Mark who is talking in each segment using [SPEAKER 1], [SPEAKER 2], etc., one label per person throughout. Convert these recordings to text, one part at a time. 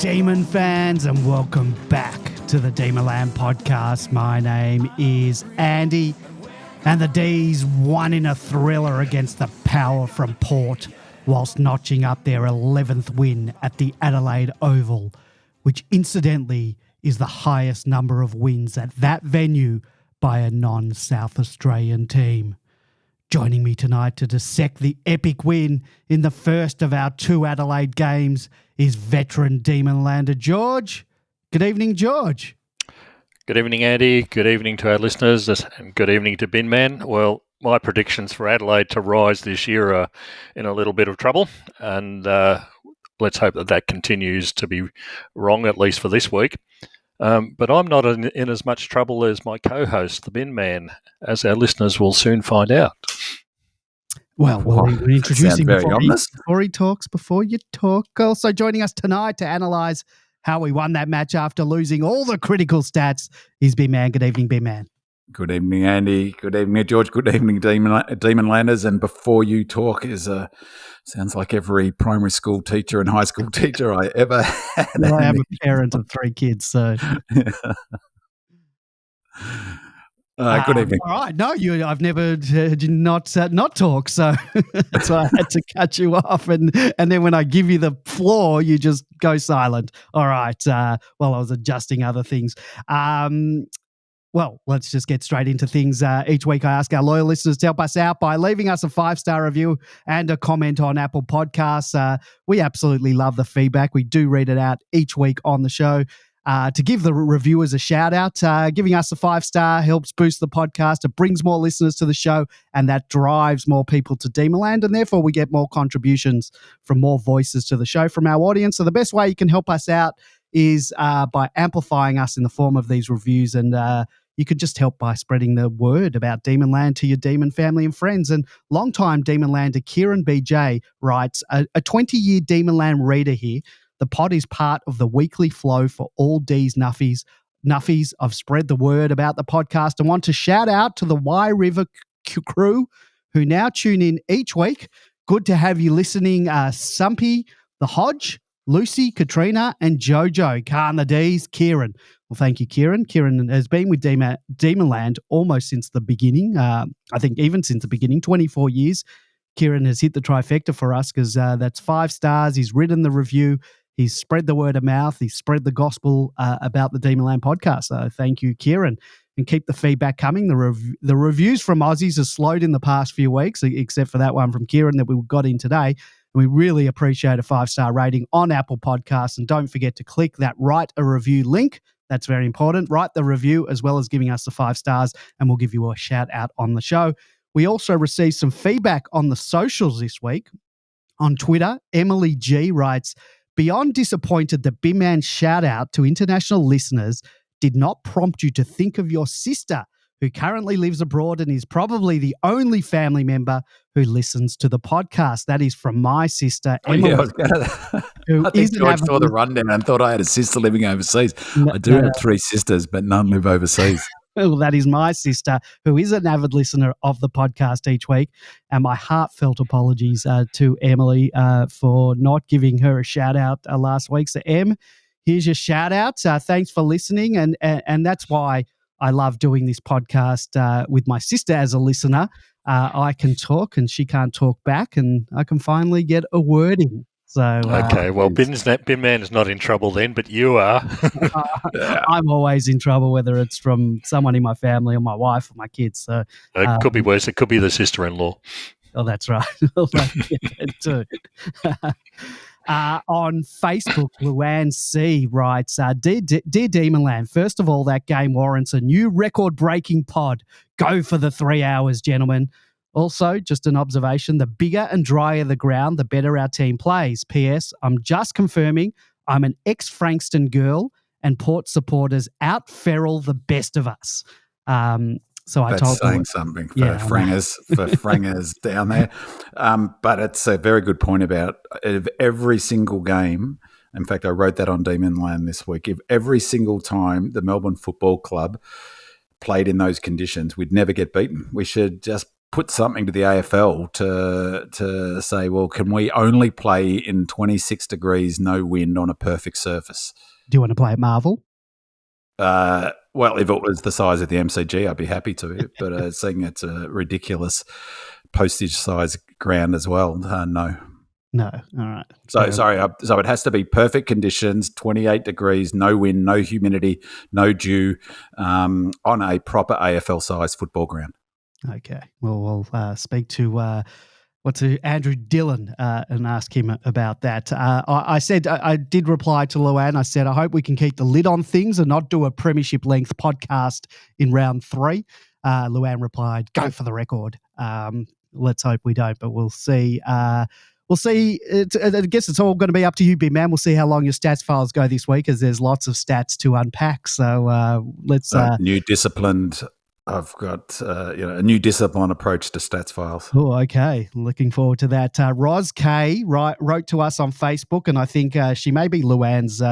[SPEAKER 1] Demon fans, and welcome back to the Demonland podcast. My name is Andy, and the D's won in a thriller against the Power from Port, whilst notching up their 11th win at the Adelaide Oval, which incidentally is the highest number of wins at that venue by a non-South Australian team. Joining me tonight to dissect the epic win in the first of our two Adelaide games is veteran Demonlander George. Good evening, George.
[SPEAKER 2] Good evening, Andy. Good evening to our listeners, and good evening to Binman. Well, my predictions for Adelaide to rise this year are in a little bit of trouble, and let's hope that continues to be wrong, at least for this week. But I'm not in as much trouble as my co-host, the Bin Man, as our listeners will soon find out.
[SPEAKER 1] Well, we're introducing before he talks, before you talk. Also joining us tonight to analyse how we won that match after losing all the critical stats is Bin Man. Good evening, Bin Man.
[SPEAKER 3] Good evening, Andy. Good evening, George. Good evening, Demonlanders. And before you talk sounds like every primary school teacher and high school teacher I ever had.
[SPEAKER 1] Well, I am a parent of 3 kids, so...
[SPEAKER 3] Good evening.
[SPEAKER 1] All right. No, I've never heard you not talk, so that's why I had to cut you off. And then when I give you the floor, you just go silent. All right. While I was adjusting other things. Well, let's just get straight into things. Each week I ask our loyal listeners to help us out by leaving us a 5-star review and a comment on Apple Podcasts. We absolutely love the feedback. We do read it out each week on the show. To give the reviewers a shout out, giving us a 5-star helps boost the podcast. It brings more listeners to the show, and that drives more people to Demonland, and therefore we get more contributions from more voices to the show from our audience. So the best way you can help us out is by amplifying us in the form of these reviews, and you could just help by spreading the word about Demonland to your Demon family and friends. And longtime Demonlander Kieran BJ writes, a 20-year Demonland reader here. The pod is part of the weekly flow for all D's nuffies. I've spread the word about the podcast and want to shout out to the Wye River crew who now tune in each week. Good to have you listening, 𝗟𝗶𝘀𝗁𝘀𝘁, the Hodge, Lucy, Katrina, and Jojo. Can't the D's, Kieran. Well, thank you, Kieran. Kieran has been with Demonland almost since the beginning. I think even since the beginning, 24 years. Kieran has hit the trifecta for us because that's 5 stars. He's written the review. He's spread the word of mouth. He's spread the gospel about the Demonland podcast. So thank you, Kieran. And keep the feedback coming. The reviews from Aussies have slowed in the past few weeks, except for that one from Kieran that we got in today. And we really appreciate a 5-star rating on Apple Podcasts. And don't forget to click that write a review link. That's very important. Write the review as well as giving us the 5 stars, and we'll give you a shout out on the show. We also received some feedback on the socials this week. On Twitter, Emily G writes, beyond disappointed that Binman's shout out to international listeners did not prompt you to think of your sister, who currently lives abroad and is probably the only family member who listens to the podcast. That is from my sister, Emily.
[SPEAKER 3] I think George saw the rundown and thought I had a sister living overseas. I do have 3 sisters, but none live overseas.
[SPEAKER 1] Well, that is my sister, who is an avid listener of the podcast each week. And my heartfelt apologies to Emily for not giving her a shout out last week. So, Em, here's your shout out. Thanks for listening. And that's why I love doing this podcast with my sister as a listener. I can talk and she can't talk back, and I can finally get a word in. So
[SPEAKER 2] okay, well, Bin Man is not in trouble then, but you are.
[SPEAKER 1] I'm always in trouble, whether it's from someone in my family or my wife or my kids. So
[SPEAKER 2] it could be worse. It could be the sister-in-law.
[SPEAKER 1] Oh, that's right. Too. On Facebook, Luann C writes, Dear Demonland, first of all, that game warrants a new record-breaking pod. Go for the 3 hours, gentlemen. Also, just an observation, the bigger and drier the ground, the better our team plays. P.S. I'm just confirming I'm an ex-Frankston girl and Port supporters out-feral the best of us. So I told
[SPEAKER 3] saying something for frangers down there. But it's a very good point about if every single game, in fact, I wrote that on Demonland this week, if every single time the Melbourne Football Club played in those conditions, we'd never get beaten. We should just put something to the AFL to say, well, can we only play in 26 degrees, no wind on a perfect surface?
[SPEAKER 1] Do you want to play at Marvel?
[SPEAKER 3] Well, if it was the size of the MCG, I'd be happy to. But seeing it's a ridiculous postage-size ground as well, no.
[SPEAKER 1] No. All right.
[SPEAKER 3] So it has to be perfect conditions, 28 degrees, no wind, no humidity, no dew, on a proper AFL-sized football ground.
[SPEAKER 1] Okay. Well, we'll speak to Andrew Dillon and ask him about that. I said I did reply to Luann. I said I hope we can keep the lid on things and not do a premiership length podcast in round 3. Luann replied, "Go for the record." Let's hope we don't, but we'll see. We'll see. I guess it's all going to be up to you, big man. We'll see how long your stats files go this week, as there's lots of stats to unpack. So let's
[SPEAKER 3] new disciplined. I've got a new discipline approach to stats files.
[SPEAKER 1] Oh, okay. Looking forward to that. Roz K wrote to us on Facebook, and I think she may be Luann's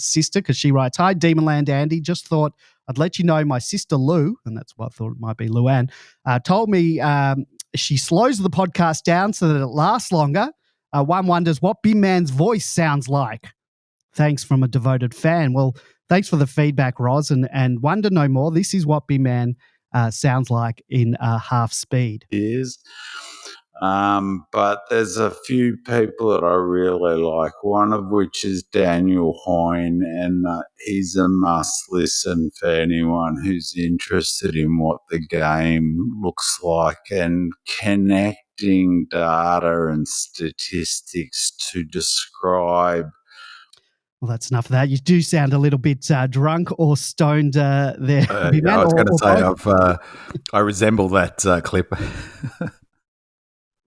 [SPEAKER 1] sister, because she writes, "Hi, Demonland Andy. Just thought I'd let you know my sister Lou," and that's why I thought it might be Luann, told me she slows the podcast down so that it lasts longer. One wonders what Bin Man's voice sounds like. Thanks from a devoted fan. Well, thanks for the feedback, Roz, and wonder no more. This is what Bin Man sounds like in half speed.
[SPEAKER 3] But there's a few people that I really like, one of which is Daniel Hoyne, and he's a must listen for anyone who's interested in what the game looks like and connecting data and statistics to describe.
[SPEAKER 1] Well, that's enough of that. You do sound a little bit drunk or stoned there.
[SPEAKER 3] I was going to say I resemble that clip.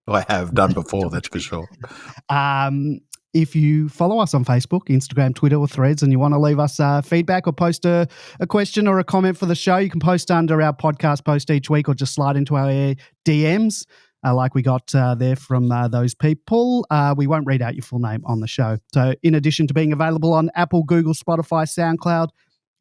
[SPEAKER 3] I have done before, that's for sure.
[SPEAKER 1] If you follow us on Facebook, Instagram, Twitter, or Threads, and you want to leave us feedback or post a question or a comment for the show, you can post under our podcast post each week, or just slide into our DMs like we got there from those people. We won't read out your full name on the show. So in addition to being available on Apple, Google, Spotify, SoundCloud,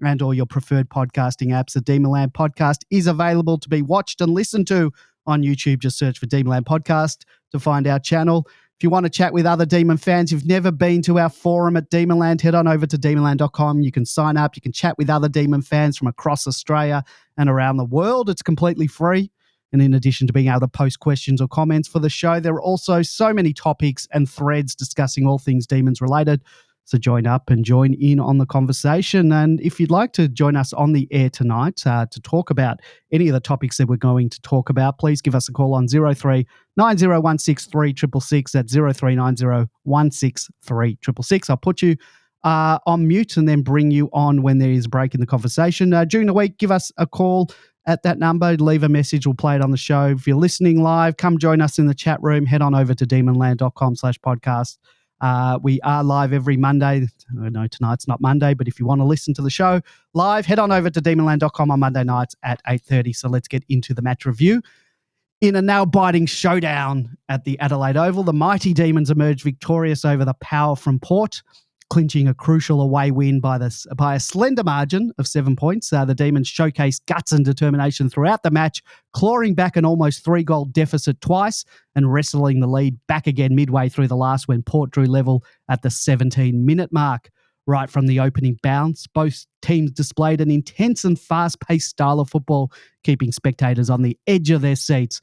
[SPEAKER 1] and all your preferred podcasting apps, the Demonland podcast is available to be watched and listened to on YouTube. Just search for Demonland Podcast to find our channel. If you want to chat with other Demon fans, you've never been to our forum at Demonland, head on over to demonland.com. You can sign up. You can chat with other Demon fans from across Australia and around the world. It's completely free. And in addition to being able to post questions or comments for the show, there are also so many topics and threads discussing all things Demons related. So join up and join in on the conversation. And if you'd like to join us on the air tonight to talk about any of the topics that we're going to talk about, please give us a call on 03 9016 3666. That's 03 9016 3666. I'll put you on mute and then bring you on when there is a break in the conversation. During the week, give us a call at that number. Leave a message. We'll play it on the show. If you're listening live, come join us in the chat room. Head on over to demonland.com/podcast. We are live every Monday. I know tonight's not Monday, but if you want to listen to the show live, head on over to demonland.com on Monday nights at 8:30. So let's get into the match review. In a nail-biting showdown at the Adelaide Oval, the mighty Demons emerged victorious over the Power from Port, clinching a crucial away win by a slender margin of 7 points. The Demons showcased guts and determination throughout the match, clawing back an almost 3-goal deficit twice and wrestling the lead back again midway through the last when Port drew level at the 17-minute mark. Right from the opening bounce, both teams displayed an intense and fast-paced style of football, keeping spectators on the edge of their seats.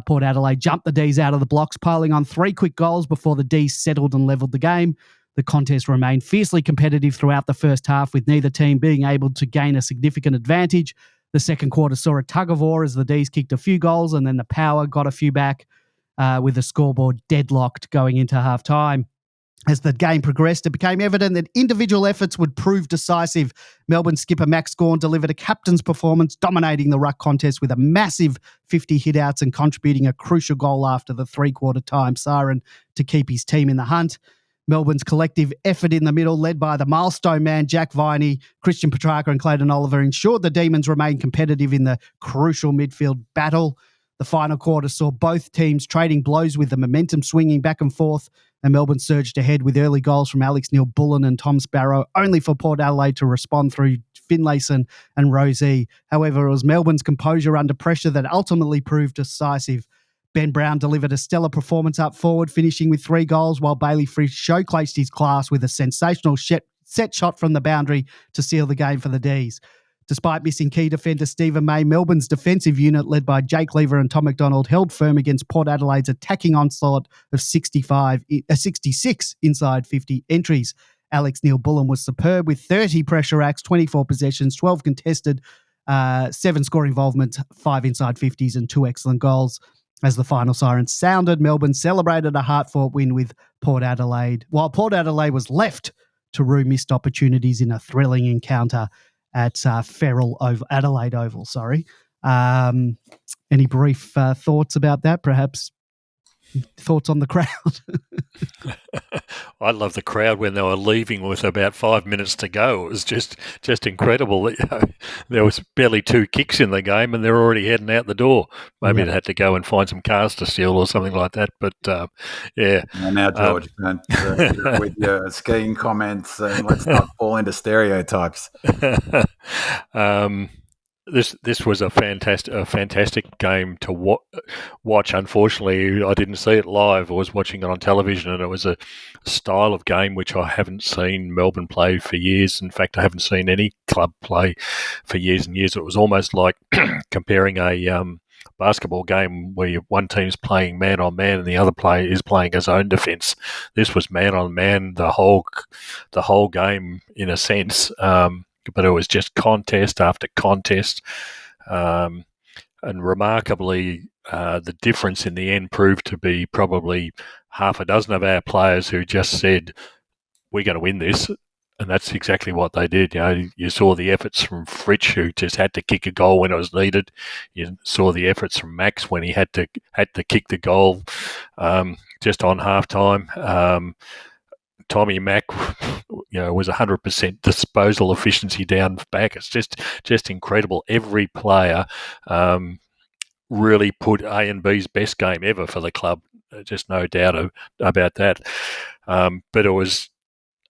[SPEAKER 1] Port Adelaide jumped the D's out of the blocks, piling on 3 quick goals before the D's settled and levelled the game. The contest remained fiercely competitive throughout the first half, with neither team being able to gain a significant advantage. The second quarter saw a tug-of-war as the D's kicked a few goals and then the Power got a few back, with the scoreboard deadlocked going into half-time. As the game progressed, it became evident that individual efforts would prove decisive. Melbourne skipper Max Gawn delivered a captain's performance, dominating the ruck contest with a massive 50 hit-outs and contributing a crucial goal after the three-quarter time siren to keep his team in the hunt. Melbourne's collective effort in the middle, led by the milestone man Jack Viney, Christian Petrarca and Clayton Oliver, ensured the Demons remained competitive in the crucial midfield battle. The final quarter saw both teams trading blows with the momentum swinging back and forth, and Melbourne surged ahead with early goals from Alex Neal-Bullen and Tom Sparrow, only for Port Adelaide to respond through Finlayson and 𝗍cie. However, it was Melbourne's composure under pressure that ultimately proved decisive. Ben Brown delivered a stellar performance up forward, finishing with 3 goals, while Bailey Frisch showcased his class with a sensational set shot from the boundary to seal the game for the D's. Despite missing key defender Stephen May, Melbourne's defensive unit, led by Jake Lever and Tom McDonald, held firm against Port Adelaide's attacking onslaught of 66 inside 50 entries. Alex Neal-Bullen was superb with 30 pressure acts, 24 possessions, 12 contested, 7 score involvement, 5 inside 50s and 2 excellent goals. As the final siren sounded, Melbourne celebrated a hard-fought win with Port Adelaide, while Port Adelaide was left to rue missed opportunities in a thrilling encounter at Adelaide Oval. Any brief thoughts about that? Perhaps thoughts on the crowd?
[SPEAKER 2] I love the crowd when they were leaving with about 5 minutes to go. It was just incredible. There was barely 2 kicks in the game and they're already heading out the door. Maybe they had to go and find some cars to steal or something like that. But, yeah.
[SPEAKER 3] And now, George, with your skiing comments, let's not fall into stereotypes.
[SPEAKER 2] This was a fantastic game to watch. Unfortunately, I didn't see it live. I was watching it on television, and it was a style of game which I haven't seen Melbourne play for years. In fact, I haven't seen any club play for years and years. It was almost like comparing a basketball game where one team's playing man on man and the other player is playing his own defence. This was man on man the whole game, in a sense. But it was just contest after contest. And remarkably, the difference in the end proved to be probably half a dozen of our players who just said, we're going to win this. And that's exactly what they did. You saw the efforts from Frisch, who just had to kick a goal when it was needed. You saw the efforts from Max when he had to kick the goal just on halftime. Tommy Mack, was 100% disposal efficiency down back. It's just incredible. Every player really put A and B's best game ever for the club. Just no doubt about that. But it was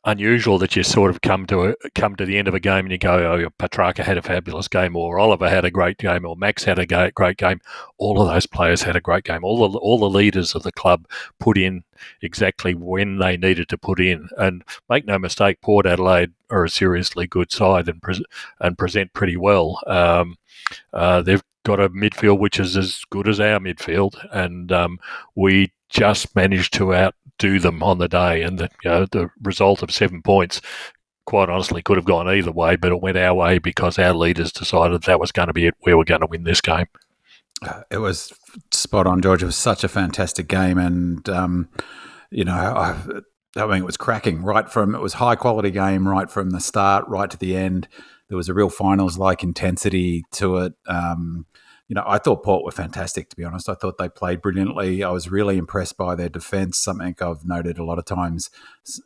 [SPEAKER 2] unusual that you sort of come to the end of a game and you go, oh, Petrarca had a fabulous game, or Oliver had a great game, or Max had a great game. All of those players had a great game. All the leaders of the club put in exactly when they needed to put in. And make no mistake, Port Adelaide are a seriously good side and present pretty well. They've got a midfield which is as good as our midfield, and we just managed to outdo them on the day. And the result of 7 points, quite honestly, could have gone either way, but it went our way because our leaders decided that was going to be it. We were going to win this game.
[SPEAKER 3] It was spot on, George. It was such a fantastic game, and I mean, it was cracking it was high quality game right from the start, right to the end. There was a real finals-like intensity to it. I thought Port were fantastic, to be honest. I thought they played brilliantly. I was really impressed by their defence, something I've noted a lot of times.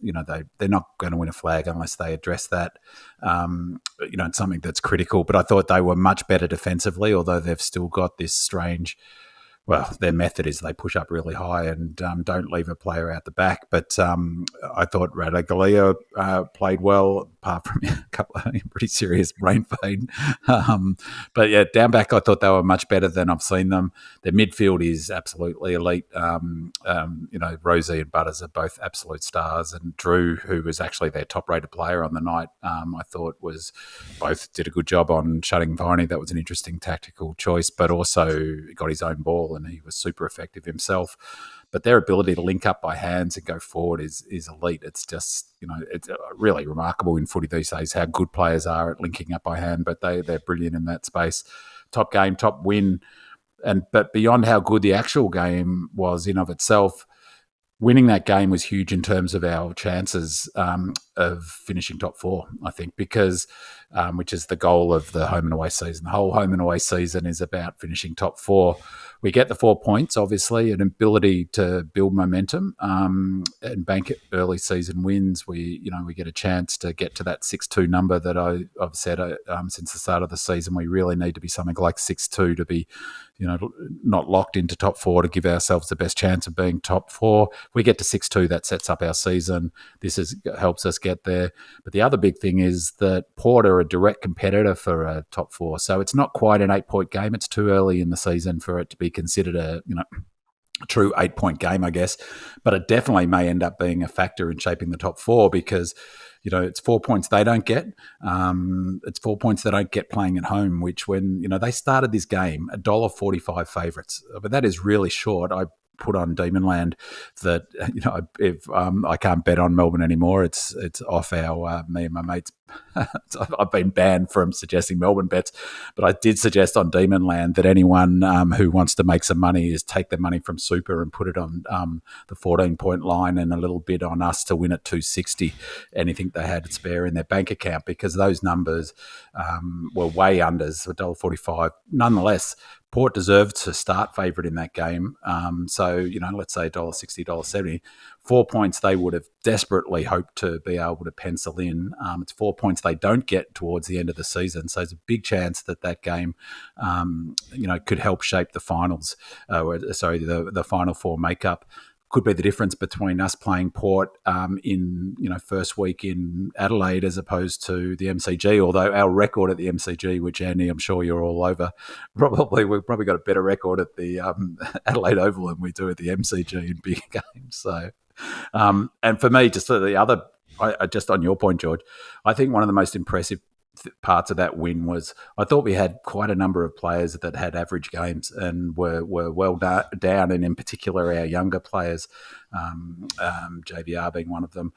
[SPEAKER 3] They're not going to win a flag unless they address that. It's something that's critical. But I thought they were much better defensively, although they've still got this strange... Well, their method is they push up really high and don't leave a player out the back. But I thought Radaglia played well, apart from a couple of pretty serious brain fade. But yeah, down back, I thought they were much better than I've seen them. Their midfield is absolutely elite. 𝗍cie and Butters are both absolute stars, and Drew, who was actually their top-rated player on the night, I thought both did a good job on shutting Gawny. That was an interesting tactical choice, but also got his own ball, and he was super effective himself. But their ability to link up by hands and go forward is elite. It's just, it's really remarkable in footy these days how good players are at linking up by hand, but they're brilliant in that space. Top game, top win. But beyond how good the actual game was in of itself, winning that game was huge in terms of our chances of finishing top 4, I think, because which is the goal of the home and away season. The whole home and away season is about finishing top 4. We get the 4 points, obviously, an ability to build momentum and bank early season wins. We get a chance to get to that 6-2 number that I've said since the start of the season. We really need to be something like 6-2 to be, not locked into top 4 to give ourselves the best chance of being top 4. We get to 6-2, that sets up our season. This helps us get there. But the other big thing is that Port are a direct competitor for a top 4. So it's not quite an 8-point game. It's too early in the season for it to be considered a true 8-point game, I guess. But it definitely may end up being a factor in shaping the top 4 because it's 4 points they don't get. It's 4 points they don't get playing at home, which when, they started this game, $1.45 favourites. But that is really short. I put on Demonland that, if I can't bet on Melbourne anymore, it's off our, me and my mates. I've been banned from suggesting Melbourne bets, but I did suggest on Demonland that anyone who wants to make some money is take the money from Super and put it on the 14-point line and a little bit on us to win at 260, anything they had spare in their bank account, because those numbers were way unders, $1.45. Nonetheless, Port deserved to start favourite in that game. So, let's say $1.60, $1.70. 4 points they would have desperately hoped to be able to pencil in. It's 4 points they don't get towards the end of the season. So there's a big chance that game, could help shape the finals. The Final Four makeup. Could be the difference between us playing Port in first week in Adelaide as opposed to the MCG. Although our record at the MCG, which Andy, I'm sure you're all over, we've probably got a better record at the Adelaide Oval than we do at the MCG in big games. So, and for me, just the other, just on your point, George, I think one of the most impressive parts of that win was I thought we had quite a number of players that had average games and were well down, and in particular our younger players, JVR being one of them.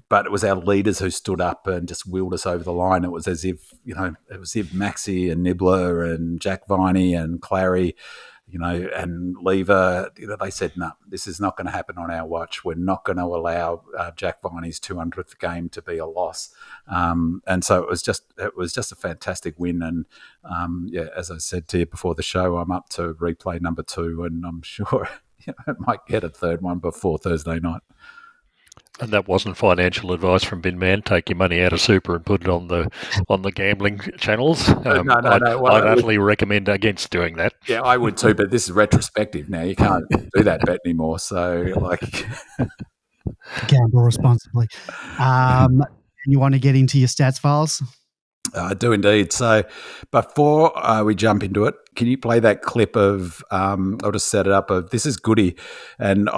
[SPEAKER 3] But it was our leaders who stood up and just wheeled us over the line. It was as if 𝗟𝗶𝘀𝘁𝗁 and Nibbler and Jack Viney and Clary, and Lever, they said, no, this is not going to happen on our watch. We're not going to allow Jack Viney's 200th game to be a loss. And so it was just a fantastic win. And as I said to you before the show, I'm up to replay number 2, and I'm sure I might get a third one before Thursday night.
[SPEAKER 2] And that wasn't financial advice from Bin Man. Take your money out of Super and put it on the gambling channels.
[SPEAKER 3] No. Well,
[SPEAKER 2] I'd utterly recommend against doing that.
[SPEAKER 3] Yeah, I would too, but this is retrospective now. You can't do that bet anymore. So,
[SPEAKER 1] gamble responsibly. You want to get into your stats files?
[SPEAKER 3] I do indeed. So, before we jump into it, can you play that clip of? I'll just set it up. This is Goody, and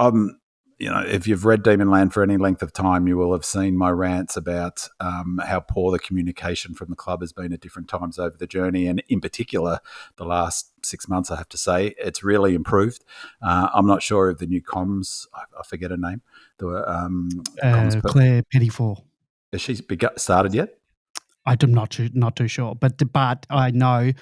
[SPEAKER 3] if you've read Demonland for any length of time, you will have seen my rants about how poor the communication from the club has been at different times over the journey. And in particular, the last 6 months, I have to say, it's really improved. I'm not sure of the new comms. I forget her name.
[SPEAKER 1] 𝗟𝗶𝘀𝘁𝗁.
[SPEAKER 3] Has she started yet?
[SPEAKER 1] I'm not too sure. But I know,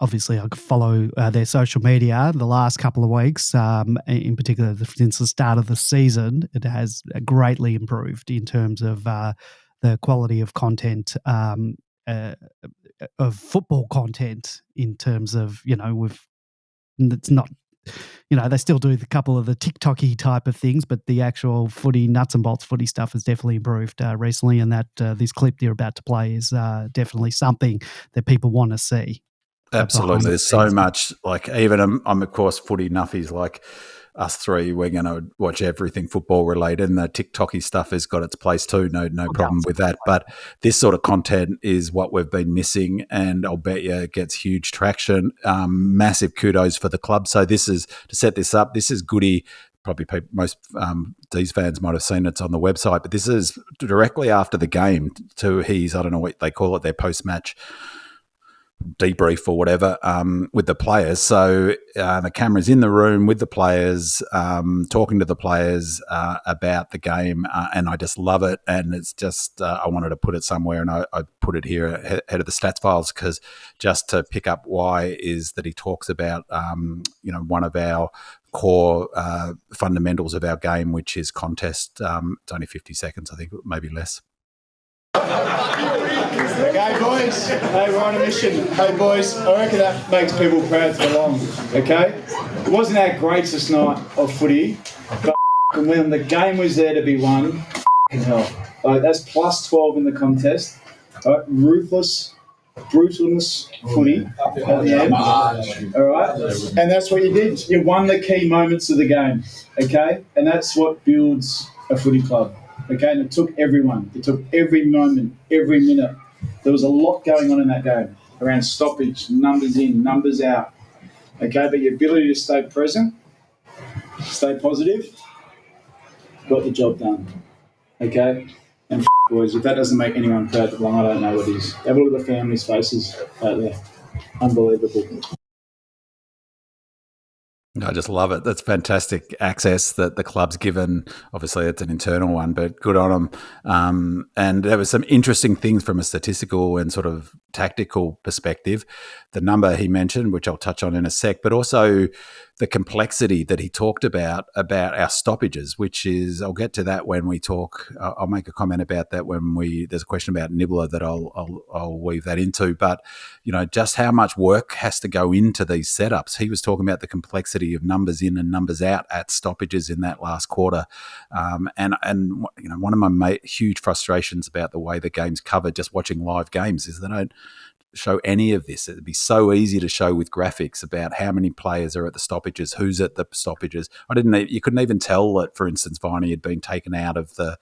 [SPEAKER 1] obviously I follow their social media the last couple of weeks, in particular since the start of the season. It has greatly improved in terms of the quality of content, of football content, in terms of, it's not, they still do a couple of the TikTok-y type of things, but the actual footy, nuts and bolts footy stuff has definitely improved recently, and that this clip you're about to play is definitely something that people want to see.
[SPEAKER 3] Absolutely. There's so much, even I'm of course footy nuffies like us three, we're going to watch everything football related, and the TikTok-y stuff has got its place too. No problem with that. But this sort of content is what we've been missing, and I'll bet you it gets huge traction. Massive kudos for the club. So this is, to set this up, this is Goody. Probably most D's fans might have seen it's on the website, but this is directly after the game to his, I don't know what they call it, their post-match debrief or whatever, with the players. So the camera's in the room with the players, talking to the players about the game, and I just love it. And it's just, I wanted to put it somewhere, and I put it here ahead of the stats files, because just to pick up why is that he talks about, one of our core fundamentals of our game, which is contest. It's only 50 seconds, I think, maybe less.
[SPEAKER 4] Okay, boys. Hey, we're on a mission. Hey, boys, I reckon that makes people proud to belong. Okay? It wasn't our greatest night of footy, but when the game was there to be won, hell. That's plus 12 in the contest. Ruthless, brutalness footy at the end. All right? And that's what you did. You won the key moments of the game. Okay? And that's what builds a footy club. Okay? And it took everyone. It took every moment, every minute. There was a lot going on in that game around stoppage, numbers in, numbers out. Okay? But your ability to stay present, stay positive, got the job done. Okay? And boys, if that doesn't make anyone proud to belong, I don't know what is. Have a look at the families' faces out there. Unbelievable.
[SPEAKER 3] I just love it. That's fantastic access that the club's given. Obviously, it's an internal one, but good on them. And there were some interesting things from a statistical and sort of tactical perspective. The number he mentioned, which I'll touch on in a sec, but also the complexity that he talked about our stoppages, which is, I'll get to that when we talk. I'll make a comment about that when there's a question about Nibbler that I'll weave that into. But, just how much work has to go into these setups. He was talking about the complexity of numbers in and numbers out at stoppages in that last quarter. And one of my huge frustrations about the way the game's covered, just watching live games, is they don't show any of this. It'd be so easy to show with graphics about how many players are at the stoppages, who's at the stoppages. You couldn't even tell that, for instance, 𝗦cie had been taken out of the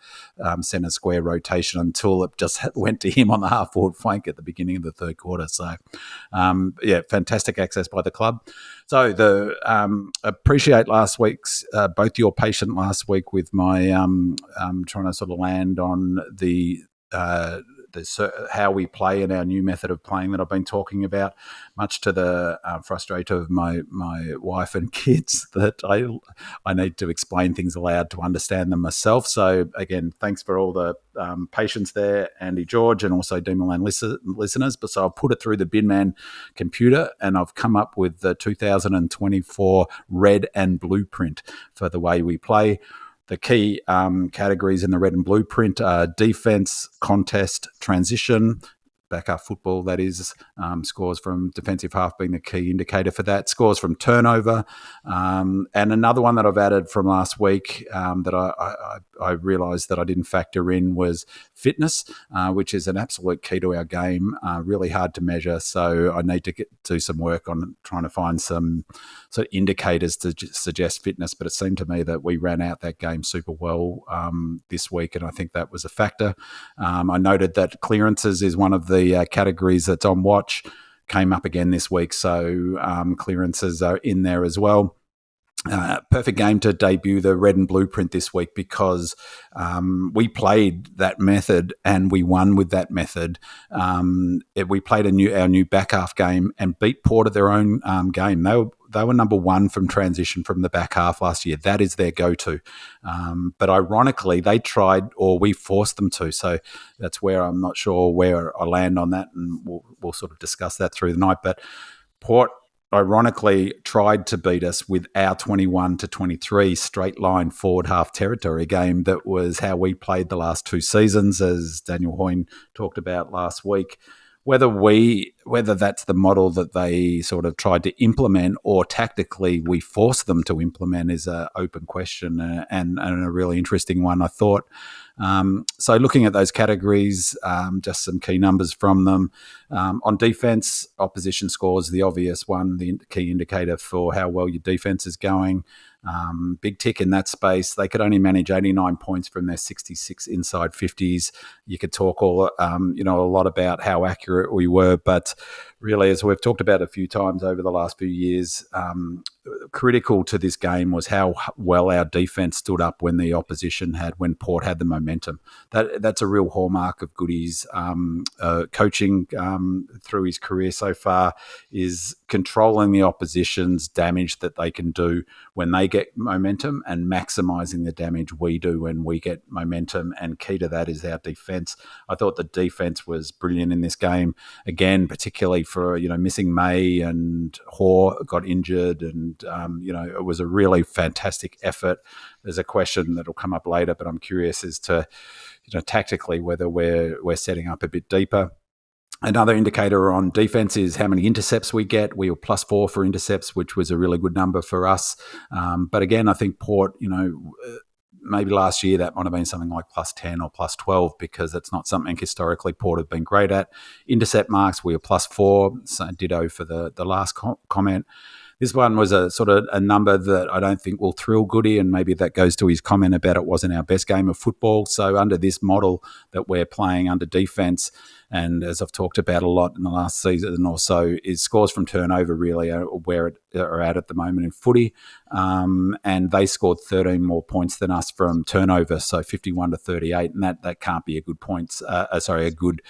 [SPEAKER 3] centre square rotation until it just went to him on the half forward flank at the beginning of the third quarter. So, fantastic access by the club. So appreciate last week's, both your patient last week with my trying to sort of land on the how we play in our new method of playing that I've been talking about, much to the frustration of my wife and kids, that I need to explain things aloud to understand them myself. So again, thanks for all the patience there, Andy George, and also Demonland listeners. But so I'll put it through the Binman computer, and I've come up with the 2024 red and blueprint for the way we play. The key categories in the red and blueprint are defense, contest, transition, backup football, that is, scores from defensive half being the key indicator for that, scores from turnover, and another one that I've added from last week that I realised that I didn't factor in was fitness, which is an absolute key to our game, really hard to measure, so I need to do some work on trying to find some sort of indicators to suggest fitness, but it seemed to me that we ran out that game super well this week, and I think that was a factor. I noted that clearances is one of the categories that's on watch, came up again this week, so clearances are in there as well. Perfect game to debut the red and blueprint this week because we played that method and we won with that method. We played our new back half game and beat Port at their own game. They were number one from transition from the back half last year. That is their go-to. But ironically, they tried, or we forced them to. So that's where I'm not sure where I land on that, and we'll sort of discuss that through the night. But Port, ironically, tried to beat us with our 21-23 straight line forward half territory game. That was how we played the last two seasons, as Daniel Hoyne talked about last week. Whether that's the model that they sort of tried to implement or tactically we forced them to implement is an open question and a really interesting one, I thought. So looking at those categories, just some key numbers from them. On defence, opposition scores, the obvious one, the key indicator for how well your defence is going. Big tick in that space. They could only manage 89 points from their 66 inside 50s. You could talk a lot about how accurate we were, but really, as we've talked about a few times over the last few years, critical to this game was how well our defence stood up when the opposition when Port had the momentum. That's a real hallmark of Goody's coaching through his career so far, is controlling the opposition's damage that they can do when they get momentum and maximising the damage we do when we get momentum, and key to that is our defence. I thought the defence was brilliant in this game, again, particularly for missing May, and Hoare got injured, and and it was a really fantastic effort. There's a question that'll come up later, but I'm curious as to tactically whether we're setting up a bit deeper. Another indicator on defense is how many intercepts we get. We were +4 for intercepts, which was a really good number for us. But again, I think Port, maybe last year that might have been something like +10 or +12 because it's not something historically Port have been great at. Intercept marks, we were +4, so ditto for the last comment. This one was a sort of a number that I don't think will thrill Goody, and maybe that goes to his comment about it wasn't our best game of football. So under this model that we're playing under defence, and as I've talked about a lot in the last season or so, is scores from turnover really are where it are at the moment in footy. And they scored 13 more points than us from turnover, so 51-38, and that can't be a good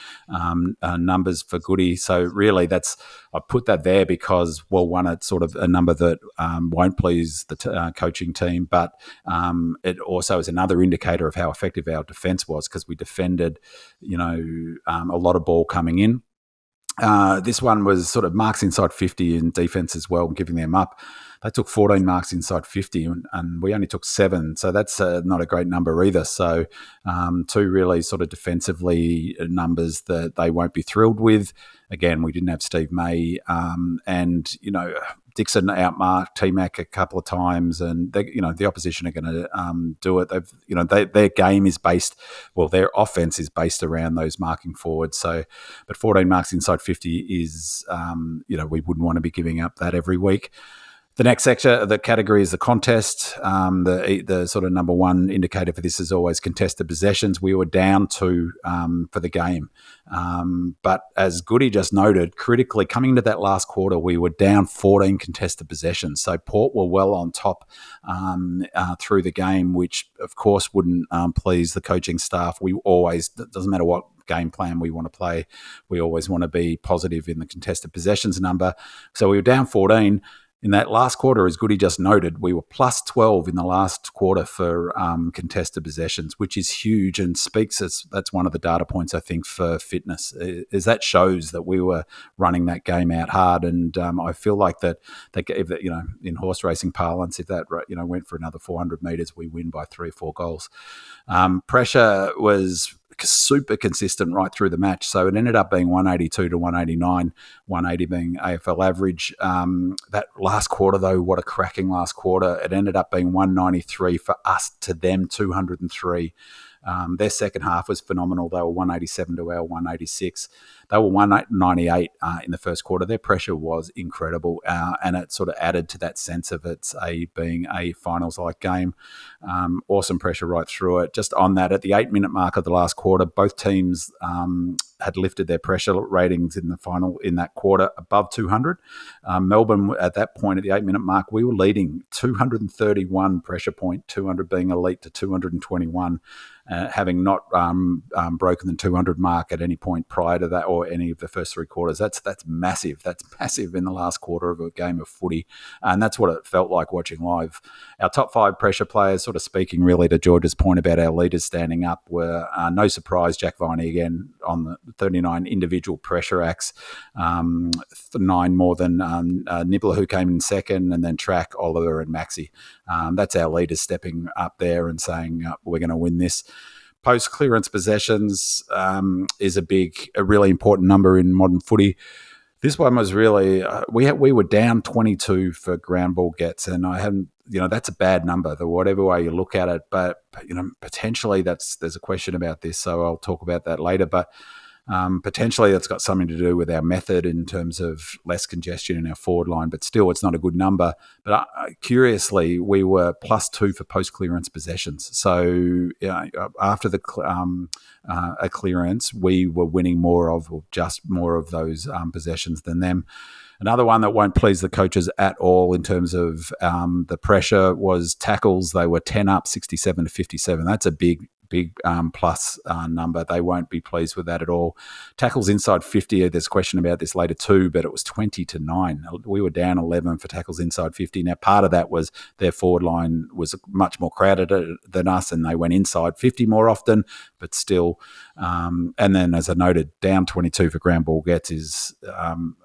[SPEAKER 3] numbers for Goody. So really I put that there because, well, one, it's sort of a number that won't please the coaching team, but it also is another indicator of how effective our defence was because we defended, a lot of ball coming in. This one was sort of marks inside 50 in defence as well, giving them up. They took 14 marks inside 50 and we only took 7. So that's not a great number either. So two really sort of defensively numbers that they won't be thrilled with. Again, we didn't have Steve May and, Dixon outmarked T-Mac a couple of times, and the opposition are going to do it. Their game is based, their offense is based around those marking forwards. So, but 14 marks inside 50 is, we wouldn't want to be giving up that every week. The next section, the category is the contest. The sort of number one indicator for this is always contested possessions. We were down 2 for the game. But as Goody just noted, critically, coming into that last quarter, we were down 14 contested possessions. So Port were well on top through the game, which of course wouldn't please the coaching staff. We always, it doesn't matter what game plan we want to play, we always want to be positive in the contested possessions number. So we were down 14. In that last quarter, as Goody just noted, we were +12 in the last quarter for contested possessions, which is huge and that's one of the data points, I think, for fitness, is that shows that we were running that game out hard. And I feel like that in horse racing parlance, if that went for another 400 metres, we win by 3 or 4 goals. Pressure was super consistent right through the match. So it ended up being 182 to 189, 180 being AFL average. That last quarter, though, what a cracking last quarter. It ended up being 193 for us to them, 203. Their second half was phenomenal. They were 187 to our 186. They were 198 in the first quarter. Their pressure was incredible, and it sort of added to that sense of being a finals-like game. Awesome pressure right through it. Just on that, at the 8-minute mark of the last quarter, both teams had lifted their pressure ratings in the final in that quarter above 200. Melbourne, at that point, at the 8-minute mark, we were leading 231 pressure point, 200 being elite to 221. Having not broken the 200 mark at any point prior to that or any of the first 3 quarters. That's massive. That's massive in the last quarter of a game of footy. And that's what it felt like watching live. Our top 5 pressure players, sort of speaking really to George's point about our leaders standing up, were no surprise, Jack Viney again on the 39 individual pressure acts, 9 more than Nibbler, who came in second, and then Track, Oliver and 𝗟𝗄𝗎. That's our leaders stepping up there and saying, we're going to win this. Post-clearance possessions is a really important number in modern footy. This one was really, we were down 22 for ground ball gets, and I haven't, that's a bad number, whatever way you look at it, but potentially there's a question about this, so I'll talk about that later, but potentially that's got something to do with our method in terms of less congestion in our forward line, but still it's not a good number. But curiously, we were +2 for post-clearance possessions. So after a clearance, we were winning more of those possessions than them. Another one that won't please the coaches at all in terms of the pressure was tackles. They were 10 up, 67 to 57. That's a big big plus number. They won't be pleased with that at all. Tackles inside 50, there's a question about this later too, but it was 20-9. We were down 11 for tackles inside 50. Now, part of that was their forward line was much more crowded than us, and they went inside 50 more often, but still. And then, as I noted, down 22 for ground ball gets is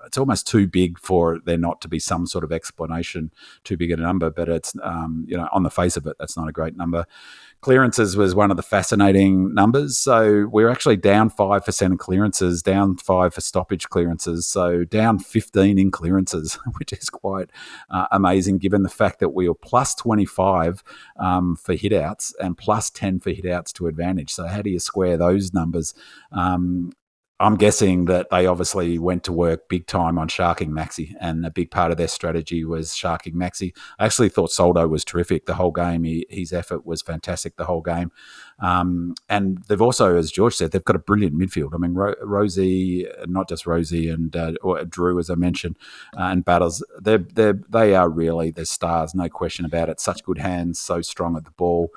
[SPEAKER 3] it's almost too big for there not to be some sort of explanation, too big a number, but it's, on the face of it, that's not a great number. Clearances was one of the fascinating numbers. So we're actually down 5% in clearances, down 5 for stoppage clearances, so down 15 in clearances, which is quite amazing given the fact that we were plus 25 for hitouts and plus 10 for hitouts to advantage. So how do you square those numbers? I'm guessing that they obviously went to work big time on sharking 𝗟𝗋, and a big part of their strategy was sharking 𝗟𝗋. I actually thought Soldo was terrific the whole game. His effort was fantastic the whole game. And they've also, as George said, they've got a brilliant midfield. I mean, Rosie, not just Rosie and or Drew, as I mentioned, and Battles, they are really the stars, no question about it. Such good hands, so strong at the ball,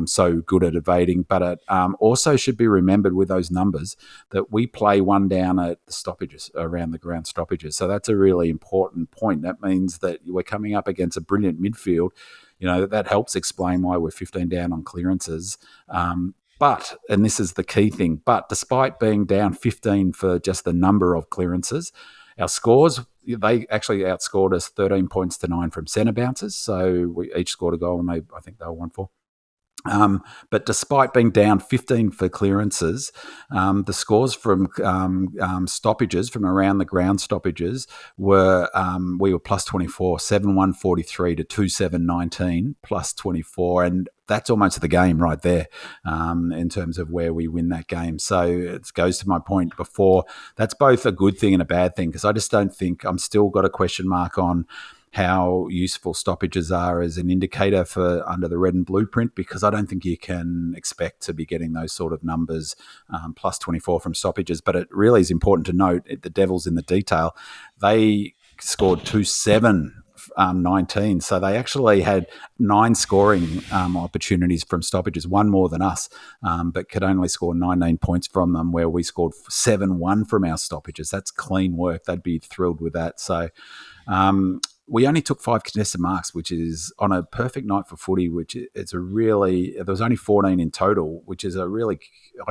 [SPEAKER 3] so good at evading. But it also should be remembered with those numbers that we play one down at the stoppages, around the ground stoppages. So that's a really important point. That means that we're coming up against a brilliant midfield. That helps explain why we're 15 down on clearances. But, and this is the key thing, but despite being down 15 for just the number of clearances, our scores, they actually outscored us 13 points to 9 from centre bounces. So we each scored a goal, and I think they were 1-4. But despite being down 15 for clearances, the scores from stoppages, from around the ground stoppages, were we were plus 24, 7-1-43 to 2-7-19, plus 24, and that's almost the game right there in terms of where we win that game. So it goes to my point before. That's both a good thing and a bad thing, because I just don't think, I'm still got a question mark on how useful stoppages are as an indicator for under the red and blueprint, because I don't think you can expect to be getting those sort of numbers, plus 24 from stoppages. But it really is important to note, the devil's in the detail. They scored 2-7-19, so they actually had 9 scoring opportunities from stoppages, one more than us, but could only score 19 points from them, where we scored 7-1 from our stoppages. That's clean work. They'd be thrilled with that. So we only took 5 contested marks, which is on a perfect night for footy, which it's a really, there was only 14 in total, which is I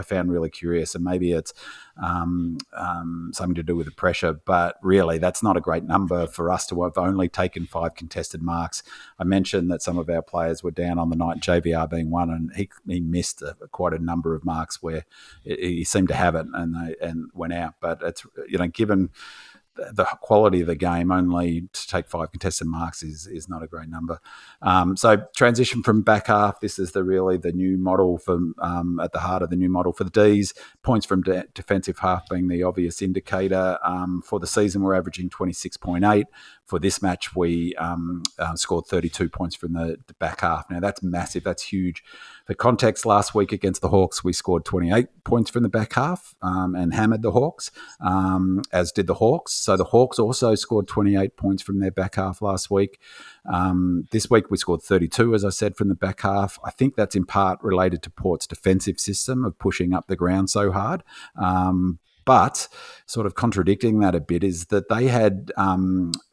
[SPEAKER 3] found really curious, and maybe it's something to do with the pressure, but really that's not a great number for us to have only taken 5 contested marks. I mentioned that some of our players were down on the night, JVR being one, and he missed quite a number of marks where he seemed to have it and went out. But it's, given the quality of the game, only to take 5 contested marks is not a great number. So transition from back half, this is really the new model for at the heart of the new model for the Ds. Points from defensive half being the obvious indicator. For the season, we're averaging 26.8. For this match, we scored 32 points from the back half. Now, that's massive. That's huge. For context, last week against the Hawks, we scored 28 points from the back half and hammered the Hawks, as did the Hawks. So the Hawks also scored 28 points from their back half last week. This week, we scored 32, as I said, from the back half. I think that's in part related to Port's defensive system of pushing up the ground so hard. But sort of contradicting that a bit is that they had,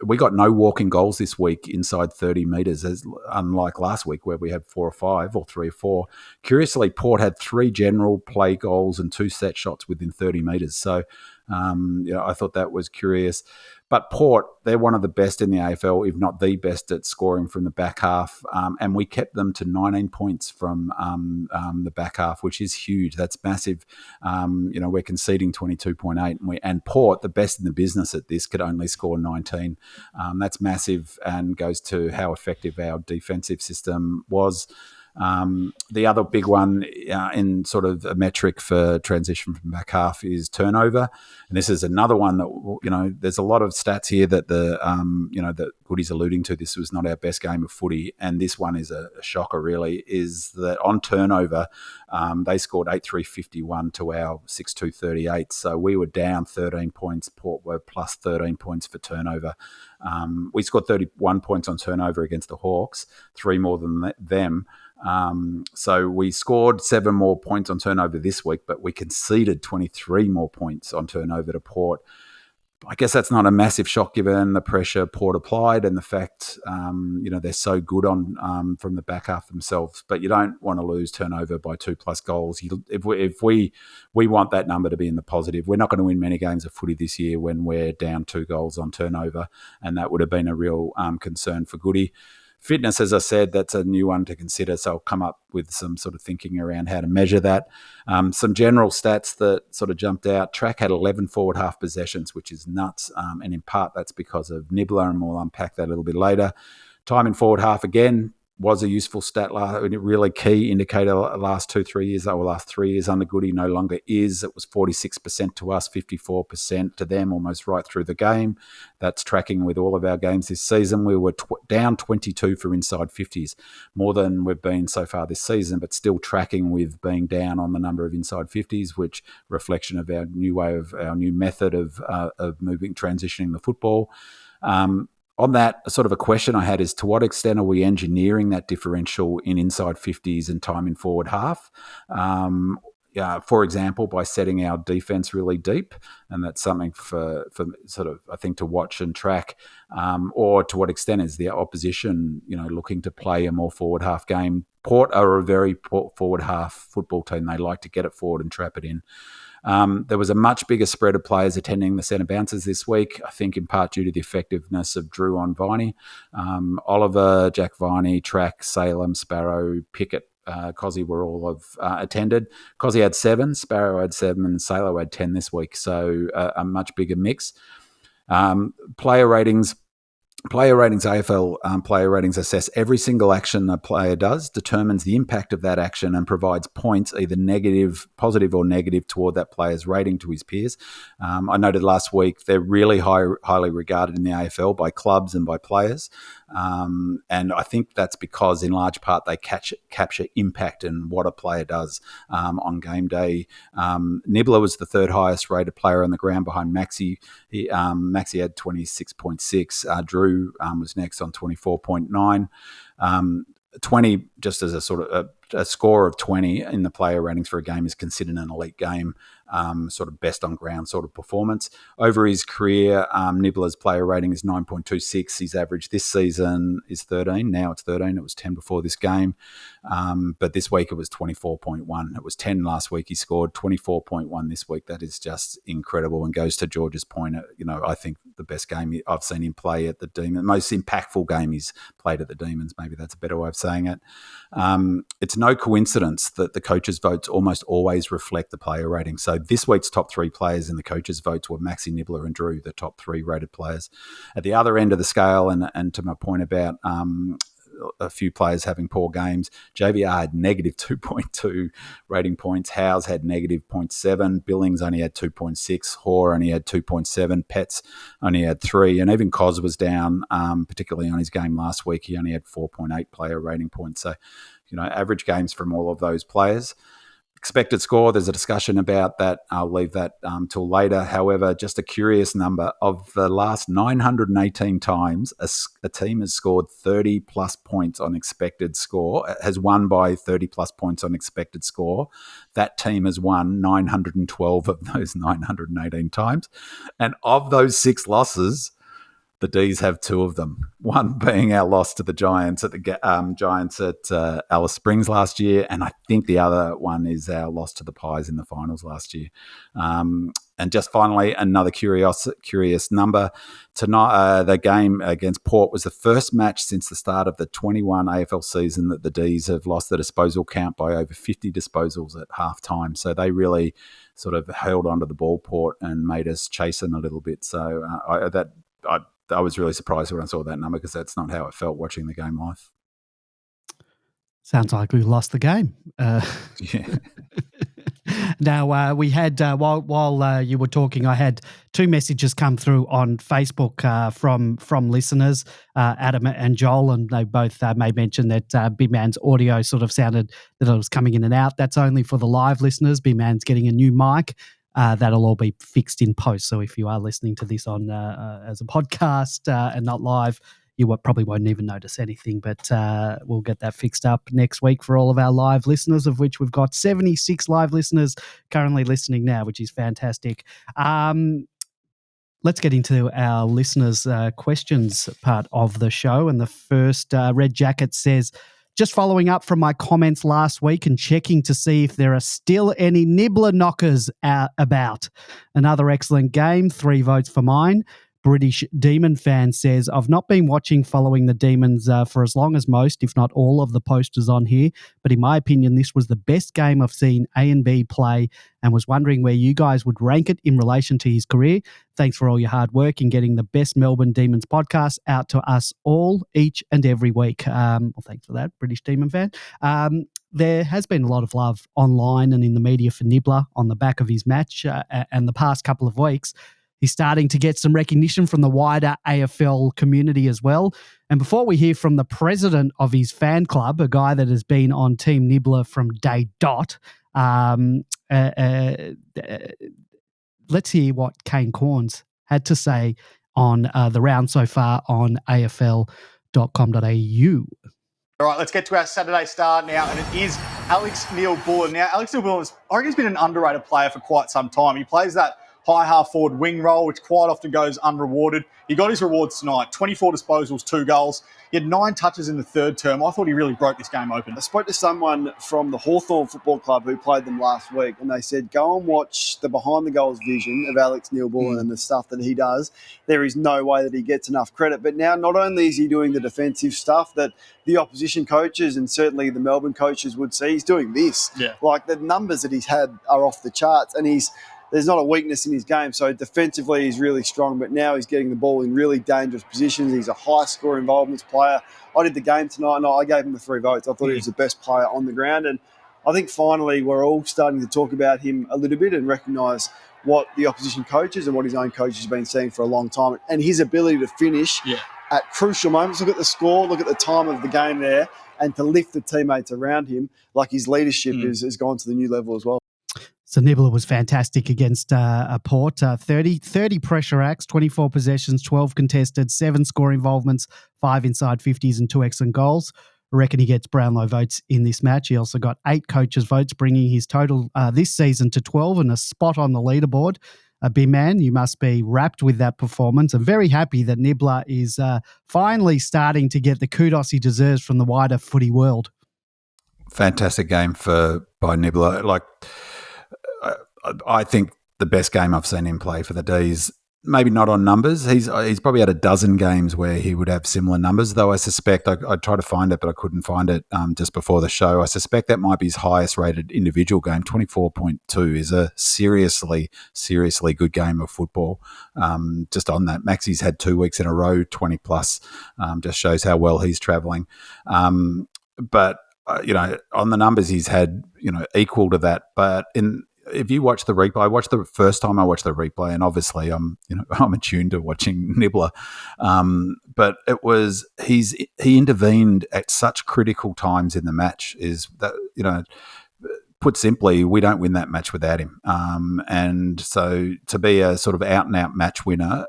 [SPEAKER 3] we got no walking goals this week inside 30 metres, unlike last week where we had 4 or 5 or 3 or 4. Curiously, Port had 3 general play goals and 2 set shots within 30 metres. So, I thought that was curious. But Port, they're one of the best in the AFL, if not the best at scoring from the back half. And we kept them to 19 points from the back half, which is huge. That's massive. We're conceding 22.8. And Port, the best in the business at this, could only score 19. That's massive and goes to how effective our defensive system was. The other big one in sort of a metric for transition from back half is turnover. And this is another one that, there's a lot of stats here that that Goody's alluding to. This was not our best game of footy. And this one is a shocker, really, is that on turnover, they scored 8-3-51 to our 6-2-38. So we were down 13 points. Port were plus 13 points for turnover. We scored 31 points on turnover against the Hawks, 3 more than them. So we scored 7 more points on turnover this week, but we conceded 23 more points on turnover to Port. I guess that's not a massive shock given the pressure Port applied and the fact, they're so good on from the back half themselves. But you don't want to lose turnover by 2+ goals. If we want that number to be in the positive, we're not going to win many games of footy this year when we're down 2 goals on turnover, and that would have been a real concern for Goody. Fitness, as I said, that's a new one to consider, so I'll come up with some sort of thinking around how to measure that. Some general stats that sort of jumped out. Track had 11 forward half possessions, which is nuts, and in part that's because of Nibbler, and we'll unpack that a little bit later. Time in forward half, again, was a useful stat, a really key indicator last 3 years under Goody, no longer is. It was 46% to us, 54% to them, almost right through the game. That's tracking with all of our games this season. We were down 22 for inside 50s, more than we've been so far this season, but still tracking with being down on the number of inside 50s, which reflection of our new method of moving, transitioning the football. On that, sort of a question I had is, to what extent are we engineering that differential in inside 50s and time in forward half? For example, by setting our defence really deep, and that's something for sort of, I think, to watch and track, or to what extent is the opposition, looking to play a more forward half game? Port are a very forward half football team. They like to get it forward and trap it in. There was a much bigger spread of players attending the centre bounces this week, I think in part due to the effectiveness of Drew on 𝗦cie. Oliver, Jack 𝗦cie, Track, Salem, Sparrow, Pickett, 𝗍𝗲 were all attended. 𝗍𝗲 had 7, Sparrow had 7, and Salo had 10 this week, so a much bigger mix. Player ratings, AFL player ratings assess every single action a player does, determines the impact of that action, and provides points, either positive or negative, toward that player's rating to his peers. I noted last week they're really highly regarded in the AFL by clubs and by players. And I think that's because, in large part, they capture impact and what a player does on game day. Nibbler was the 3rd highest rated player on the ground behind 𝗪cie. 𝗪cie had 26.6. Drew was next on 24.9. 20, just as a sort of a score of 20 in the player ratings for a game, is considered an elite game, sort of best on ground sort of performance. Over his career, Nibbler's player rating is 9.26. His average this season is 13. Now it's 13. It was 10 before this game. But this week it was 24.1. It was 10 last week. He scored 24.1 this week. That is just incredible, and goes to George's point. I think the best game I've seen him play at the Demons, most impactful game he's played at the Demons. Maybe that's a better way of saying it. It's no coincidence that the coaches' votes almost always reflect the player rating. So this week's top 3 players in the coaches' votes were 𝗪cie, Nibbler and Drew, the top 3 rated players. At the other end of the scale, and to my point about a few players having poor games, JVR had negative 2.2 rating points. Howes had negative 0.7. Billings only had 2.6. Hoare only had 2.7. Pets only had 3. And even 𝗍𝗲 was down, particularly on his game last week. He only had 4.8 player rating points. So, average games from all of those players. Expected score, there's a discussion about that. I'll leave that till later. However, just a curious number, of the last 918 times a team has scored 30-plus points on expected score, has won by 30-plus points on expected score, that team has won 912 of those 918 times. And of those 6 losses, the D's have 2 of them. One being our loss to the Giants at Alice Springs last year, and I think the other one is our loss to the Pies in the finals last year. And just finally, another curious number. Tonight, the game against Port was the first match since the start of the 21 AFL season that the D's have lost the disposal count by over 50 disposals at halftime. So they really sort of held onto the ball, Port, and made us chase them a little bit. So I was really surprised when I saw that number, because that's not how it felt watching the game live.
[SPEAKER 1] Sounds like we lost the game.
[SPEAKER 3] Yeah.
[SPEAKER 1] Now, we had, while you were talking, I had 2 messages come through on Facebook from listeners, Adam and Joel, and they both made mention that Big Man's audio sort of sounded that it was coming in and out. That's only for the live listeners. Big Man's getting a new mic. That'll all be fixed in post. So if you are listening to this on as a podcast and not live, you probably won't even notice anything, but we'll get that fixed up next week for all of our live listeners, of which we've got 76 live listeners currently listening now, which is fantastic. Let's get into our listeners' questions part of the show. And the first Red Jacket says, just following up from my comments last week and checking to see if there are still any Nibbler knockers about. Another excellent game, 3 votes for mine. British Demon fan says, I've not been following the Demons for as long as most, if not all of the posters on here, but in my opinion, this was the best game I've seen A&B play and was wondering where you guys would rank it in relation to his career. Thanks for all your hard work in getting the best Melbourne Demons podcast out to us all each and every week. Well, thanks for that, British Demon fan. There has been a lot of love online and in the media for Nibbler on the back of his match and the past couple of weeks. He's starting to get some recognition from the wider AFL community as well. And before we hear from the president of his fan club, a guy that has been on Team Nibbler from day dot, let's hear what Kane Corns had to say on the round so far on afl.com.au.
[SPEAKER 5] All right, let's get to our Saturday star now, and it is Alex Neal-Bullen. Now, Alex Neal-Bullen, I reckon he's been an underrated player for quite some time. He plays that high half-forward wing role, which quite often goes unrewarded. He got his rewards tonight, 24 disposals, 2 goals. He had 9 touches in the third term. I thought he really broke this game open.
[SPEAKER 6] I spoke to someone from the Hawthorn Football Club who played them last week, and they said, go and watch the behind-the-goals vision of Alex Neal-Bullen and the stuff that he does. There is no way that he gets enough credit. But now, not only is he doing the defensive stuff that the opposition coaches and certainly the Melbourne coaches would see, he's doing this.
[SPEAKER 5] Yeah.
[SPEAKER 6] Like, the numbers that he's had are off the charts, and there's not a weakness in his game. So defensively, he's really strong, but now he's getting the ball in really dangerous positions. He's a high-score involvements player. I did the game tonight, and I gave him the 3 votes. I thought he was the best player on the ground. And I think finally we're all starting to talk about him a little bit and recognise what the opposition coaches and what his own coaches have been saying for a long time. And his ability to finish at crucial moments. Look at the score, look at the time of the game there, and to lift the teammates around him, like his leadership has gone to the new level as well.
[SPEAKER 1] So Nibbler was fantastic against Port. 30 pressure acts, 24 possessions, 12 contested, 7 score involvements, 5 inside 50s and 2 excellent goals. I reckon he gets Brownlow votes in this match. He also got 8 coaches' votes, bringing his total this season to 12 and a spot on the leaderboard. Big man, you must be wrapped with that performance. I'm very happy that Nibbler is finally starting to get the kudos he deserves from the wider footy world.
[SPEAKER 3] Fantastic game by Nibbler. I think the best game I've seen him play for the D's, maybe not on numbers. He's probably had a dozen games where he would have similar numbers, though I suspect, I tried to find it, but I couldn't find it just before the show. I suspect that might be his highest rated individual game. 24.2 is a seriously, seriously good game of football. Just on that, Maxi's had 2 weeks in a row, 20 plus, just shows how well he's travelling. But on the numbers he's had, equal to that. But if you watch the replay, I watched the first time I watched the replay, and obviously I'm attuned to watching Nibbler. But it was he intervened at such critical times in the match. Is that put simply, we don't win that match without him. And so to be a sort of out and out match winner.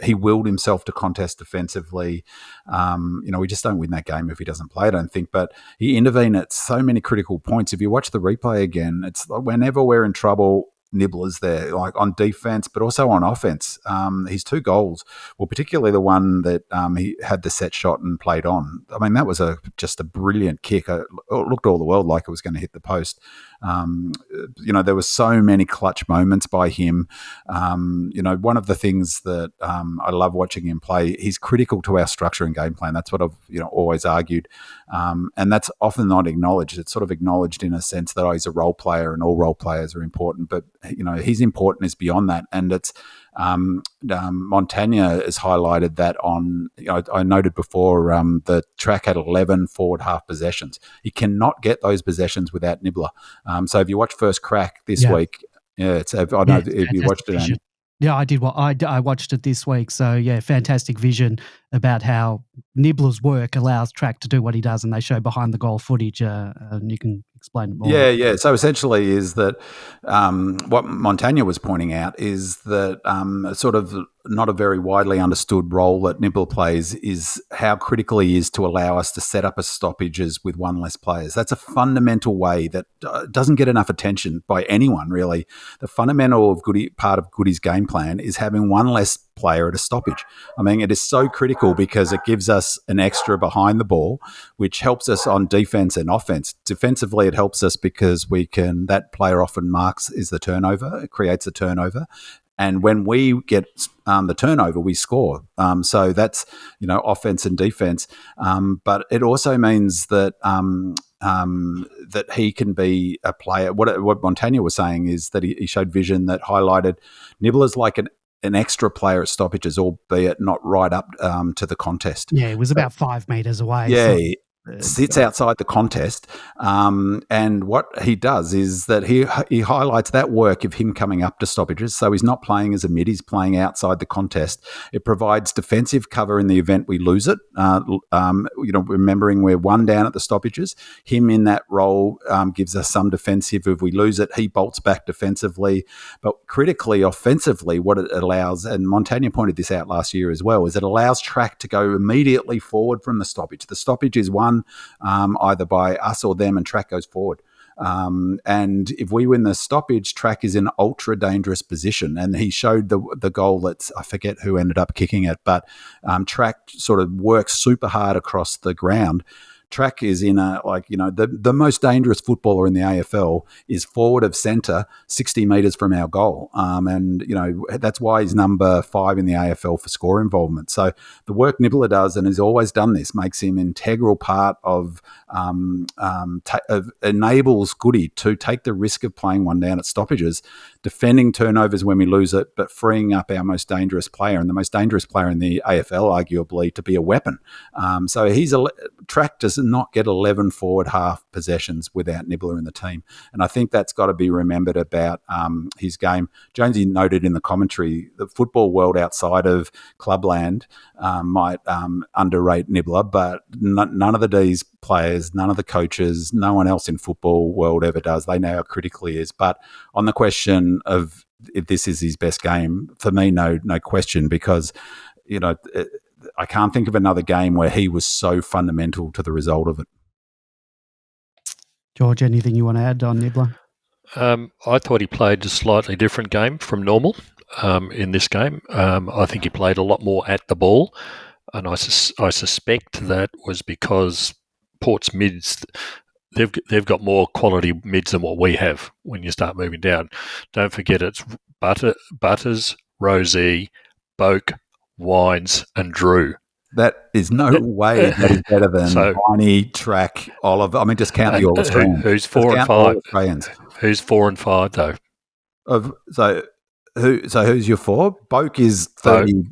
[SPEAKER 3] He willed himself to contest defensively. We just don't win that game if he doesn't play, I don't think. But he intervened at so many critical points. If you watch the replay again, it's like whenever we're in trouble, Nibbler's there, like on defense, but also on offense. His 2 goals, well, particularly the one that he had the set shot and played on. I mean, that was just a brilliant kick. It looked all the world like it was going to hit the post. There were so many clutch moments by him. One of the things that I love watching him play, he's critical to our structure and game plan. That's what I've always argued, and that's often not acknowledged. It's sort of acknowledged in a sense that he's a role player and all role players are important, but his importance is beyond that. And it's Montagna has highlighted that on, I noted before, the track had 11 forward half possessions. He cannot get those possessions without Nibbler. So if you watch First Crack this week, I don't know if you watched it, Andy.
[SPEAKER 1] Yeah, I did. Well, I watched it this week. So, yeah, fantastic vision about how Nibbler's work allows Track to do what he does, and they show behind the goal footage, and you can explain it more.
[SPEAKER 3] Yeah. So essentially is that what Montagna was pointing out is that sort of not a very widely understood role that Nibbler plays is how critical he is to allow us to set up a stoppages with one less players. That's a fundamental way that doesn't get enough attention by anyone, really. The fundamental of part of Goody's game plan is having one less player at a stoppage. I mean, it is so critical because it gives us an extra behind the ball, which helps us on defense and offense. Defensively, it helps us because that player often is the turnover, it creates a turnover. And when we get the turnover, we score. So that's, offense and defense. But it also means that that he can be a player. What Montagna was saying is that he showed vision that highlighted Nibbler's like an extra player at stoppages, albeit not right up to the contest.
[SPEAKER 1] Yeah, it was about 5 metres away.
[SPEAKER 3] Yeah, so sits outside the contest, and what he does is that he highlights that work of him coming up to stoppages. So he's not playing as a mid; he's playing outside the contest. It provides defensive cover in the event we lose it. Remembering we're 1 down at the stoppages, him in that role gives us some defensive. If we lose it, he bolts back defensively. But critically, offensively, what it allows, and Montagna pointed this out last year as well, is it allows track to go immediately forward from the stoppage. The stoppage is won either by us or them, and track goes forward. And if we win the stoppage, track is in an ultra dangerous position. And he showed the goal I forget who ended up kicking it, but track sort of works super hard across the ground. Track is in the most dangerous footballer in the AFL is forward of centre, 60 metres from our goal. And that's why he's number 5 in the AFL for score involvement. So the work Nibbler does, and has always done this, makes him an integral part of enables Goody to take the risk of playing 1 down at stoppages, defending turnovers when we lose it, but freeing up our most dangerous player, and the most dangerous player in the AFL, arguably, to be a weapon. So track does not get 11 forward half possessions without Nibbler in the team. And I think that's got to be remembered about his game. Jonesy noted in the commentary, the football world outside of Clubland might underrate Nibbler, but none of the D's players, none of the coaches, no one else in football world ever does. They know how critical he is. But on the question of if this is his best game, for me, no question, because, I can't think of another game where he was so fundamental to the result of it.
[SPEAKER 1] George, anything you want to add on Nibbler?
[SPEAKER 2] I thought he played a slightly different game from normal in this game. I think he played a lot more at the ball, and I suspect that was because Port's mids, they've got more quality mids than what we have when you start moving down. Don't forget it's Butters, Rosie, Boak, Wines and Drew.
[SPEAKER 3] That is no way that is better than Gawny, Track, Oliver. I mean, just count the All-Australians.
[SPEAKER 2] Who's 4 and 5? Who's 4 and 5 though?
[SPEAKER 3] Who's your 4? Boak is 30.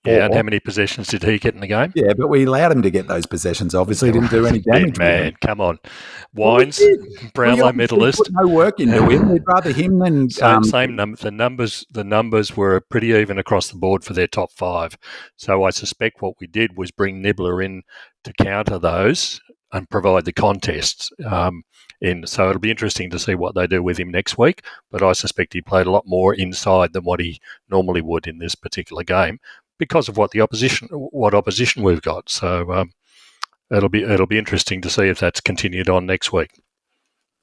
[SPEAKER 2] Yeah, and how many possessions did he get in the game?
[SPEAKER 3] Yeah, but we allowed him to get those possessions. Obviously, he didn't do any damage.
[SPEAKER 2] Man, come on. Wines, Brownlow medalist.
[SPEAKER 3] Put no work into him. We'd rather him than
[SPEAKER 2] same number. The numbers were pretty even across the board for their top 5. So I suspect what we did was bring Nibbler in to counter those and provide the contests. So it'll be interesting to see what they do with him next week. But I suspect he played a lot more inside than what he normally would in this particular game, because of what opposition we've got. So it'll be interesting to see if that's continued on next week.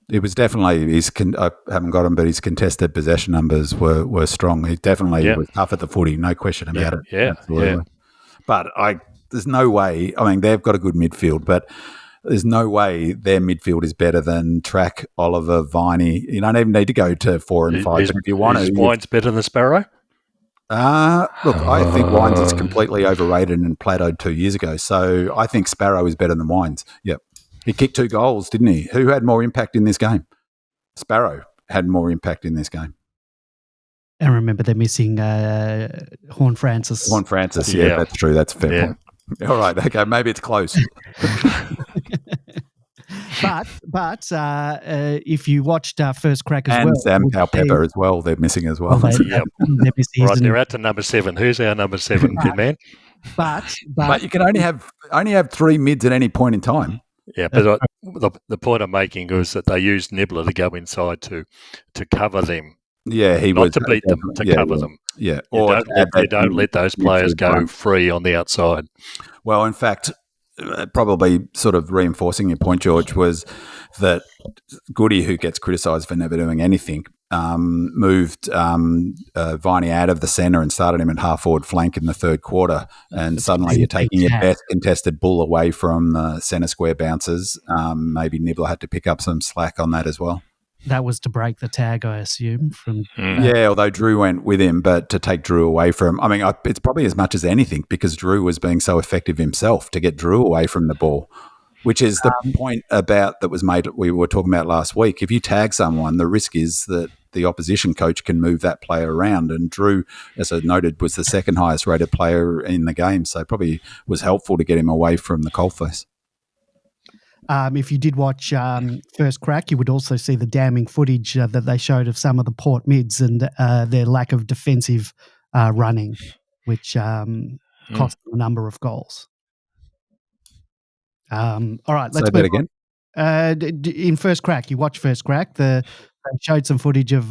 [SPEAKER 3] It was definitely I haven't got him, but his contested possession numbers were strong. He definitely was tough at the footy, no question about it.
[SPEAKER 2] Yeah, absolutely. Yeah.
[SPEAKER 3] But there's no way. I mean, they've got a good midfield, but there's no way their midfield is better than Track, Oliver, Viney. You don't even need to go to 4 and 5. But if you want
[SPEAKER 2] is Wines better than Sparrow?
[SPEAKER 3] Look, I think Wines is completely overrated and plateaued 2 years ago. So I think Sparrow is better than Wines. Yep. He kicked 2 goals, didn't he? Who had more impact in this game? Sparrow had more impact in this game.
[SPEAKER 1] And remember, they're missing Horn Francis.
[SPEAKER 3] Horn Francis, yeah, that's true. That's a fair point. All right, okay, maybe it's close.
[SPEAKER 1] But if you watched First Crack as
[SPEAKER 3] and
[SPEAKER 1] well.
[SPEAKER 3] Sam 9𝗟𝗶𝘀𝗁 as well, they're missing as well.
[SPEAKER 1] They're missing,
[SPEAKER 2] right, they're out to number 7. Who's our number 7, good man?
[SPEAKER 3] But you can only have 3 mids at any point in time.
[SPEAKER 2] Yeah, but the point I'm making is that they used Nibbler to go inside to cover them.
[SPEAKER 3] Yeah, he
[SPEAKER 2] not
[SPEAKER 3] was
[SPEAKER 2] to beat them, to cover them.
[SPEAKER 3] Yeah,
[SPEAKER 2] You don't let those players go free on the outside.
[SPEAKER 3] Well, in fact, probably sort of reinforcing your point, George, was that Goody, who gets criticised for never doing anything, moved 𝗦cie out of the centre and started him at half-forward flank in the third quarter. And suddenly you're taking your best contested bull away from the centre square bouncers. Maybe Nibbler had to pick up some slack on that as well.
[SPEAKER 1] That was to break the tag, I assume.
[SPEAKER 3] Yeah, although Drew went with him, but to take Drew away from, I mean, it's probably as much as anything because Drew was being so effective himself to get Drew away from the ball, which is the point about that was made. We were talking about last week. If you tag someone, the risk is that the opposition coach can move that player around. And Drew, as I noted, was the second highest rated player in the game, so probably was helpful to get him away from the coalface.
[SPEAKER 1] If you did watch First Crack, you would also see the damning footage that they showed of some of the Port mids and their lack of defensive running, which cost them a number of goals. All right, let's
[SPEAKER 3] say that again.
[SPEAKER 1] In First Crack, you watch First Crack. They showed some footage of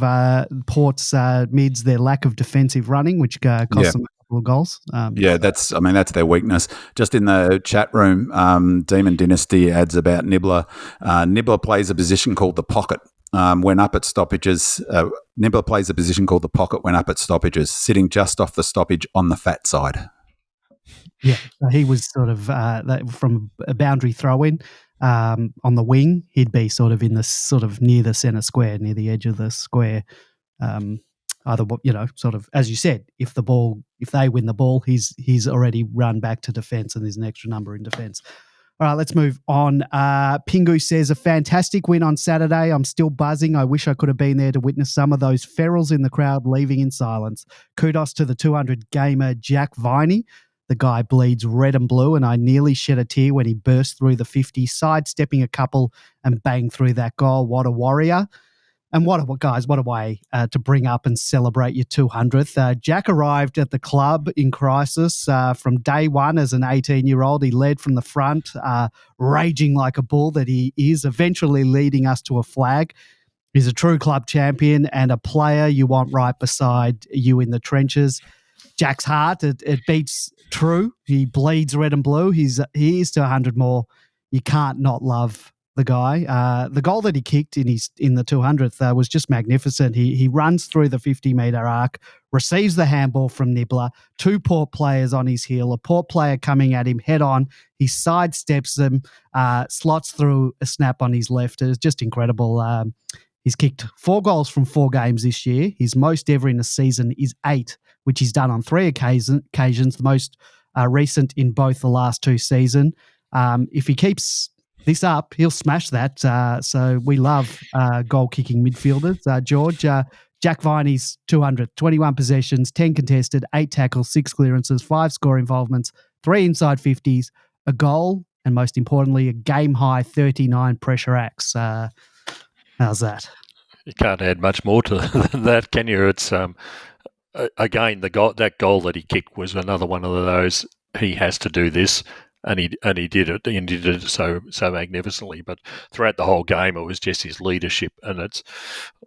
[SPEAKER 1] Port's mids, their lack of defensive running, which cost them a couple of goals.
[SPEAKER 3] That's their weakness. Just in the chat room, Demon Dynasty adds about Nibbler. Nibbler plays a position called the pocket. When up at stoppages, Nibbler plays a position called the pocket when up at stoppages, sitting just off the stoppage on the fat side.
[SPEAKER 1] Yeah, he was sort of from a boundary throw-in on the wing. He'd be sort of in the sort of near the centre square, near the edge of the square. Either, sort of, as you said, if they win the ball, he's already run back to defence and there's an extra number in defence. All right, let's move on. Pingu says, a fantastic win on Saturday. I'm still buzzing. I wish I could have been there to witness some of those ferals in the crowd leaving in silence. Kudos to the 200 gamer Jack Viney. The guy bleeds red and blue, and I nearly shed a tear when he burst through the 50, sidestepping a couple and banged through that goal. What a warrior. And what a way to bring up and celebrate your 200th. Jack arrived at the club in crisis from day one as an 18-year-old. He led from the front, raging like a bull that he is, eventually leading us to a flag. He's a true club champion and a player you want right beside you in the trenches. Jack's heart, it beats true. He bleeds red and blue. He is to 100 more. You can't not love the guy. The goal that he kicked in the 200th was just magnificent. He runs through the 50-metre arc, receives the handball from Nibbler, two Port players on his heel, a Port player coming at him head on. He sidesteps them, slots through a snap on his left. It's just incredible. He's kicked 4 goals from 4 games this year. His most ever in a season is 8, which he's done on 3 occasions, the most recent in both the last 2 seasons. If he keeps this up, he'll smash that. So we love goal-kicking midfielders. George, Jack Viney's 200, 21 possessions, 10 contested, 8 tackles, 6 clearances, 5 score involvements, 3 inside 50s, a goal, and most importantly, a game-high 39 pressure acts. How's that?
[SPEAKER 2] You can't add much more to that, can you? It's again that goal that he kicked was another one of those. He has to do this, and he did it. And he did it so magnificently. But throughout the whole game, it was just his leadership. And it's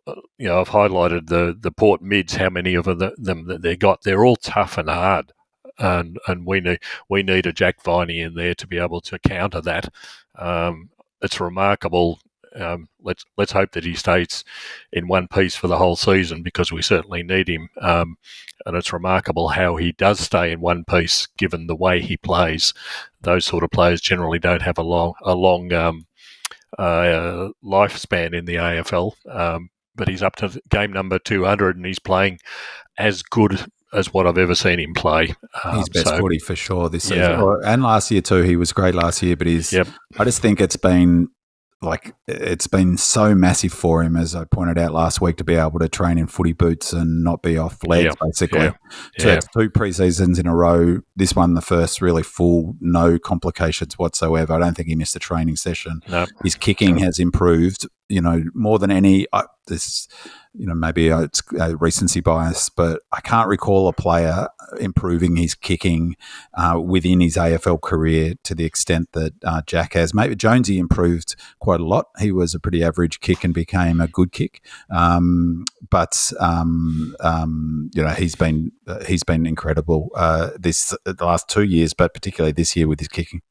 [SPEAKER 2] I've highlighted the Port mids, how many of them that they got. They're all tough and hard, and we need a Jack Viney in there to be able to counter that. It's remarkable. Let's hope that he stays in one piece for the whole season, because we certainly need him. And it's remarkable how he does stay in one piece, given the way he plays. Those sort of players generally don't have a long lifespan in the AFL. But he's up to game number 200, and he's playing as good as what I've ever seen him play.
[SPEAKER 3] He's best footy for sure this season, and last year too. He was great last year, but I just think it's been so massive for him, as I pointed out last week, to be able to train in footy boots and not be off legs, basically. So it's 2 pre-seasons in a row. This one, the first really full, no complications whatsoever. I don't think he missed a training session.
[SPEAKER 2] No.
[SPEAKER 3] His kicking has improved more than any, this, maybe it's a recency bias, but I can't recall a player improving his kicking within his AFL career to the extent that Jack has. Maybe Jonesy improved quite a lot. He was a pretty average kick and became a good kick. But he's been incredible the last 2 years, but particularly this year with his kicking.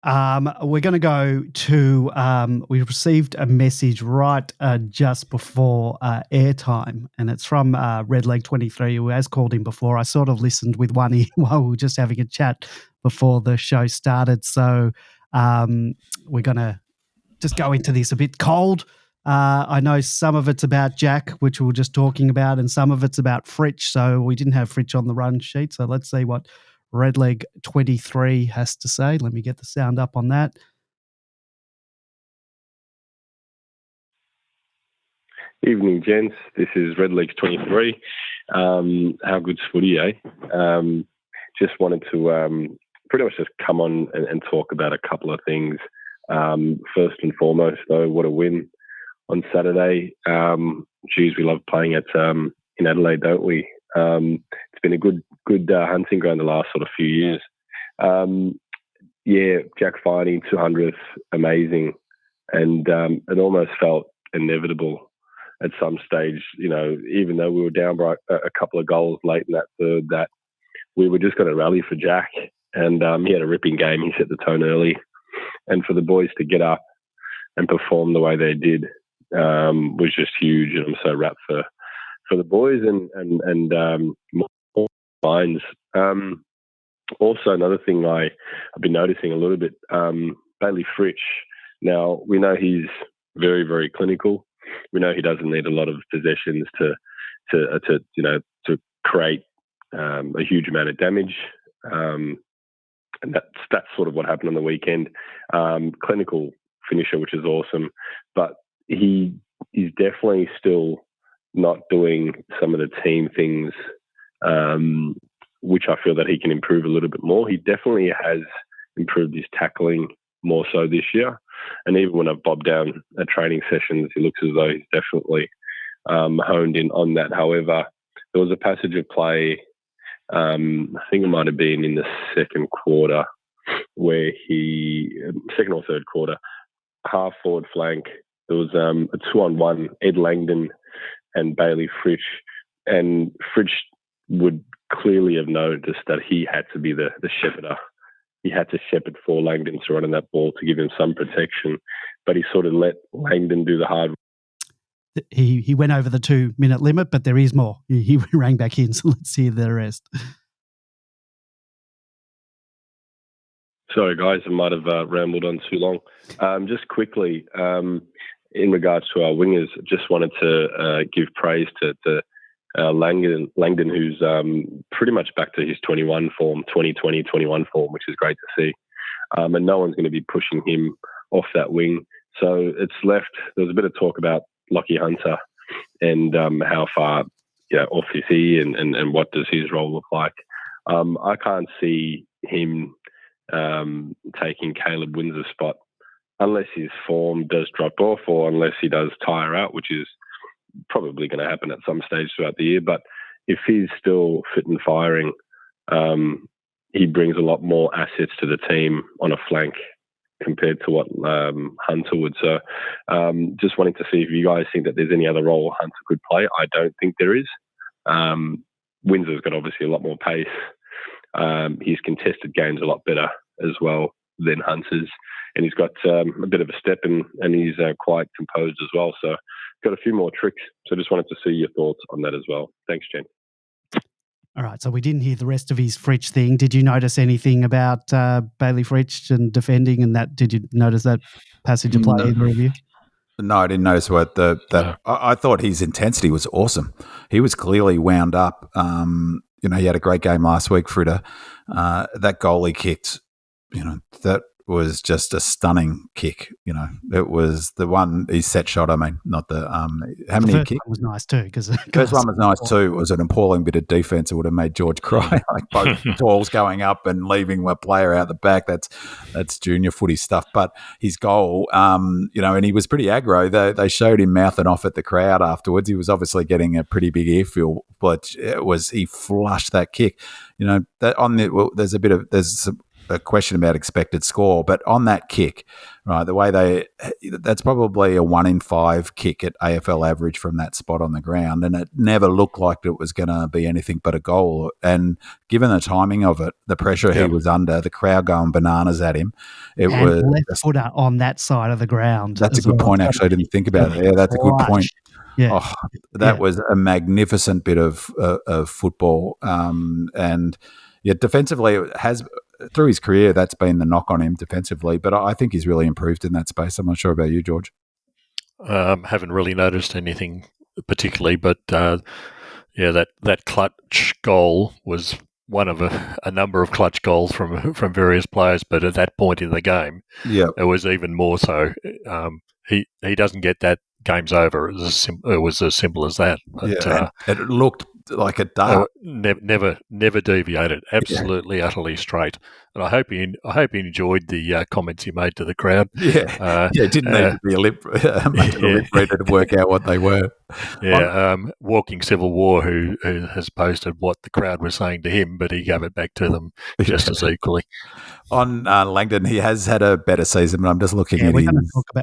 [SPEAKER 1] We're going to go to, we received a message right just before airtime, and it's from Redleg23, who has called in before. I sort of listened with one ear while we were just having a chat before the show started. So we're going to just go into this a bit cold. I know some of it's about Jack, which we were just talking about, and some of it's about Fritsch. So we didn't have Fritsch on the run sheet. So let's see what Redleg23 has to say. Let me get the sound up on that.
[SPEAKER 7] Evening, gents. This is Redleg23. How good's footy, eh? Just wanted to pretty much just come on and talk about a couple of things. First and foremost, though, what a win on Saturday. We love playing at in Adelaide, don't we? It's been a good hunting ground the last sort of few years. Jack Viney, 200th, amazing. And it almost felt inevitable at some stage, even though we were down by a couple of goals late in that third, that we were just going to rally for Jack. And he had a ripping game. He set the tone early. And for the boys to get up and perform the way they did was just huge. And I'm so wrapped for the boys and more minds. Also, another thing I've been noticing a little bit, Bailey Fritsch. Now, we know he's very, very clinical. We know he doesn't need a lot of possessions to create a huge amount of damage. And that's sort of what happened on the weekend. Clinical finisher, which is awesome. But he's definitely still not doing some of the team things, which I feel that he can improve a little bit more. He definitely has improved his tackling more so this year. And even when I've bobbed down at training sessions, he looks as though he's definitely honed in on that. However, there was a passage of play, I think it might have been in the second quarter, where second or third quarter, half forward flank, there was a 2-on-1, Ed Langdon and Bailey Fritsch. And Fritsch would clearly have noticed that he had to be the shepherder. He had to shepherd for Langdon to run in that ball to give him some protection, but he sort of let Langdon do the hard work.
[SPEAKER 1] He went over the 2-minute limit, but there is more. He rang back in, so let's hear the rest.
[SPEAKER 7] Sorry, guys, I might have rambled on too long. Just quickly, in regards to our wingers, just wanted to give praise to Langdon, who's pretty much back to his 2020-21 form, which is great to see. And no one's going to be pushing him off that wing. So it's left, there was a bit of talk about Lachie Hunter and how far off is he and what does his role look like. I can't see him taking Caleb Windsor's spot unless his form does drop off or unless he does tire out, which is probably going to happen at some stage throughout the year. But if he's still fit and firing, he brings a lot more assets to the team on a flank compared to what Hunter would. So just wanting to see if you guys think that there's any other role Hunter could play. I don't think there is. Windsor's got obviously a lot more pace. He's contested games a lot better as well than Hunter's. And he's got a bit of a step and he's quite composed as well. So got a few more tricks. So just wanted to see your thoughts on that as well. Thanks, Jen.
[SPEAKER 1] All right, so we didn't hear the rest of his Fritsch thing. Did you notice anything about Bailey Fritsch and defending and that? Did you notice that passage of play, either of you?
[SPEAKER 3] No, I didn't notice what I thought his intensity was awesome. He was clearly wound up. He had a great game last week, Fritter. That goal he kicked, that was just a stunning kick. It was the one he set shot. I mean, not the how many
[SPEAKER 1] first
[SPEAKER 3] kick?
[SPEAKER 1] one was nice too because
[SPEAKER 3] First one was nice too. It was an appalling bit of defense. It would have made George cry. Like both balls going up and leaving a player out the back. That's junior footy stuff. But his goal, and he was pretty aggro. They showed him mouthing off at the crowd afterwards. He was obviously getting a pretty big earful, but he flushed that kick. There's a question about expected score, but on that kick, right, the way that's probably a 1 in 5 kick at AFL average from that spot on the ground, and it never looked like it was going to be anything but a goal. And given the timing of it, the pressure he was under, the crowd going bananas at him, it was
[SPEAKER 1] left footer on that side of the ground.
[SPEAKER 3] That's a good point. Actually, I didn't think about it. Yeah, that's a good point.
[SPEAKER 1] Yeah.
[SPEAKER 3] That was a magnificent bit of football, and defensively, it has. Through his career, that's been the knock on him defensively, but I think he's really improved in that space. I'm not sure about you, George.
[SPEAKER 2] Haven't really noticed anything particularly, but that clutch goal was one of a number of clutch goals from various players. But at that point in the game, it was even more so. He doesn't get that, game's over. It was as simple as that. But,
[SPEAKER 3] it looked like a dart.
[SPEAKER 2] Never deviated. Absolutely, utterly straight. And I hope he enjoyed the comments he made to the crowd.
[SPEAKER 3] It didn't need to be a lip reader to work out what they were.
[SPEAKER 2] Walking Civil War, who has posted what the crowd was saying to him, but he gave it back to them just as equally.
[SPEAKER 3] On Langdon, he has had a better season, but I'm just looking at him.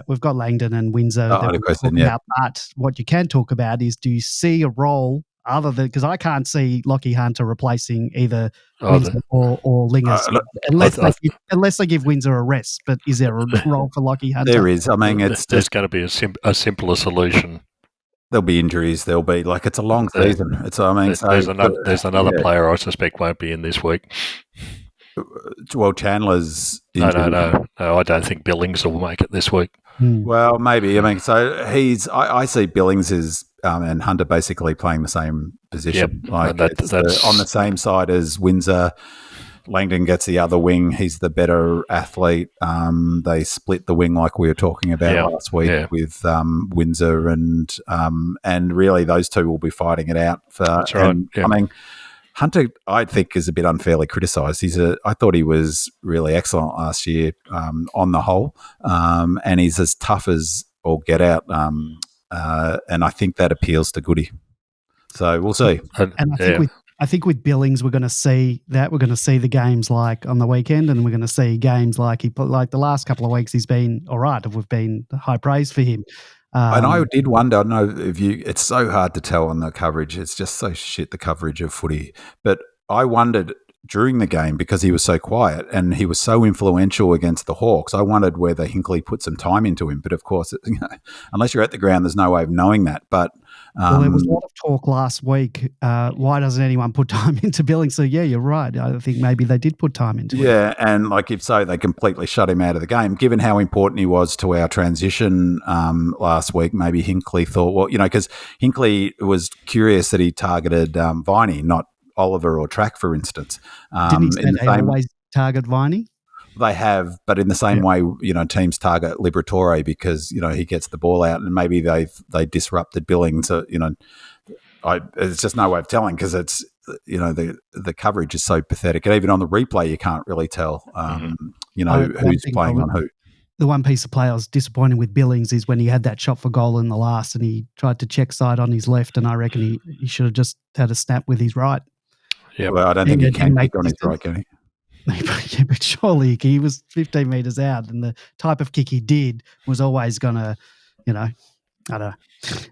[SPEAKER 1] We've got Langdon and Windsor. But what you can talk about is, do you see a role other than, because I can't see Lockie Hunter replacing either Windsor or Lingers unless they give Windsor a rest. But is there a role for Lockie Hunter?
[SPEAKER 3] There is. I mean,
[SPEAKER 2] there's going to be a simpler solution.
[SPEAKER 3] There'll be injuries. There'll be it's a long season.
[SPEAKER 2] There's another player I suspect won't be in this week.
[SPEAKER 3] Well, Chandler's
[SPEAKER 2] injured. No, I don't think Billings will make it this week.
[SPEAKER 3] Well, maybe. I mean, so I see Billings as and Hunter basically playing the same position. That's on the same side as Windsor. Langdon gets the other wing. He's the better athlete. They split the wing like we were talking about last week with Windsor, and really those two will be fighting it out.
[SPEAKER 2] That's right.
[SPEAKER 3] I mean, Hunter, I think, is a bit unfairly criticised. I thought he was really excellent last year on the whole, and he's as tough as all get out. And I think that appeals to Goody. So we'll see.
[SPEAKER 1] And I think with Billings, we're going to see that. We're going to see the games like on the weekend, and we're going to see games like the last couple of weeks he's been all right. We've been high praise for him.
[SPEAKER 3] And I did wonder, I don't know if it's so hard to tell on the coverage. It's just so shit, the coverage of footy. But I wondered during the game, because he was so quiet and he was so influential against the Hawks, I wondered whether Hinkley put some time into him. But of course, unless you're at the ground, there's no way of knowing that. But
[SPEAKER 1] there was a lot of talk last week. Why doesn't anyone put time into Billings? So yeah, you're right. I think maybe they did put time into it.
[SPEAKER 3] Yeah, and if so, they completely shut him out of the game. Given how important he was to our transition last week, maybe Hinkley thought, because Hinkley was curious that he targeted 𝗍𝗀, not Oliver or Track, for instance.
[SPEAKER 1] Didn't he say they always target 𝗍𝗀?
[SPEAKER 3] They have, but in the same way, teams target Liberatore because he gets the ball out, and maybe they disrupted Billings. It's just no way of telling because it's the coverage is so pathetic, and even on the replay you can't really tell who's playing on who.
[SPEAKER 1] The one piece of play I was disappointed with Billings is when he had that shot for goal in the last, and he tried to check side on his left, and I reckon he should have just had a snap with his right.
[SPEAKER 3] Yeah, well, I don't think he can kick on his right, can he?
[SPEAKER 1] Yeah, but surely he was 15 metres out, and the type of kick he did was always going to, I don't know.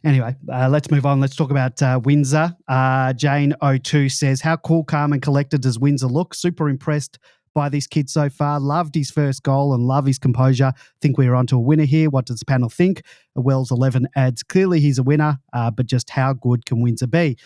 [SPEAKER 1] Anyway, let's move on. Let's talk about Windsor. Jane02 says, how cool, calm and collected does Windsor look? Super impressed by this kid so far. Loved his first goal and love his composure. Think we're onto a winner here. What does the panel think? Wells 11 adds, clearly he's a winner, but just how good can Windsor be?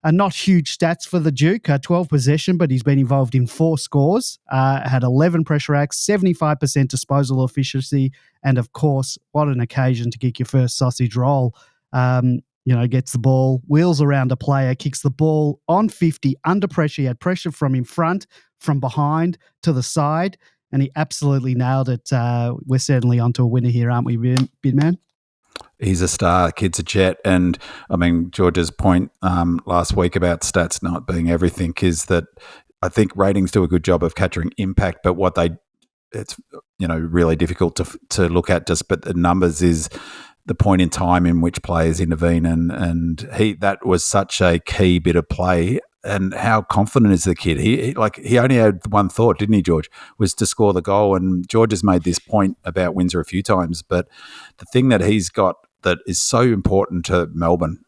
[SPEAKER 1] Not huge stats for the Duke, 12 possession, but he's been involved in 4 scores, had 11 pressure acts, 75% disposal efficiency, and of course, what an occasion to kick your first sausage roll. Gets the ball, wheels around a player, kicks the ball on 50, under pressure. He had pressure from in front, from behind, to the side, and he absolutely nailed it. We're certainly onto a winner here, aren't we, Bin Man?
[SPEAKER 3] He's a star. Kid's a jet. And I mean, George's point last week about stats not being everything is that I think ratings do a good job of capturing impact, but it's really difficult to look at just, but the numbers is the point in time in which players intervene, and that was such a key bit of play. And how confident is the kid? He only had one thought, didn't he, George? Was to score the goal. And George has made this point about Windsor a few times, but the thing that he's got that is so important to Melbourne,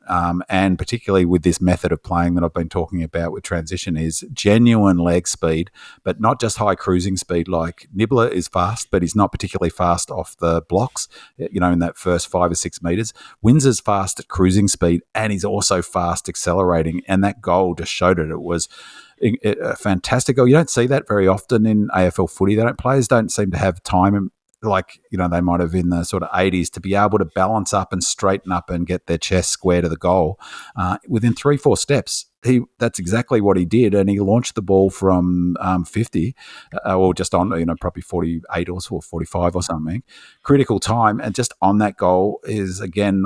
[SPEAKER 3] and particularly with this method of playing that I've been talking about with transition, is genuine leg speed, but not just high cruising speed. Like Nibbler is fast, but he's not particularly fast off the blocks, in that first 5 or 6 metres. Windsor's fast at cruising speed, and he's also fast accelerating, and that goal just showed it. It was a fantastic goal. You don't see that very often in AFL footy. Players don't seem to have time they might have in the sort of 80s to be able to balance up and straighten up and get their chest square to the goal within 3-4 steps. That's exactly what he did, and he launched the ball from 50 or just on, probably 48 or 45 or something. Critical time, and just on that goal is, again,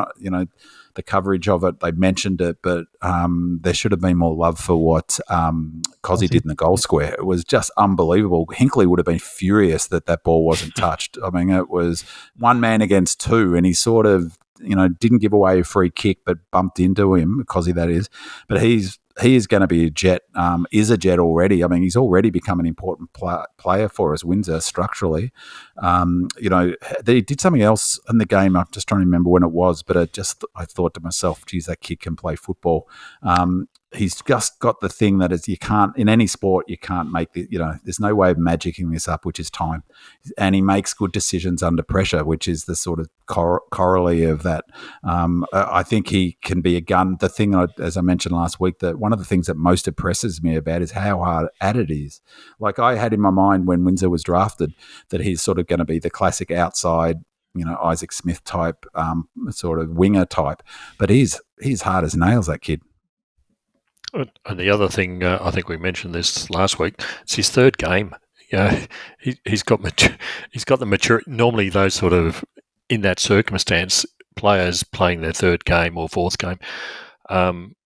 [SPEAKER 3] the coverage of it, they mentioned it, but there should have been more love for what 𝗍𝗲𝗀𝗀 did in the goal square. It was just unbelievable. Hinckley would have been furious that ball wasn't touched. I mean, it was one man against two, and he sort of, didn't give away a free kick, but bumped into him, 𝗍𝗲𝗀𝗀 that is. But he is going to be a jet, is a jet already. I mean, he's already become an important player for us, Windsor, structurally. They did something else in the game. I'm just trying to remember when it was, but I thought to myself, geez, that kid can play football. He's just got the thing that is, you can't, in any sport, you can't make there's no way of magicking this up, which is time. And he makes good decisions under pressure, which is the sort of corollary of that. I think he can be a gun. The thing, as I mentioned last week, that one of the things that most impresses me about is how hard at it is. Like, I had in my mind when Windsor was drafted that he's sort of going to be the classic outside, Isaac Smith type, sort of winger type. But he's hard as nails, that kid.
[SPEAKER 2] And the other thing, I think we mentioned this last week, it's his third game. He's got the maturity. Normally, those sort of, in that circumstance, players playing their third game or fourth game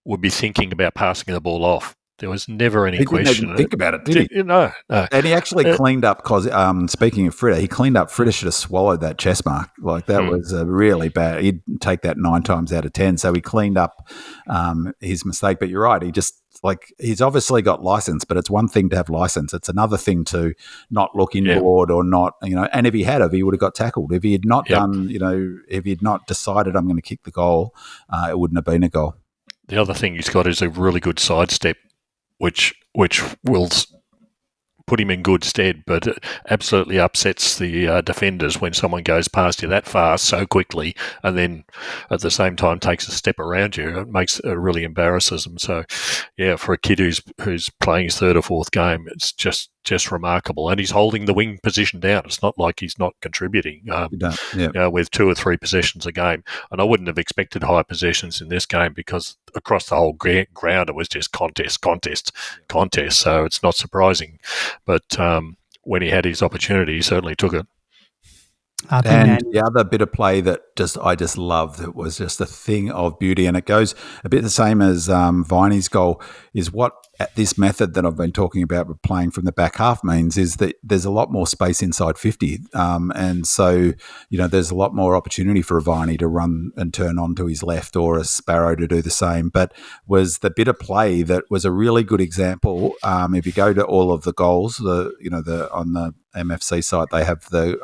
[SPEAKER 2] would be thinking about passing the ball off. There was never any question.
[SPEAKER 3] He didn't even think about it, did he?
[SPEAKER 2] No.
[SPEAKER 3] And he actually cleaned up, because speaking of Fritter, he cleaned up. Fritter should have swallowed that chest mark. Like, that was really bad. He'd take that 9 times out of 10. So he cleaned up his mistake. But you're right. He's obviously got license, but it's one thing to have license. It's another thing to not look inboard or not, and if he had, he would have got tackled. If he had not done, if he had not decided I'm going to kick the goal, it wouldn't have been a goal.
[SPEAKER 2] The other thing he's got is a really good sidestep, which will put him in good stead, but it absolutely upsets the defenders when someone goes past you that fast so quickly, and then at the same time takes a step around you. It really embarrasses them. So, yeah, for a kid who's playing his third or fourth game, it's just remarkable. And he's holding the wing position down. It's not like he's not contributing with 2 or 3 possessions a game. And I wouldn't have expected high possessions in this game, because across the whole ground it was just contest. So it's not surprising. But when he had his opportunity, he certainly took it.
[SPEAKER 3] And the other bit of play that I just loved, it was just a thing of beauty, and it goes a bit the same as 𝗍𝗀𝗀𝗀𝗀's goal, is what this method that I've been talking about with playing from the back half means is that there's a lot more space inside 50. And so, there's a lot more opportunity for a 𝗍𝗀𝗀𝗀𝗀𝗀 to run and turn onto his left, or a Sparrow to do the same. But was the bit of play that was a really good example. If you go to all of the goals, on the MFC site, they have the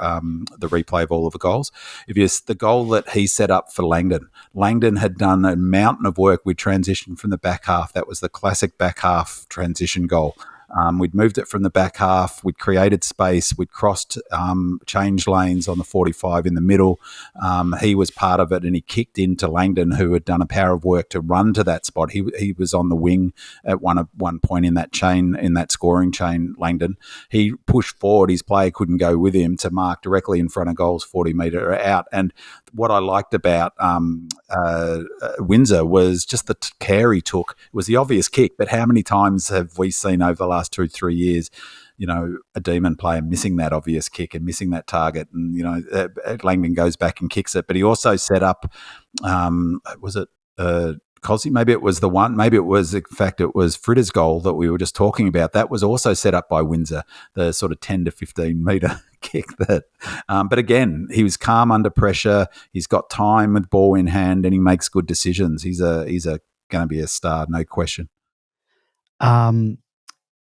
[SPEAKER 3] replay of all of the goals. The goal that he set up for Langdon had done a mountain of work with transition from the back half. That was the classic back half transition goal. We'd moved it from the back half. We'd created space. We'd crossed change lanes on the 45 in the middle. He was part of it, and he kicked into Langdon, who had done a power of work to run to that spot. He was on the wing at one point in that scoring chain, Langdon. He pushed forward. His player couldn't go with him to mark directly in front of goals 40 metre out. And what I liked about Windsor was just the care he took. It was the obvious kick, but how many times have we seen over the last 2-3 years, a Demon player missing that obvious kick and missing that target, and Langdon goes back and kicks it. But he also set up, was it 𝗟𝗂𝘁? Maybe it was the one. Maybe it was, in fact, it was Fritter's goal that we were just talking about. That was also set up by Windsor, the sort of 10 to 15 metre kick. That, but again, he was calm under pressure. He's got time with ball in hand, and he makes good decisions. He's going to be a star, no question.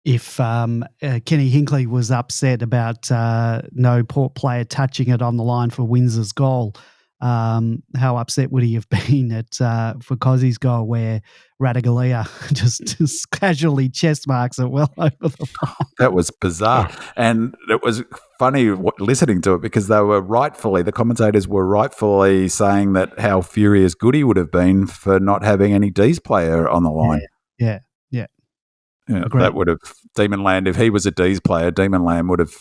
[SPEAKER 1] If Kenny Hinkley was upset about no Port player touching it on the line for Windsor's goal, how upset would he have been for 𝗟𝗂𝘁's goal, where Radaglia just casually chest marks it well over the line?
[SPEAKER 3] That was bizarre. And it was funny listening to it, because the commentators were rightfully saying that how furious Goody would have been for not having any D's player on the line.
[SPEAKER 1] Yeah.
[SPEAKER 3] That would have Demonland, if he was a D's player, Demonland would have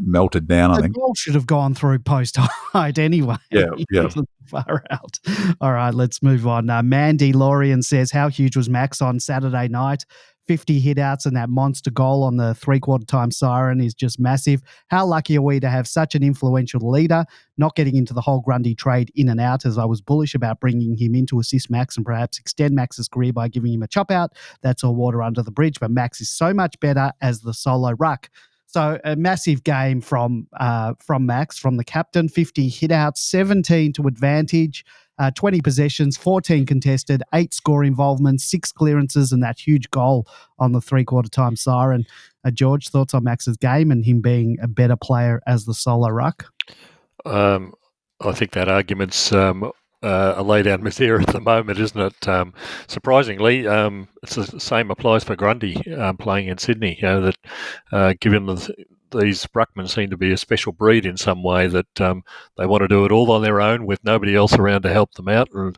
[SPEAKER 3] melted down, I think.
[SPEAKER 1] The goal should have gone through post height anyway.
[SPEAKER 3] Yeah.
[SPEAKER 1] Far out. All right, let's move on. Mandy Lorian says, how huge was Max on Saturday night? 50 hit-outs and that monster goal on the three-quarter time siren is just massive. How lucky are we to have such an influential leader? Not getting into the whole Grundy trade in and out, as I was bullish about bringing him in to assist Max and perhaps extend Max's career by giving him a chop-out. That's all water under the bridge, but Max is so much better as the solo ruck. So a massive game from Max, from the captain. 50 hit-outs, 17 to advantage, 20 possessions, 14 contested, 8 score involvements, 6 clearances, and that huge goal on the three-quarter time siren. George, thoughts on Max's game and him being a better player as the solo ruck?
[SPEAKER 2] I think that argument's a lay-down misere at the moment, isn't it? Surprisingly, it's the same applies for Grundy playing in Sydney. That give him these ruckmen seem to be a special breed in some way, that they want to do it all on their own with nobody else around to help them out. And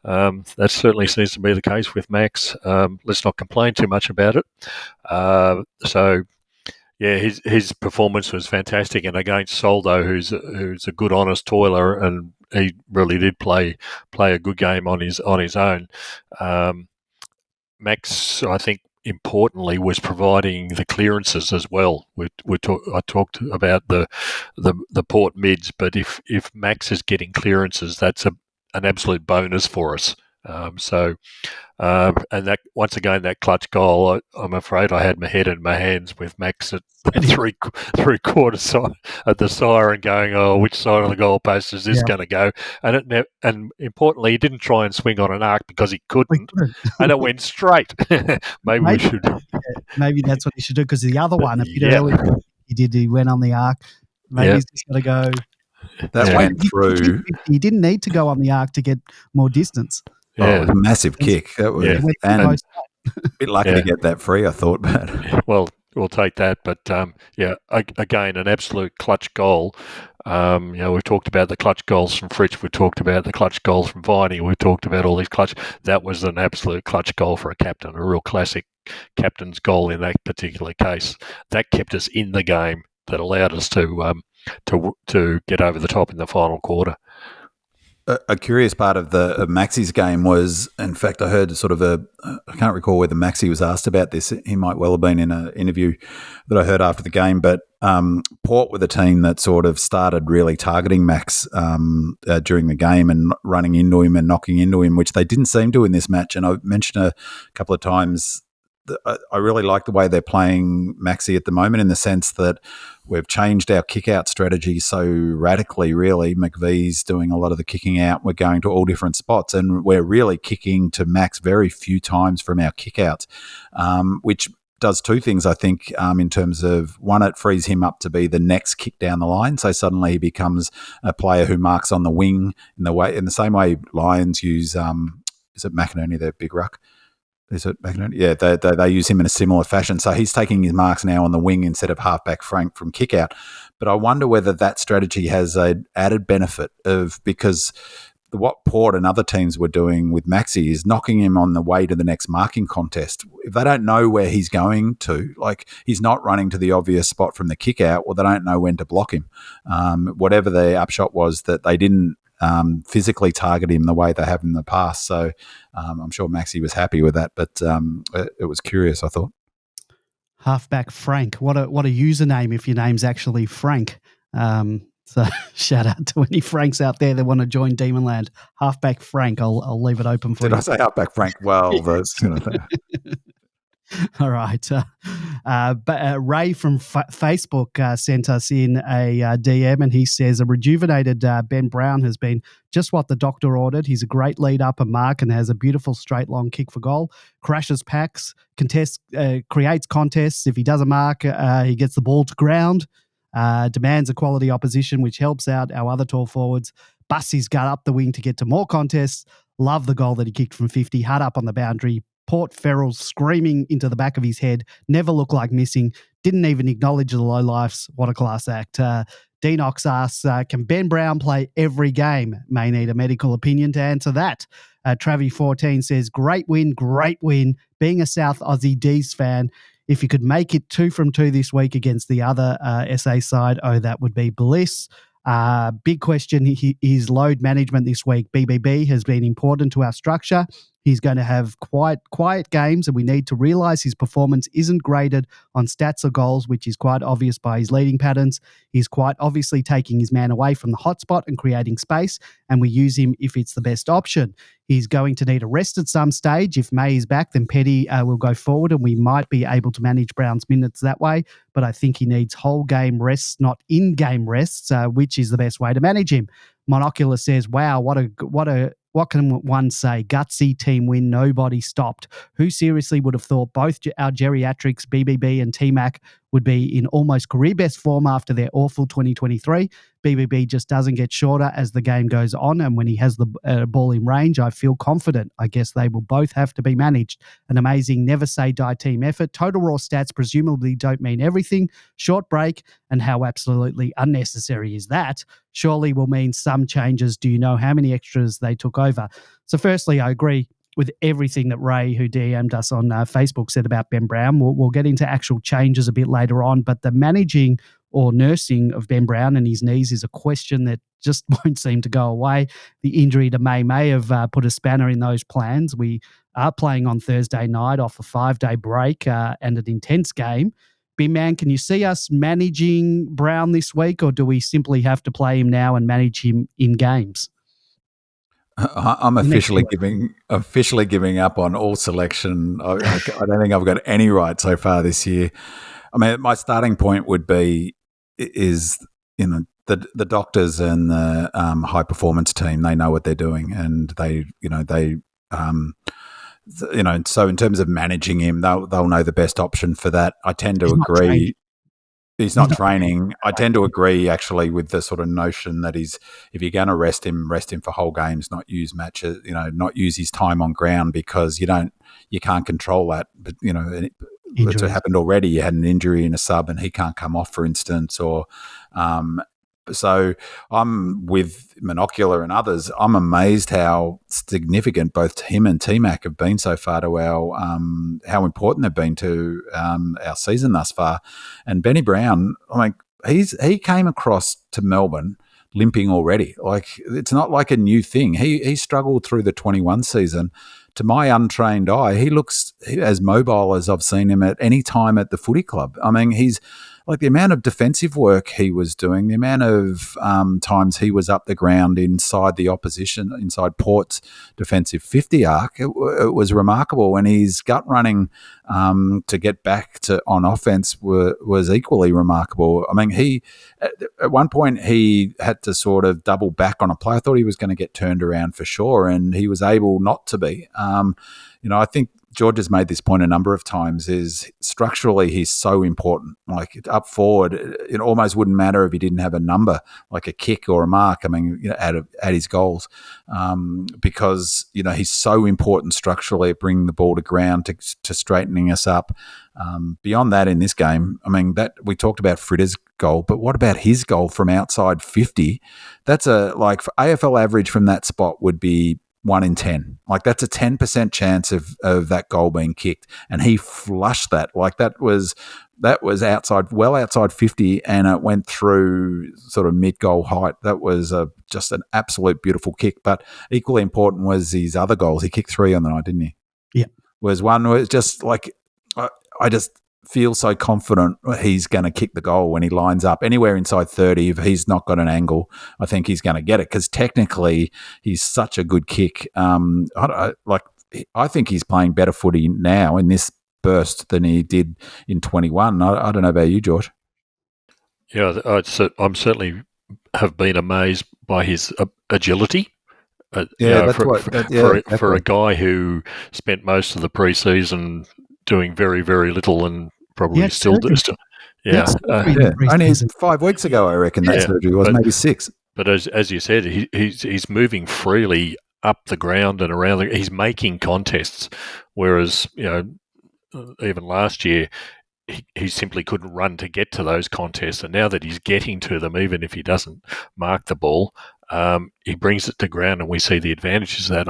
[SPEAKER 2] that certainly seems to be the case with Max. Let's not complain too much about it. His performance was fantastic, and against Soldo, who's a good, honest toiler, and he really did play a good game on his own. Max, I think, importantly, was providing the clearances as well. I talked about the Port mids, but if Max is getting clearances, that's an absolute bonus for us. And that, once again, that clutch goal, I'm afraid I had my head in my hands with Max at three quarters side at the siren, going, "Oh, which side of the goalpost is this going to go?" And importantly, he didn't try and swing on an arc because he couldn't, and it went straight. Maybe we should.
[SPEAKER 1] Maybe that's what he should do, because the other one a bit earlier he went on the arc. Maybe he's just got to go.
[SPEAKER 3] That went through.
[SPEAKER 1] He didn't need to go on the arc to get more distance.
[SPEAKER 3] Yeah. Oh, it was a massive kick. That was, and a bit lucky to get that free, I thought. But
[SPEAKER 2] well, we'll take that. But again, an absolute clutch goal. We've talked about the clutch goals from Fritsch. We've talked about the clutch goals from 𝗦cie. We've talked about all these clutch. That was an absolute clutch goal for a captain, a real classic captain's goal in that particular case. That kept us in the game. That allowed us to get over the top in the final quarter.
[SPEAKER 3] A curious part of Maxi's game was, in fact, I heard I can't recall whether Maxi was asked about this. He might well have been in an interview that I heard after the game, but Port were the team that sort of started really targeting Max during the game and running into him and knocking into him, which they didn't seem to in this match. And I've mentioned a couple of times I really like the way they're playing Maxi at the moment, in the sense that we've changed our kick-out strategy so radically, really. McVee's doing a lot of the kicking out. We're going to all different spots, and we're really kicking to Max very few times from our kick-outs, which does two things, I think, in terms of, one, it frees him up to be the next kick down the line. So suddenly he becomes a player who marks on the wing in the same way Lions use, is it McInerney, their big ruck? Is it McInerney? Yeah, they use him in a similar fashion. So he's taking his marks now on the wing instead of halfback Frank from kick out. But I wonder whether that strategy has an added benefit of, because what Port and other teams were doing with Maxi is knocking him on the way to the next marking contest. If they don't know where he's going to, like he's not running to the obvious spot from the kick out, well, they don't know when to block him. Whatever the upshot was, that they didn't physically target him the way they have in the past. So I'm sure Maxi was happy with that, but it was curious, I thought.
[SPEAKER 1] Halfback Frank. What a username if your name's actually Frank. So shout out to any Franks out there that want to join Demonland. Halfback Frank. I'll leave it open for you.
[SPEAKER 3] Did I say halfback Frank? Well, that's
[SPEAKER 1] All right. But Ray from Facebook sent us in a DM, and he says a rejuvenated Ben Brown has been just what the doctor ordered. He's a great lead up and mark and has a beautiful straight long kick for goal. Crashes packs, creates contests. If he doesn't mark, he gets the ball to ground. Demands a quality opposition, which helps out our other tall forwards. Busts his gut up the wing to get to more contests. Love the goal that he kicked from 50, hard up on the boundary. Port Ferrell screaming into the back of his head, never looked like missing, didn't even acknowledge the low lifes. What a class act. Denox asks, can Ben Brown play every game? May need a medical opinion to answer that. Travi14 says, great win. Being a South Aussie D's fan, if you could make it 2 from 2 this week against the other SA side, that would be bliss. Big question, his load management this week. BBB has been important to our structure. He's going to have quiet games, and we need to realise his performance isn't graded on stats or goals, which is quite obvious by his leading patterns. He's quite obviously taking his man away from the hotspot and creating space, and we use him if it's the best option. He's going to need a rest at some stage. If May is back, then Petty will go forward, and we might be able to manage Brown's minutes that way. But I think he needs whole game rests, not in-game rests, which is the best way to manage him. Monocular says, wow, what can one say? Gutsy team win, nobody stopped. Who seriously would have thought both our geriatrics, BBB and T-Mac, would be in almost career best form after their awful 2023? BBB just doesn't get shorter as the game goes on, and when he has the ball in range, I feel confident. I guess they will both have to be managed. An amazing never say die team effort. Total raw stats presumably don't mean everything. Short break, and how absolutely unnecessary is that? Surely will mean some changes. Do you know how many extras they took over? So firstly, I agree with everything that Ray, who DM'd us on Facebook, said about Ben Brown. We'll get into actual changes a bit later on, but the managing or nursing of Ben Brown and his knees is a question that just won't seem to go away. The injury to may have put a spanner in those plans. We are playing on Thursday night off a 5-day break and an intense game. Bin Man, can you see us managing Brown this week, or do we simply have to play him now and manage him in games?
[SPEAKER 3] I'm officially giving up on all selection. I don't think I've got any right so far this year. I mean, my starting point would be the doctors and the high performance team. They know what they're doing, and so in terms of managing him, they'll know the best option for that. I tend to agree. He's not training. I tend to agree, actually, with the sort of notion that if you're going to rest him for whole games, not use matches, not use his time on ground, because you can't control that. But it's happened already. You had an injury in a sub, and he can't come off, for instance, or. So I'm with Monocular and others. I'm amazed how significant both him and T-Mac have been so far to how important they've been to our season thus far. And Benny Brown, I mean, he came across to Melbourne limping already. Like, it's not like a new thing. He struggled through the 21 season. To my untrained eye, he looks as mobile as I've seen him at any time at the footy club. I mean, he's like, the amount of defensive work he was doing, the amount of times he was up the ground inside the opposition, inside Port's defensive 50 arc, it was remarkable. And his gut running to get back on offense was equally remarkable. I mean, at one point he had to sort of double back on a play. I thought he was going to get turned around for sure, and he was able not to be. I think George has made this point a number of times, is structurally he's so important. Like, up forward, it almost wouldn't matter if he didn't have a number, like a kick or a mark, I mean, at his goals, because, he's so important structurally at bringing the ball to ground, to straightening us up. Beyond that, in this game, I mean, that we talked about Fritter's goal, but what about his goal from outside 50? That's for AFL average from that spot would be 1 in 10. Like, that's a 10% chance of that goal being kicked, and he flushed that. Like, that was well outside 50, and it went through sort of mid-goal height. That was just an absolute beautiful kick. But equally important was his other goals. He kicked 3 on the night, didn't he?
[SPEAKER 1] Yeah.
[SPEAKER 3] One was just like, I just feel so confident he's going to kick the goal when he lines up anywhere inside 30. If he's not got an angle, I think he's going to get it because technically he's such a good kick. I think he's playing better footy now in this burst than he did in 21. I don't know about you, George.
[SPEAKER 2] Yeah, I'm certainly have been amazed by his agility. For a guy who spent most of the pre-season doing very, very little and probably still.
[SPEAKER 3] Only 5 weeks ago, I reckon that surgery was, maybe 6.
[SPEAKER 2] But as you said, he's moving freely up the ground and around. He's making contests, whereas even last year he simply couldn't run to get to those contests. And now that he's getting to them, even if he doesn't mark the ball, he brings it to ground, and we see the advantages of that.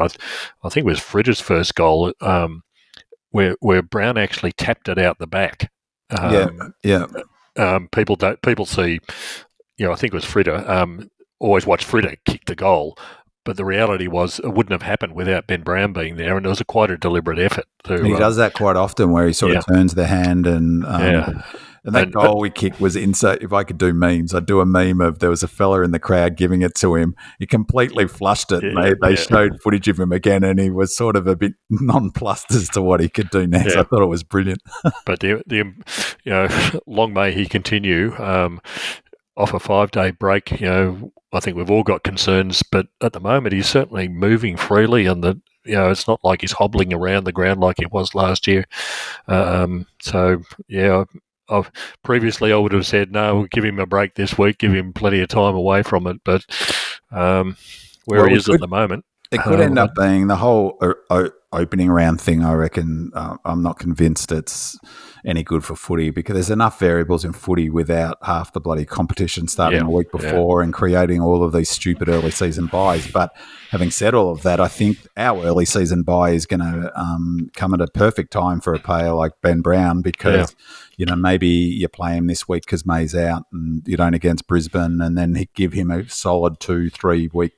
[SPEAKER 2] I think it was Fridge's first goal, where Brown actually tapped it out the back. People see, I think it was Fridge. Always watch Fridge kick the goal, but the reality was it wouldn't have happened without Ben Brown being there, and it was quite a deliberate effort.
[SPEAKER 3] He does that quite often, where he sort of turns the hand and that goal we kicked was insane. If I could do memes, I'd do a meme of there was a fella in the crowd giving it to him. He completely flushed it. They showed footage of him again, and he was sort of a bit nonplussed as to what he could do next. I thought it was brilliant.
[SPEAKER 2] But long may he continue. Off a 5-day break, I think we've all got concerns, but at the moment he's certainly moving freely, and it's not like he's hobbling around the ground like he was last year. Previously I would have said, no, we'll give him a break this week, give him plenty of time away from it, but he is at the moment.
[SPEAKER 3] It could end up being the whole opening round thing, I reckon. I'm not convinced it's any good for footy because there's enough variables in footy without half the bloody competition starting a week before and creating all of these stupid early season buys. But having said all of that, I think our early season buy is going to come at a perfect time for a player like Ben Brown because maybe you play him this week because May's out and you don't against Brisbane, and then give him a solid 3 week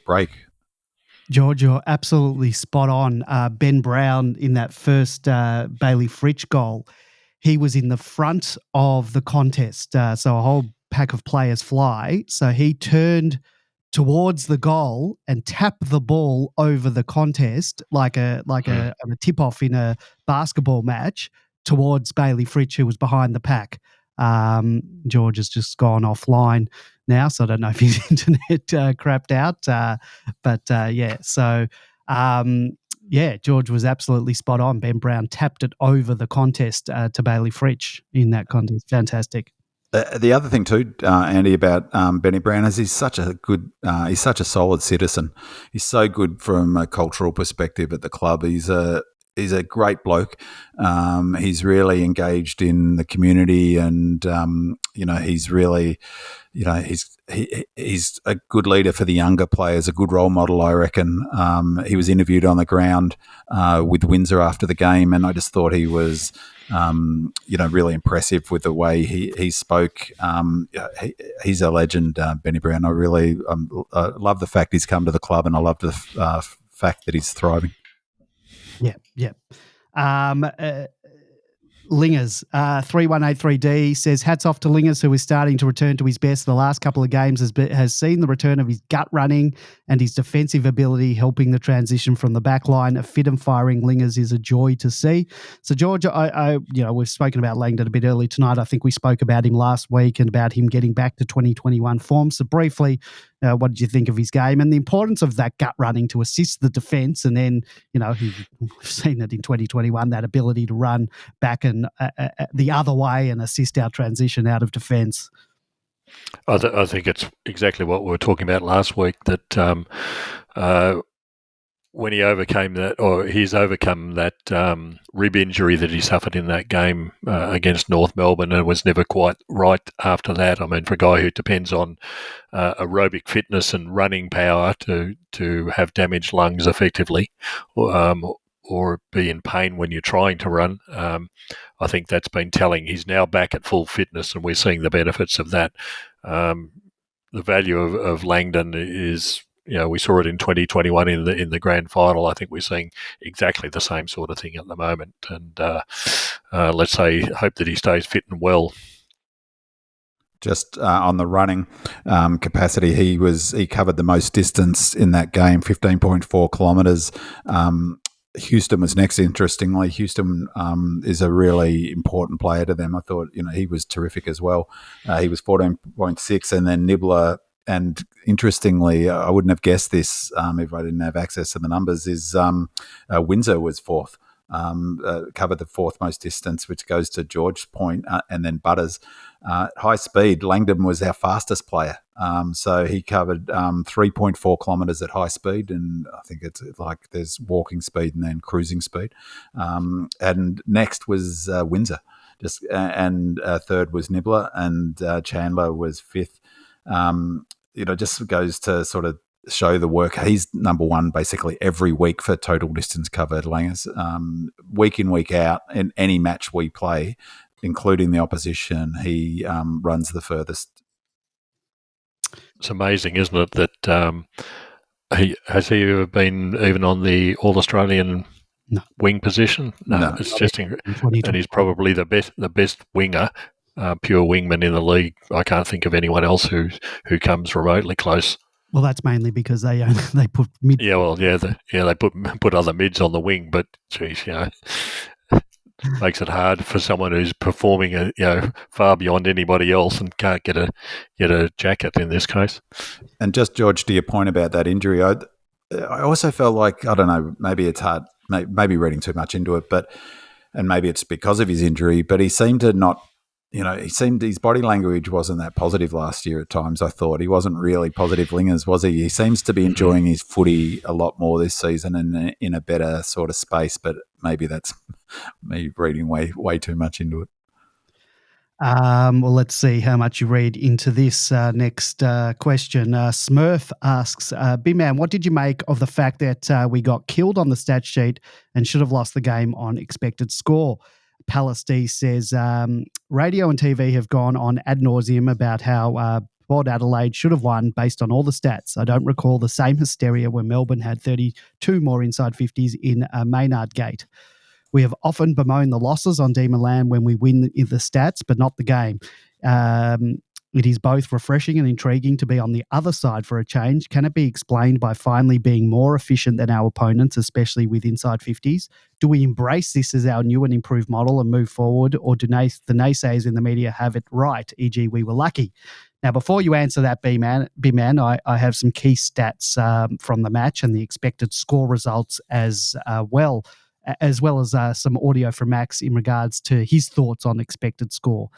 [SPEAKER 3] break.
[SPEAKER 1] George, you're absolutely spot on. Ben Brown in that first Bailey Fritsch goal, he was in the front of the contest, so a whole pack of players fly. So he turned towards the goal and tapped the ball over the contest like a tip-off in a basketball match towards Bailey Fritsch, who was behind the pack. George has just gone offline now, so I don't know if his internet crapped out. George was absolutely spot on. Ben Brown tapped it over the contest to Bailey Fritsch in that contest. Fantastic.
[SPEAKER 3] The other thing too, Andy, about Benny Brown is he's such a solid citizen. He's so good from a cultural perspective at the club. He's a great bloke. He's really engaged in the community, and he's really, he's a good leader for the younger players, a good role model, I reckon. He was interviewed on the ground with Windsor after the game, and I just thought he was, really impressive with the way he spoke. He's a legend, Benny Brown. I really love the fact he's come to the club, and I love the fact that he's thriving.
[SPEAKER 1] Yeah. Lingers, 3183D says, hats off to Lingers, who is starting to return to his best. The last couple of games has seen the return of his gut running and his defensive ability, helping the transition from the back line. A fit and firing Lingers is a joy to see. So, George, we've spoken about Langdon a bit early tonight. I think we spoke about him last week and about him getting back to 2021 form. So, briefly, what did you think of his game and the importance of that gut running to assist the defence? And then, we've seen it in 2021, that ability to run back and the other way and assist our transition out of defence.
[SPEAKER 2] I think it's exactly what we were talking about last week, that when he overcame that, or he's overcome that rib injury that he suffered in that game against North Melbourne, and was never quite right after that. I mean, for a guy who depends on aerobic fitness and running power to have damaged lungs effectively, or be in pain when you're trying to run, I think that's been telling. He's now back at full fitness, and we're seeing the benefits of that. The value of Langdon is, we saw it in 2021 in the grand final. I think we're seeing exactly the same sort of thing at the moment, and let's say, hope that he stays fit and well.
[SPEAKER 3] Just on the running capacity, he covered the most distance in that game, 15.4 kilometres. Houston was next, interestingly. Houston is a really important player to them. I thought, he was terrific as well. He was 14.6, and then Nibbler, and interestingly, I wouldn't have guessed this if I didn't have access to the numbers, is Windsor was fourth. Covered the fourth most distance, which goes to George's point, and then Butters. High speed, Langdon was our fastest player. So he covered 3.4 kilometres at high speed, and I think it's like there's walking speed and then cruising speed. And next was Windsor, and third was Nibbler, and Chandler was fifth. Just goes to sort of show the work. He's number one basically every week for total distance covered, Langers. Week in, week out, in any match we play, including the opposition, he runs the furthest.
[SPEAKER 2] It's amazing, isn't it, that has he ever been even on the All-Australian wing position? No. It's just and he's probably the best winger, pure wingman in the league. I can't think of anyone else who comes remotely close.
[SPEAKER 1] Well, that's mainly because they put mid.
[SPEAKER 2] Yeah, well, they put other mids on the wing, but geez, makes it hard for someone who's performing, far beyond anybody else and can't get a jacket in this case.
[SPEAKER 3] And just George, to your point about that injury, I also felt like, I don't know, maybe it's hard, maybe reading too much into it, and maybe it's because of his injury, but he seemed to not. His body language wasn't that positive last year at times, I thought. He wasn't really positive Lingers, was he? He seems to be enjoying his footy a lot more this season and in a better sort of space, but maybe that's me reading way too much into it.
[SPEAKER 1] Well, let's see how much you read into this next question. Smurf asks, B-Man, what did you make of the fact that we got killed on the stat sheet and should have lost the game on expected score? Palace D says, radio and TV have gone on ad nauseum about how Port Adelaide should have won based on all the stats. I don't recall the same hysteria when Melbourne had 32 more inside 50s in Maynard Gate. We have often bemoaned the losses on Demonland when we win in the stats, but not the game. It is both refreshing and intriguing to be on the other side for a change. Can it be explained by finally being more efficient than our opponents, especially with inside 50s? Do we embrace this as our new and improved model and move forward, or do the naysayers in the media have it right, e.g. we were lucky? Now, before you answer that, B-Man, I have some key stats from the match and the expected score results as well as some audio from Max in regards to his thoughts on expected score.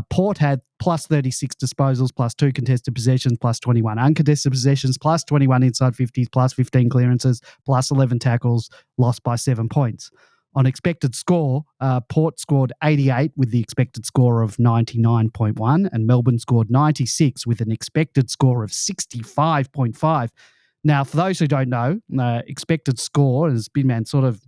[SPEAKER 1] Port had plus 36 disposals, plus 2 contested possessions, plus 21 uncontested possessions, plus 21 inside 50s, plus 15 clearances, plus 11 tackles, lost by 7 points. On expected score, Port scored 88 with the expected score of 99.1, and Melbourne scored 96 with an expected score of 65.5. Now, for those who don't know, expected score, as Binman sort of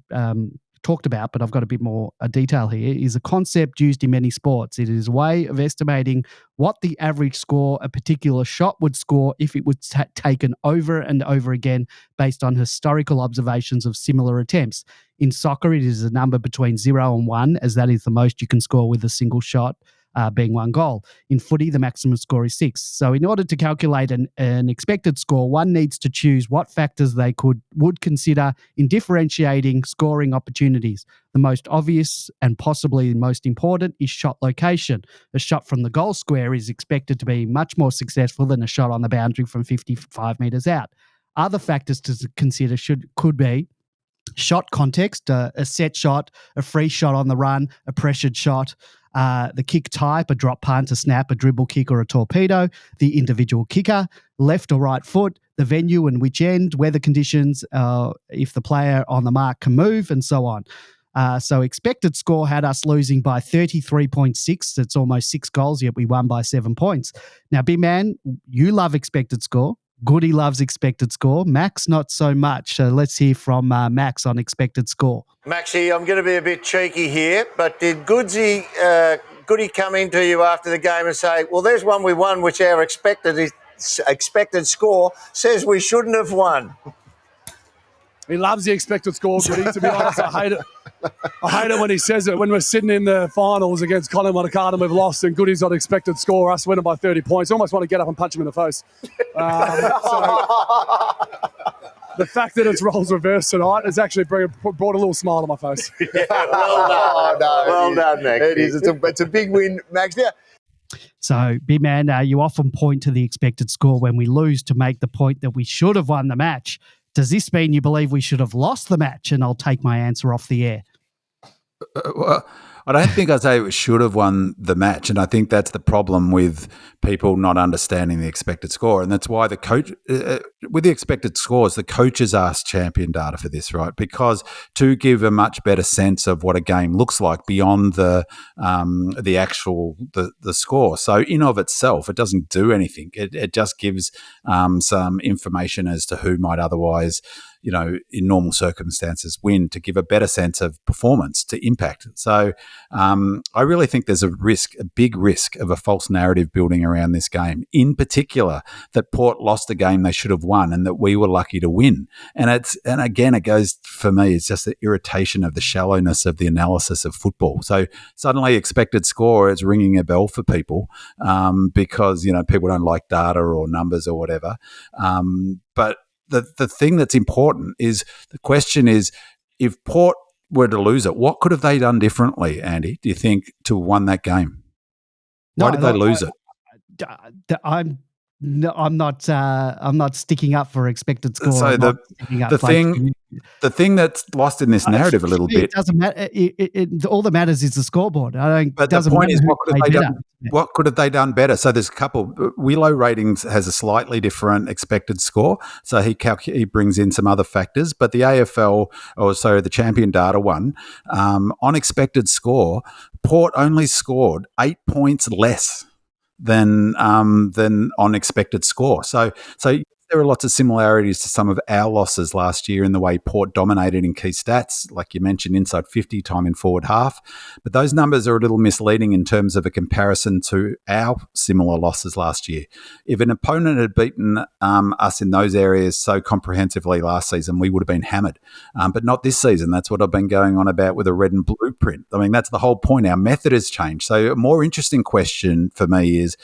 [SPEAKER 1] talked about, but I've got a bit more detail here, is a concept used in many sports. It is a way of estimating what the average score a particular shot would score if it was taken over and over again based on historical observations of similar attempts. In soccer, it is a number between 0 and 1, as that is the most you can score with a single shot, being 1 goal. In footy, the maximum score is 6. So in order to calculate an expected score, one needs to choose what factors they would consider in differentiating scoring opportunities. The most obvious and possibly most important is shot location. A shot from the goal square is expected to be much more successful than a shot on the boundary from 55 metres out. Other factors to consider could be shot context, a set shot, a free shot on the run, a pressured shot, the kick type, a drop punt, a snap, a dribble kick or a torpedo, the individual kicker, left or right foot, the venue and which end, weather conditions, if the player on the mark can move, and so on. So expected score had us losing by 33.6. That's almost 6 goals, yet we won by 7 points. Now, B-Man, you love expected score. Goody loves expected score. Max, not so much. So let's hear from Max on expected score.
[SPEAKER 8] Maxie, I'm going to be a bit cheeky here, but did Goody come into you after the game and say, well, there's one we won, which our expected score says we shouldn't have won?
[SPEAKER 9] He loves the expected score, Goody. To be honest, I hate it. I hate it when he says it. When we're sitting in the finals against Colin Monaco and we've lost and Goody's got expected score, us winning by 30 points. I almost want to get up and punch him in the face. The fact that it's roles reversed tonight has actually brought a little smile on my face.
[SPEAKER 8] Yeah, well done. Well done, Max.
[SPEAKER 10] It is. It's a big win, Max. Yeah.
[SPEAKER 1] So, big man, you often point to the expected score when we lose to make the point that we should have won the match. Does this mean you believe we should have lost the match? And I'll take my answer off the air.
[SPEAKER 3] Well, I don't think I'd say we should have won the match, and I think that's the problem with people not understanding the expected score, and that's why the coach, with the expected scores, the coaches ask champion data for this, right? Because to give a much better sense of what a game looks like beyond the actual the score. So in of itself, it doesn't do anything. It just gives some information as to who might otherwise, in normal circumstances, win, to give a better sense of performance, to impact. So I really think there's a big risk of a false narrative building around this game, in particular that Port lost a game they should have won and that we were lucky to win. And again, it goes, for me, it's just the irritation of the shallowness of the analysis of football. So suddenly expected score is ringing a bell for people because, people don't like data or numbers or whatever. But the thing that's important is, the question is, if Port were to lose it, what could have they done differently, Andy, do you think, to have won that game? Why did they lose it?
[SPEAKER 1] I'm not sticking up for expected score.
[SPEAKER 3] So the thing that's lost in this narrative a little bit.
[SPEAKER 1] It doesn't matter. All that matters is the scoreboard.
[SPEAKER 3] But the point is, what could have they done better? So there's a couple. Wheelo Ratings has a slightly different expected score, so he brings in some other factors. But the AFL, the champion data one, on expected score, Port only scored 8 points less than on expected score. So there are lots of similarities to some of our losses last year in the way Port dominated in key stats, like you mentioned, inside 50, time in forward half. But those numbers are a little misleading in terms of a comparison to our similar losses last year. If an opponent had beaten us in those areas so comprehensively last season, we would have been hammered. But not this season. That's what I've been going on about with a red and blue print. I mean, that's the whole point. Our method has changed. So a more interesting question for me is,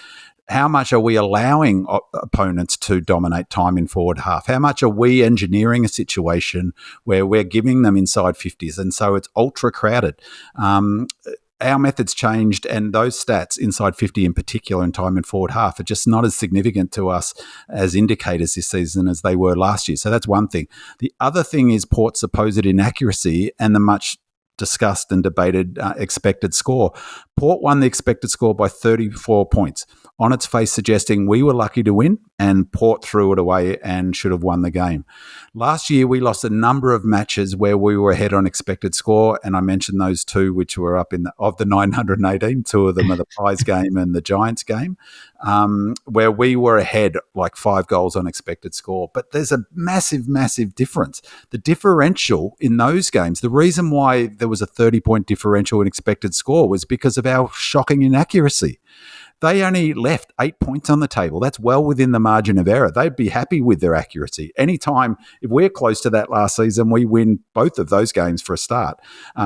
[SPEAKER 3] how much are we allowing opponents to dominate time in forward half? How much are we engineering a situation where we're giving them inside 50s? And so it's ultra crowded. Our method's changed, and those stats, inside 50 in particular and time in forward half, are just not as significant to us as indicators this season as they were last year. So that's one thing. The other thing is Port's supposed inaccuracy and the much discussed and debated expected score. Port won the expected score by 34 points, on its face suggesting we were lucky to win and Port threw it away and should have won the game. Last year, we lost a number of matches where we were ahead on expected score, and I mentioned those two, which were up of the 918, two of them are the Pies game and the Giants game, where we were ahead like 5 goals on expected score. But there's a massive, massive difference. The differential in those games, the reason why there was a 30-point differential in expected score was because of our shocking inaccuracy. They only left 8 points on the table. That's well within the margin of error. They'd be happy with their accuracy. Anytime, if we're close to that last season, we win both of those games for a start.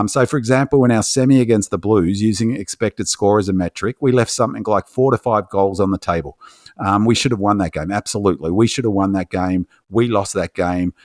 [SPEAKER 3] So, for example, in our semi against the Blues, using expected score as a metric, we left something like 4 to 5 goals on the table. We should have won that game. Absolutely. We should have won that game. We lost that game.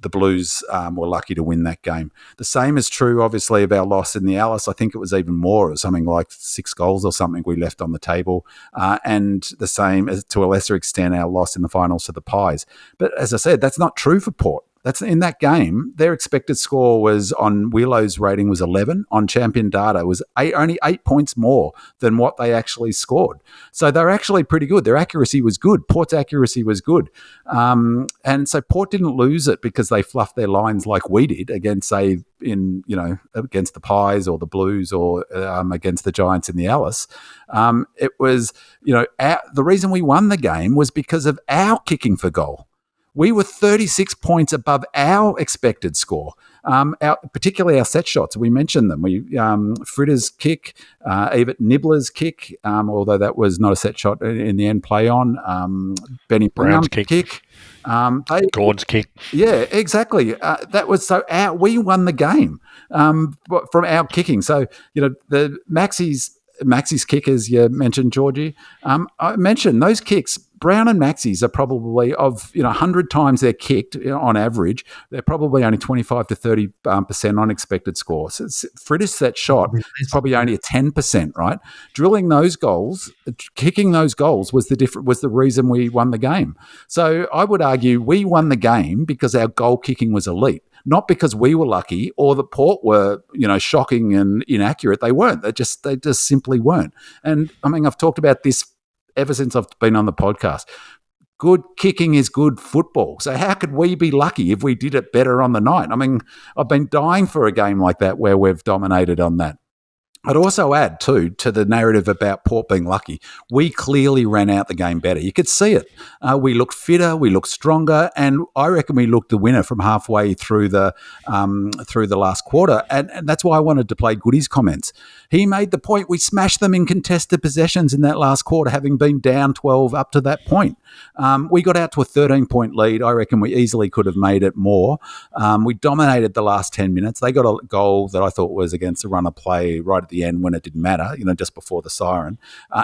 [SPEAKER 3] The Blues were lucky to win that game. The same is true, obviously, of our loss in the 𝗟𝗄. I think it was even more. It was something like 6 goals or something we left on the table. And the same, as to a lesser extent, our loss in the finals to the Pies. But as I said, that's not true for Port. That's in that game. Their expected score was on Wheelo's rating was 11. On champion data was only 8 points more than what they actually scored. So they're actually pretty good. Their accuracy was good. Port's accuracy was good. And so Port didn't lose it because they fluffed their lines like we did against, say, against the Pies or the Blues or against the Giants in the 𝗟𝗄. It was, the reason we won the game was because of our kicking for goal. We were 36 points above our expected score, particularly our set shots. We mentioned them. Fritter's kick, even Nibbler's kick, although that was not a set shot in the end play on. Benny Brown's kick.
[SPEAKER 2] Gordon's kick.
[SPEAKER 3] Yeah, exactly. That was we won the game from our kicking. So, the Maxi's kick, as you mentioned, Georgie. I mentioned those kicks. Brown and Maxi's are probably 100 times they're kicked on average. They're probably only 25 to 30% on expected score. So Fritter's set shot is probably only a 10%, right? Drilling those goals, kicking those goals was the reason we won the game. So I would argue we won the game because our goal kicking was elite. Not because we were lucky or the Port were, shocking and inaccurate. They weren't. They just simply weren't. And I mean, I've talked about this ever since I've been on the podcast. Good kicking is good football. So how could we be lucky if we did it better on the night? I mean, I've been dying for a game like that where we've dominated on that. I'd also add, too, to the narrative about Port being lucky, we clearly ran out the game better. You could see it. We looked fitter, we looked stronger, and I reckon we looked the winner from halfway through the last quarter. And that's why I wanted to play Goody's comments. He made the point we smashed them in contested possessions in that last quarter, having been down 12 up to that point. We got out to a 13-point lead. I reckon we easily could have made it more. We dominated the last 10 minutes. They got a goal that I thought was against a run of play right at the end when it didn't matter, just before the siren.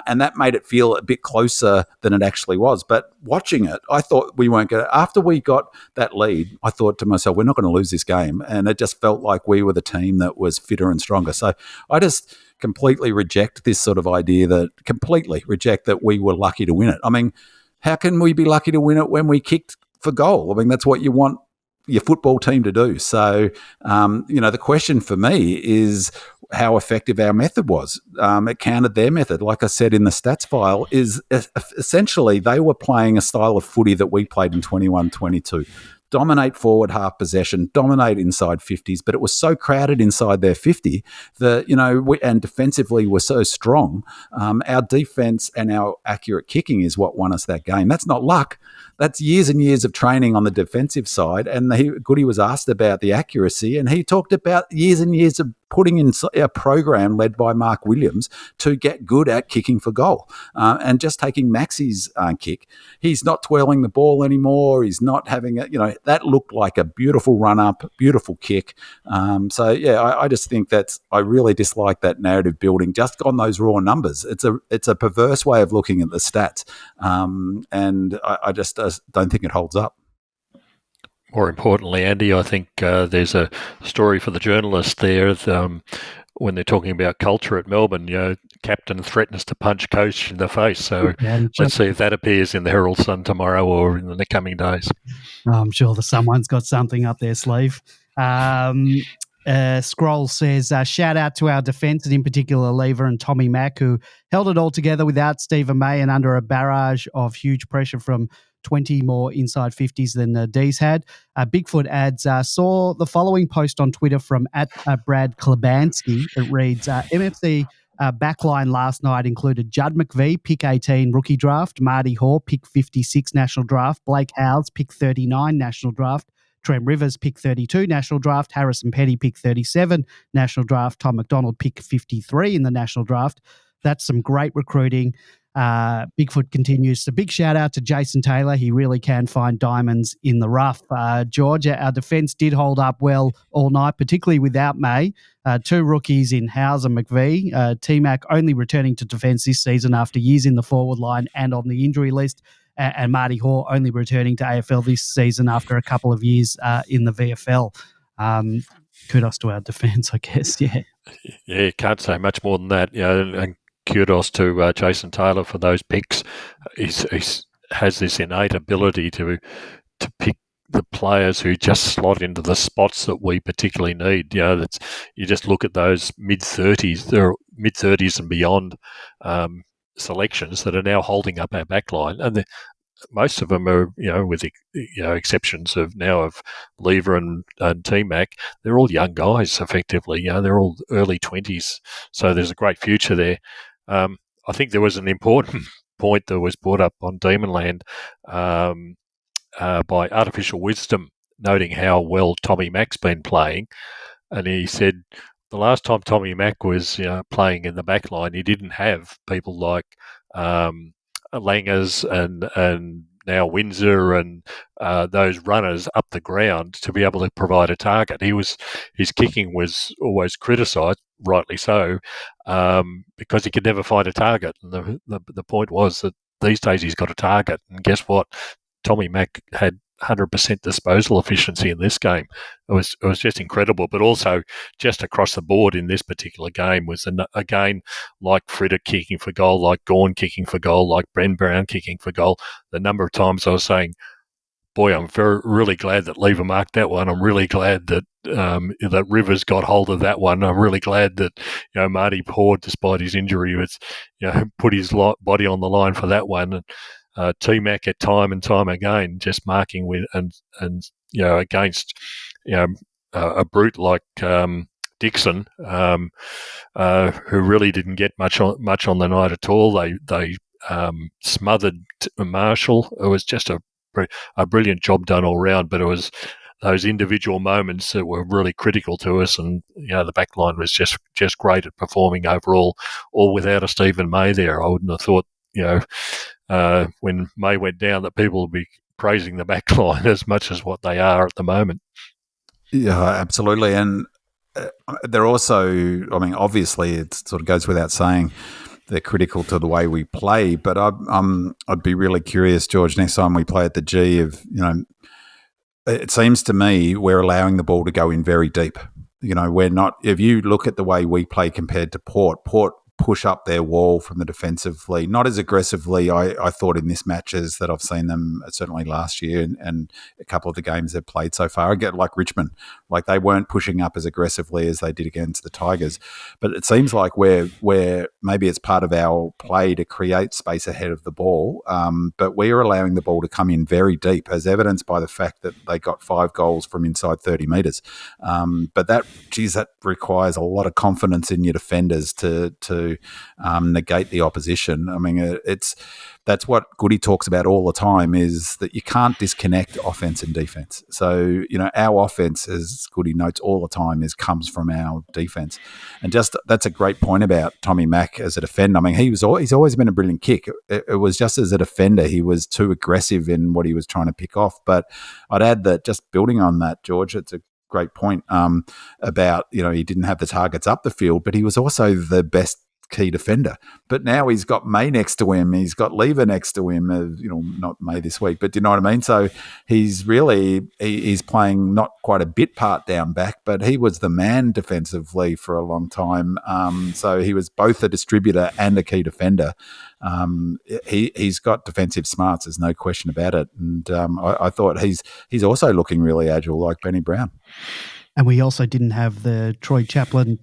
[SPEAKER 3] And that made it feel a bit closer than it actually was. But watching it, I thought we weren't going to, after we got that lead, I thought to myself, we're not going to lose this game. And it just felt like we were the team that was fitter and stronger. So I just completely reject this sort of idea that we were lucky to win it. I mean, how can we be lucky to win it when we kicked for goal? I mean, that's what you want your football team to do. So, the question for me is how effective our method was. It counted their method. Like I said in the stats file, is essentially they were playing a style of footy that we played in 21-22. Dominate forward half possession, dominate inside 50s, but it was so crowded inside their 50 that, and defensively were so strong. Our defense and our accurate kicking is what won us that game. That's not luck. That's years and years of training on the defensive side. And Goody was asked about the accuracy, and he talked about years and years of putting in a program led by Mark Williams to get good at kicking for goal. And just taking Maxi's kick, he's not twirling the ball anymore. He's not having that looked like a beautiful run up, beautiful kick. I just think I really dislike that narrative building just on those raw numbers. It's a perverse way of looking at the stats. And I just don't think it holds up.
[SPEAKER 2] More importantly, Andy, I think there's a story for the journalists there when they're talking about culture at Melbourne. Captain threatens to punch coach in the face. So let's see if that appears in the Herald Sun tomorrow or in the coming days.
[SPEAKER 1] I'm sure someone's got something up their sleeve. Scroll says, shout out to our defence and in particular Lever and Tommy Mack, who held it all together without Stephen May and under a barrage of huge pressure from 20 more inside 50s than D's had. Bigfoot adds, saw the following post on Twitter from Brad Klebanski. It reads, MFC backline last night included Judd McVie, pick 18 rookie draft, Marty Hoare, pick 56 national draft, Blake Howes, pick 39 national draft, Trent Rivers, pick 32 national draft, Harrison Petty, pick 37 national draft, Tom McDonald, pick 53 in the national draft. That's some great recruiting. Bigfoot continues. So big shout out to Jason Taylor. He really can find diamonds in the rough. George, our defence did hold up well all night, particularly without May. Two rookies in Howes and McVie. T-Mac only returning to defence this season after years in the forward line and on the injury list. And Marty Hoare only returning to AFL this season after a couple of years in the VFL. Kudos to our defence, I guess.
[SPEAKER 2] Yeah, can't say much more than that. And kudos to Jason Taylor for those picks. He has this innate ability to pick the players who just slot into the spots that we particularly need. You just look at those mid-30s and beyond selections that are now holding up our backline, and most of them are, with exceptions of Lever and T-Mac, they're all young guys effectively. They're all early 20s, so there's a great future there. I think there was an important point that was brought up on Demonland by artificial wisdom, noting how well Tommy Mack's been playing. And he said the last time Tommy Mack was playing in the back line, he didn't have people like Langers and now Windsor and those runners up the ground to be able to provide a target. His kicking was always criticised, rightly so, because he could never find a target. And the point was that these days he's got a target. And guess what? Tommy Mack had 100% disposal efficiency in this game. It was just incredible. But also, just across the board in this particular game was again like Fritter kicking for goal, like Gawny kicking for goal, like Bren Brown kicking for goal. The number of times I was saying, boy, I'm really glad that Lever marked that one. I'm really glad that that Rivers got hold of that one. I'm really glad that Marty Pord, despite his injury, was put his body on the line for that one. And T-Mac at time and time again just marking with and against a brute like Dixon, who really didn't get much on the night at all. They smothered Marshall. It was just a brilliant job done all round, but it was those individual moments that were really critical to us, and the back line was just great at performing overall, all without a Stephen May there. I wouldn't have thought when May went down that people would be praising the back line as much as what they are at the moment.
[SPEAKER 3] Yeah, absolutely. And they're also, I mean, obviously it sort of goes without saying they're critical to the way we play, but I'd be really curious, George, next time we play at the G, it seems to me we're allowing the ball to go in very deep. We're not, if you look at the way we play compared to Port push up their wall from the defensively, not as aggressively, I thought, in this matches that I've seen them certainly last year and a couple of the games they've played so far. I get like Richmond, like they weren't pushing up as aggressively as they did against the Tigers. But it seems like we're maybe it's part of our play to create space ahead of the ball, but we're allowing the ball to come in very deep, as evidenced by the fact that they got 5 goals from inside 30 metres. But that requires a lot of confidence in your defenders to negate the opposition. I mean, that's what Goody talks about all the time, is that you can't disconnect offense and defense. So, our offense, as Goody notes all the time, comes from our defense. And that's a great point about Tommy Mack as a defender. I mean, he's always been a brilliant kick. It was just as a defender, he was too aggressive in what he was trying to pick off. But I'd add that, just building on that, George, it's a great point about, he didn't have the targets up the field, but he was also the best key defender. But now he's got May next to him, he's got Lever next to him, not May this week, but do you know what I mean? So he's playing not quite a bit part down back, but he was the man defensively for a long time. So he was both a distributor and a key defender. He's got defensive smarts, there's no question about it. And I thought he's also looking really agile, like Benny Brown.
[SPEAKER 1] And we also didn't have the Troy Chaplin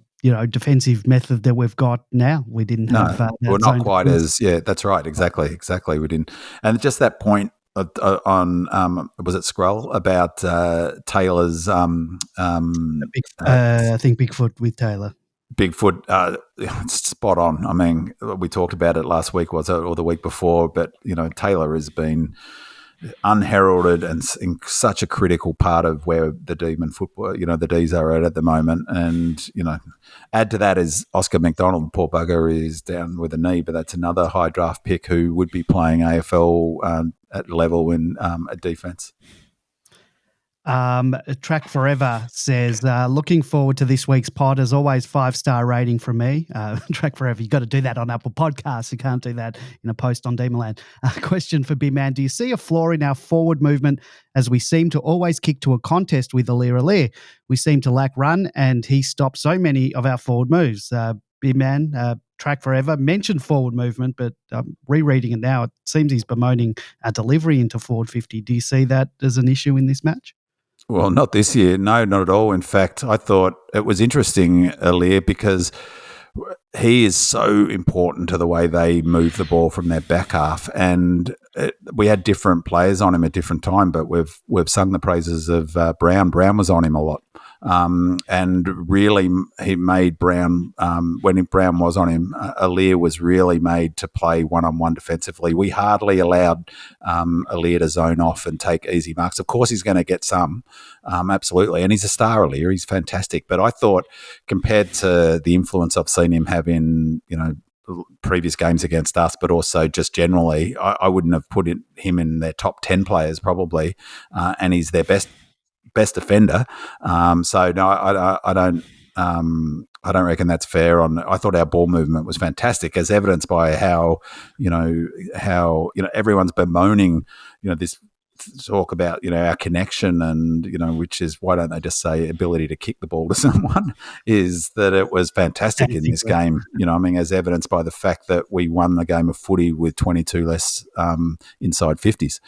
[SPEAKER 1] defensive method that we've got now. We didn't have
[SPEAKER 3] we're not quite defense. That's right, exactly. We didn't. And just that point on was it Scroll about Taylor's
[SPEAKER 1] I think Bigfoot with Taylor.
[SPEAKER 3] Bigfoot, spot on. I mean, we talked about it last week, or the week before, but Taylor has been unheralded and in such a critical part of where the Demon football, the D's are at the moment. And, add to that is Oscar McDonald, poor bugger, is down with a knee, but that's another high draft pick who would be playing AFL at level in a defense.
[SPEAKER 1] Track Forever says, looking forward to this week's pod. As always, 5-star rating from me. Track Forever, you've got to do that on Apple Podcasts. You can't do that in a post on Demonland. Question for Big Man. Do you see a flaw in our forward movement, as we seem to always kick to a contest with 𝗟𝗟? We seem to lack run, and he stopped so many of our forward moves. Big Man, Track Forever mentioned forward movement, but rereading it now, it seems he's bemoaning our delivery into forward 50. Do you see that as an issue in this match?
[SPEAKER 3] Well, not this year. No, not at all. In fact, I thought it was interesting, Aaliyah, because he is so important to the way they move the ball from their back half. And we had different players on him at different time, but we've sung the praises of Brown. Brown was on him a lot. and really he made Brown, when Brown was on him, 𝗟𝗋 was really made to play one-on-one defensively. We hardly allowed 𝗟𝗋 to zone off and take easy marks. Of course, he's going to get some, absolutely, and he's a star 𝗟𝗋. He's fantastic. But I thought, compared to the influence I've seen him have in, previous games against us, but also just generally, I wouldn't have put him in their top 10 players probably, and he's their best defender. So no, I don't reckon that's fair. I thought our ball movement was fantastic, as evidenced by how everyone's bemoaning this talk about our connection, and which is, why don't they just say ability to kick the ball to someone, is that it was fantastic in this game. As evidenced by the fact that we won the game of footy with 22 less inside 50s.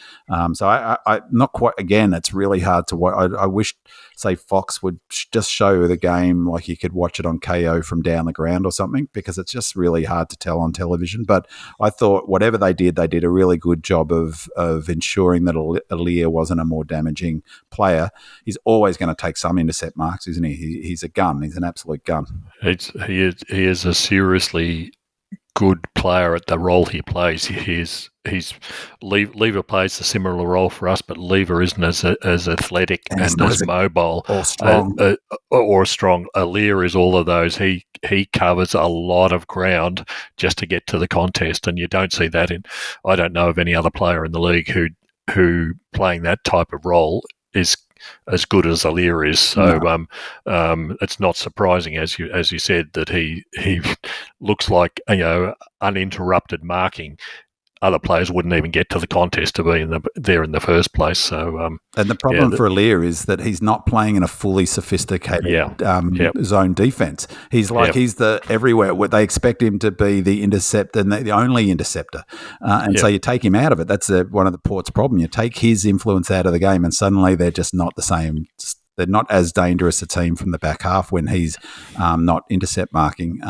[SPEAKER 3] So I not quite, again, it's really hard to watch. I wish, say, Fox would just show the game like you could watch it on KO from down the ground or something, because it's just really hard to tell on television. But I thought whatever they did a really good job of ensuring that 𝗟𝗋 wasn't a more damaging player. He's always going to take some intercept marks, isn't he? He's a gun. He's an absolute gun.
[SPEAKER 2] He is a seriously good player at the role he plays. Lever plays a similar role for us, but Lever isn't as athletic and as mobile
[SPEAKER 3] or strong.
[SPEAKER 2] 𝗟𝗋 is all of those. He covers a lot of ground just to get to the contest, and you don't see that I don't know of any other player in the league who playing that type of role is as good as 𝗟𝗋 is. So it's not surprising, as you said, that he looks like uninterrupted marking. Other players wouldn't even get to the contest to be there in the first place. So,
[SPEAKER 3] and the problem for 𝗟𝗋 is that he's not playing in a fully sophisticated zone defense. He's like he's the everywhere. They expect him to be the interceptor and the only interceptor, so you take him out of it. That's one of the Port's problem. You take his influence out of the game, and suddenly they're just not the same. They're not as dangerous a team from the back half when he's not intercept marking.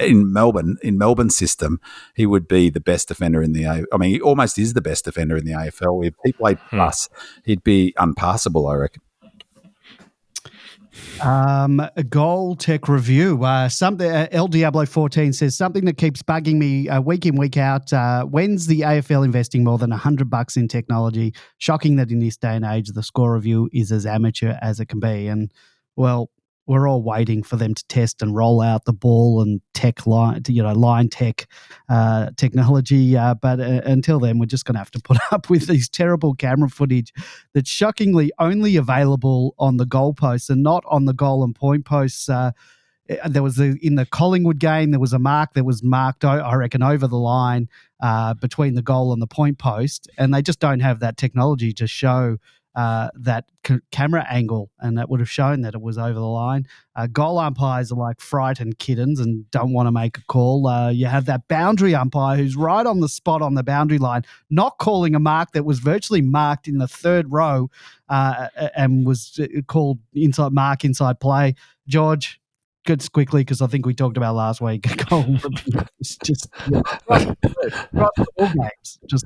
[SPEAKER 3] In Melbourne's system, he would be the best defender in the AFL. I mean, he almost is the best defender in the AFL. If he played plus, he'd be unpassable, I reckon.
[SPEAKER 1] A goal tech review. Something El Diablo 14 says something that keeps bugging me week in, week out. When's the AFL investing more than $100 in technology? Shocking that in this day and age, the score review is as amateur as it can be. And well, we're all waiting for them to test and roll out the ball and tech line tech technology. But until then, we're just going to have to put up with these terrible camera footage that's shockingly only available on the goalposts and not on the goal and point posts. There was in the Collingwood game, there was a mark that was marked, I reckon, over the line between the goal and the point post, and they just don't have that technology to show that camera angle, and that would have shown that it was over the line. Goal umpires are like frightened kittens and don't want to make a call. You have that boundary umpire who's right on the spot on the boundary line, not calling a mark that was virtually marked in the third row and was called inside play. George, good quickly, because I think we talked about last week. It's just all games. Just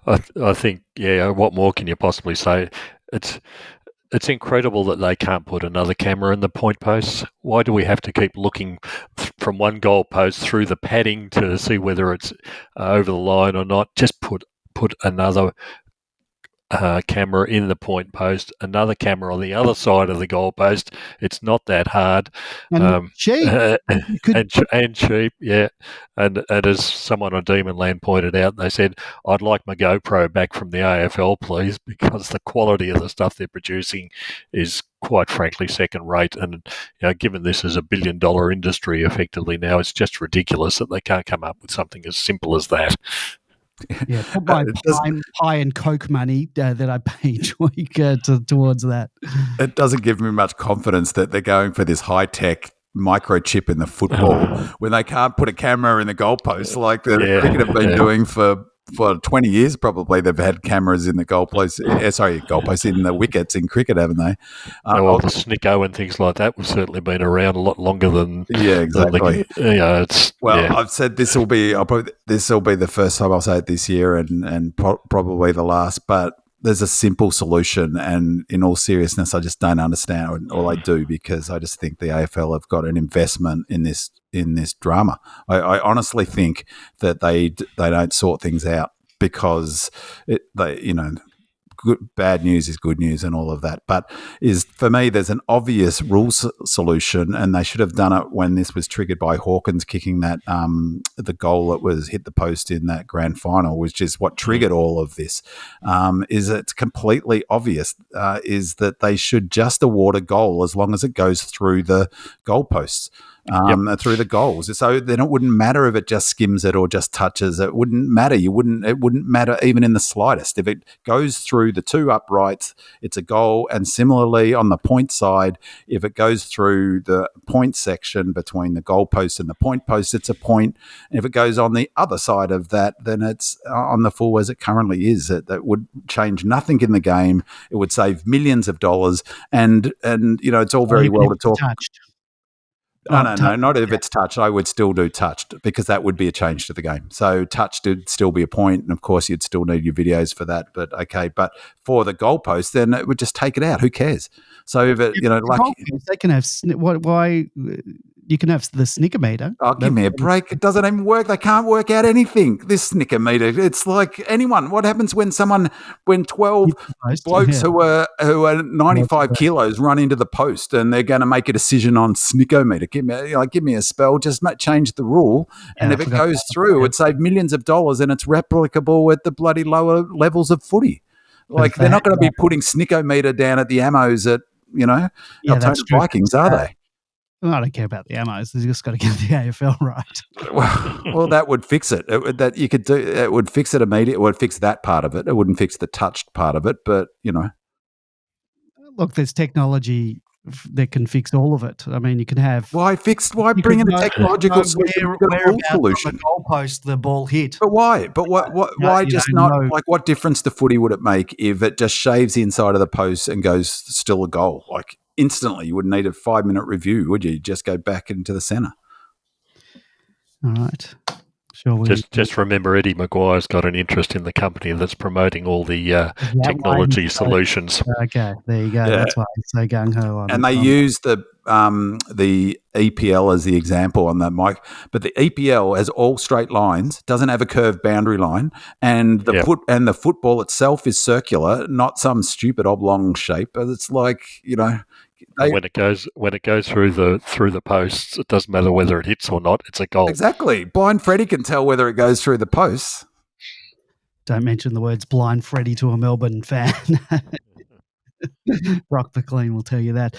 [SPEAKER 2] I think, what more can you possibly say? It's incredible that they can't put another camera in the point posts. Why do we have to keep looking from one goal post through the padding to see whether it's over the line or not? Just put another camera in the point post, another camera on the other side of the goal post. It's not that hard.
[SPEAKER 1] And cheap.
[SPEAKER 2] And cheap, yeah. And as someone on Demonland pointed out, they said, I'd like my GoPro back from the AFL, please, because the quality of the stuff they're producing is quite frankly second rate. And given this is $1 billion industry effectively now, it's just ridiculous that they can't come up with something as simple as that.
[SPEAKER 1] Yeah, put my pie and Coke money that I pay each week towards that.
[SPEAKER 3] It doesn't give me much confidence that they're going for this high-tech microchip in the football when they can't put a camera in the goalpost like the cricket have been doing for 20 years probably. They've had cameras in the goalposts in the wickets in cricket, haven't they?
[SPEAKER 2] The Snicko and things like that have certainly been around a lot longer than
[SPEAKER 3] exactly.
[SPEAKER 2] I've
[SPEAKER 3] said this will be the first time I'll say it this year and probably the last, but there's a simple solution, and in all seriousness, I just don't understand, or I do, because I just think the AFL have got an investment in this drama. I honestly think that they don't sort things out because bad news is good news and all of that. But for me, there's an obvious rules solution, and they should have done it when this was triggered by Hawkins kicking that the goal that was hit the post in that grand final, which is what triggered all of this. It's completely obvious is that they should just award a goal as long as it goes through the goalposts. Through the goals, so then it wouldn't matter if it just skims it or just touches. It wouldn't matter. It wouldn't matter even in the slightest. If it goes through the two uprights, it's a goal. And similarly, on the point side, if it goes through the point section between the goal post and the point post, it's a point. And if it goes on the other side of that, then it's on the full as it currently is. That would change nothing in the game. It would save millions of dollars. And it's all very well to talk.
[SPEAKER 1] Touched.
[SPEAKER 3] No, not if it's touched. I would still do touched, because that would be a change to the game. So touched would still be a point, and of course you'd still need your videos for that. But okay, but for the goalpost, then it would just take it out. Who cares? So if it,
[SPEAKER 1] they can have why you can have the snicker meter.
[SPEAKER 3] Oh, give me a break! It doesn't even work. They can't work out anything. This snicker meter. It's like anyone. What happens when 12 blokes who are 95 kilos run into the post and they're going to make a decision on snickometer? Give me a spell. Just change the rule, and if it goes through, it would save millions of dollars, and it's replicable at the bloody lower levels of footy. Like, they're not going to be putting snickometer down at the ammos at Altona Vikings, are they?
[SPEAKER 1] Well, I don't care about the ammos. They just got to get the AFL right.
[SPEAKER 3] Well, that would fix it. It would fix it immediately. It would fix that part of it. It wouldn't fix the touched part of it. But
[SPEAKER 1] look, there's technology that can fix all of it. I mean, you can have
[SPEAKER 3] why bring in a technological solution?
[SPEAKER 1] Where solution. The goalpost, the ball hit.
[SPEAKER 3] But why? But why just not? Like, what difference to footy would it make if it just shaves the inside of the post and goes still a goal? Like, instantly, you wouldn't need a 5-minute review, would you? Just go back into the centre.
[SPEAKER 1] All right. Sure.
[SPEAKER 2] Just remember, Eddie Maguire's got an interest in the company that's promoting all the technology solutions.
[SPEAKER 1] Okay, there you go. Yeah. That's why it's so gung-ho on.
[SPEAKER 3] And they use the EPL as the example on that mic, but the EPL has all straight lines, doesn't have a curved boundary line, and the football itself is circular, not some stupid oblong shape. But it's like,
[SPEAKER 2] when it goes through the posts, it doesn't matter whether it hits or not. It's a goal.
[SPEAKER 3] Exactly. Blind Freddie can tell whether it goes through the posts.
[SPEAKER 1] Don't mention the words blind Freddie to a Melbourne fan. Brock McLean will tell you that.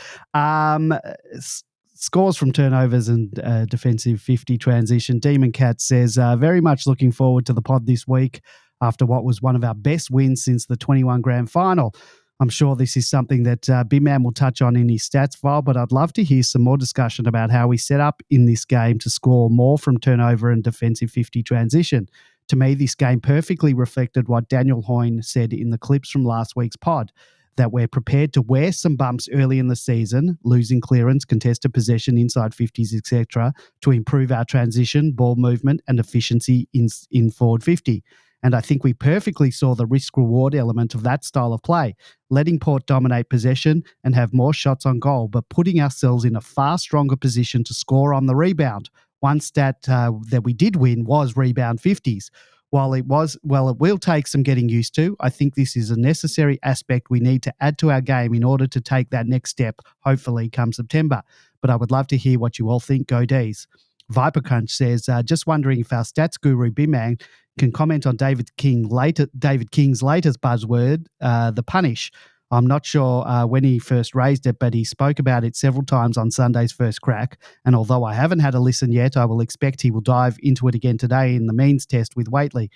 [SPEAKER 1] Scores from turnovers and defensive 50 transition. Demon Cat says, very much looking forward to the pod this week after what was one of our best wins since the 21 grand final. I'm sure this is something that Big Man will touch on in his stats file, but I'd love to hear some more discussion about how we set up in this game to score more from turnover and defensive 50 transition. To me, this game perfectly reflected what Daniel Hoyne said in the clips from last week's pod, that we're prepared to wear some bumps early in the season, losing clearance, contested possession, inside 50s, etc., to improve our transition, ball movement and efficiency in forward 50. And I think we perfectly saw the risk-reward element of that style of play, letting Port dominate possession and have more shots on goal, but putting ourselves in a far stronger position to score on the rebound. One stat that we did win was rebound 50s. While it will take some getting used to, I think this is a necessary aspect we need to add to our game in order to take that next step, hopefully come September. But I would love to hear what you all think. Go D's. Viper Crunch says, just wondering if our stats guru Bimang can comment on David King's latest buzzword, the punish. I'm not sure when he first raised it, but he spoke about it several times on Sunday's first crack. And although I haven't had a listen yet, I will expect he will dive into it again today in the means test with Waitley.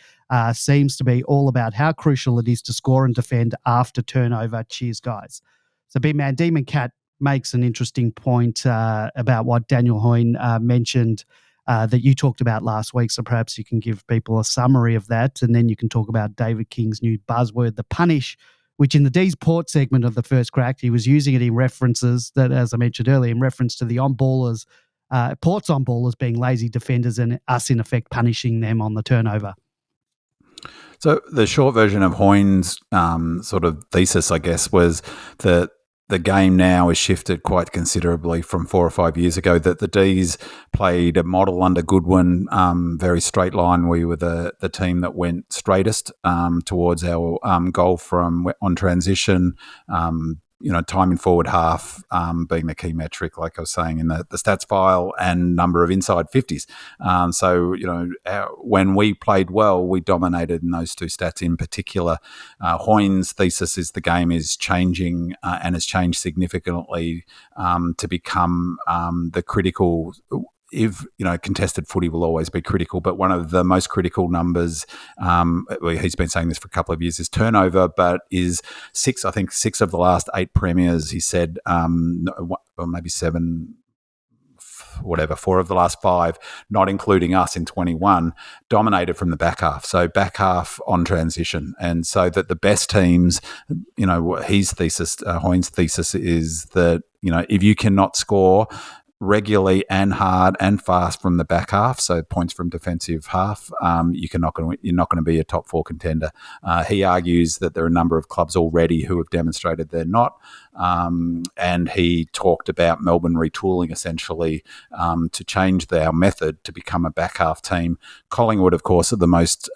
[SPEAKER 1] Seems to be all about how crucial it is to score and defend after turnover. Cheers, guys. So Big Man Demon Cat makes an interesting point about what Daniel Hoyne mentioned that you talked about last week. So perhaps you can give people a summary of that, and then you can talk about David King's new buzzword, the punish, which in the D's Port segment of the first crack, he was using it in references that, as I mentioned earlier, in reference to the on-ballers, Port's on-ballers being lazy defenders and us, in effect, punishing them on the turnover.
[SPEAKER 3] So the short version of Hoyne's sort of thesis, I guess, was that the game now is shifted quite considerably from 4 or 5 years ago, that the D's played a model under Goodwin, very straight line. We were the team that went straightest towards our goal from on transition, time in forward half being the key metric, like I was saying in the stats file, and number of inside 50s. When we played well, we dominated in those two stats in particular. Hoyne's thesis is the game is changing and has changed significantly to become the critical. If contested footy will always be critical, but one of the most critical numbers, he's been saying this for a couple of years, is turnover, but is six of the last 8 premiers, he said, or maybe 7, whatever, 4 of the last 5, not including us in 21, dominated from the back half. So back half on transition. And so that the best teams, his thesis, Hoyne's thesis is that, if you cannot score regularly and hard and fast from the back half, so points from defensive half, you're not going to be a top 4 contender. He argues that there are a number of clubs already who have demonstrated they're not, and he talked about Melbourne retooling essentially to change our method to become a back half team. Collingwood, of course, are the most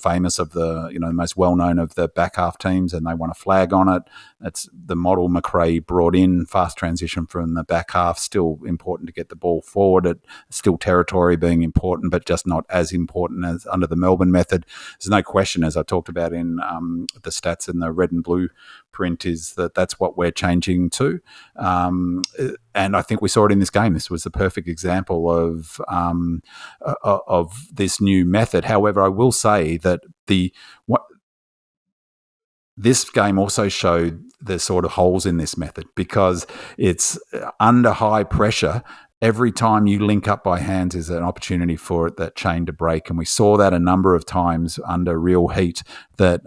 [SPEAKER 3] famous of the most well known of the back half teams, and they won a flag on it. It's the model McRae brought in, fast transition from the back half, still important to get the ball forward. It's still territory being important, but just not as important as under the Melbourne method. There's no question, as I talked about in the stats in the red and blue print, is that's what we're changing to. And I think we saw it in this game. This was the perfect example of this new method. However, I will say that this game also showed the sort of holes in this method, because it's under high pressure. Every time you link up by hands is an opportunity for that chain to break. And we saw that a number of times under real heat, that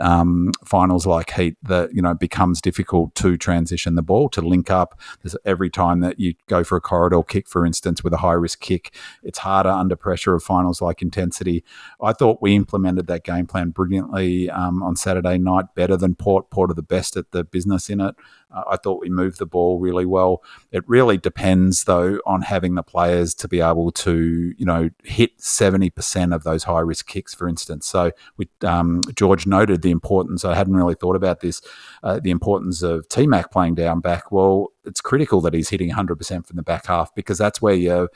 [SPEAKER 3] finals like heat, that, becomes difficult to transition the ball, to link up. Every time that you go for a corridor kick, for instance, with a high-risk kick, it's harder under pressure of finals like intensity. I thought we implemented that game plan brilliantly on Saturday night, better than Port. Port are the best at the business in it. I thought we moved the ball really well. It really depends, though, on having the players to be able to, hit 70% of those high-risk kicks, for instance. So George noted the importance, I hadn't really thought about this, the importance of T-Mac playing down back. Well, it's critical that he's hitting 100% from the back half, because that's where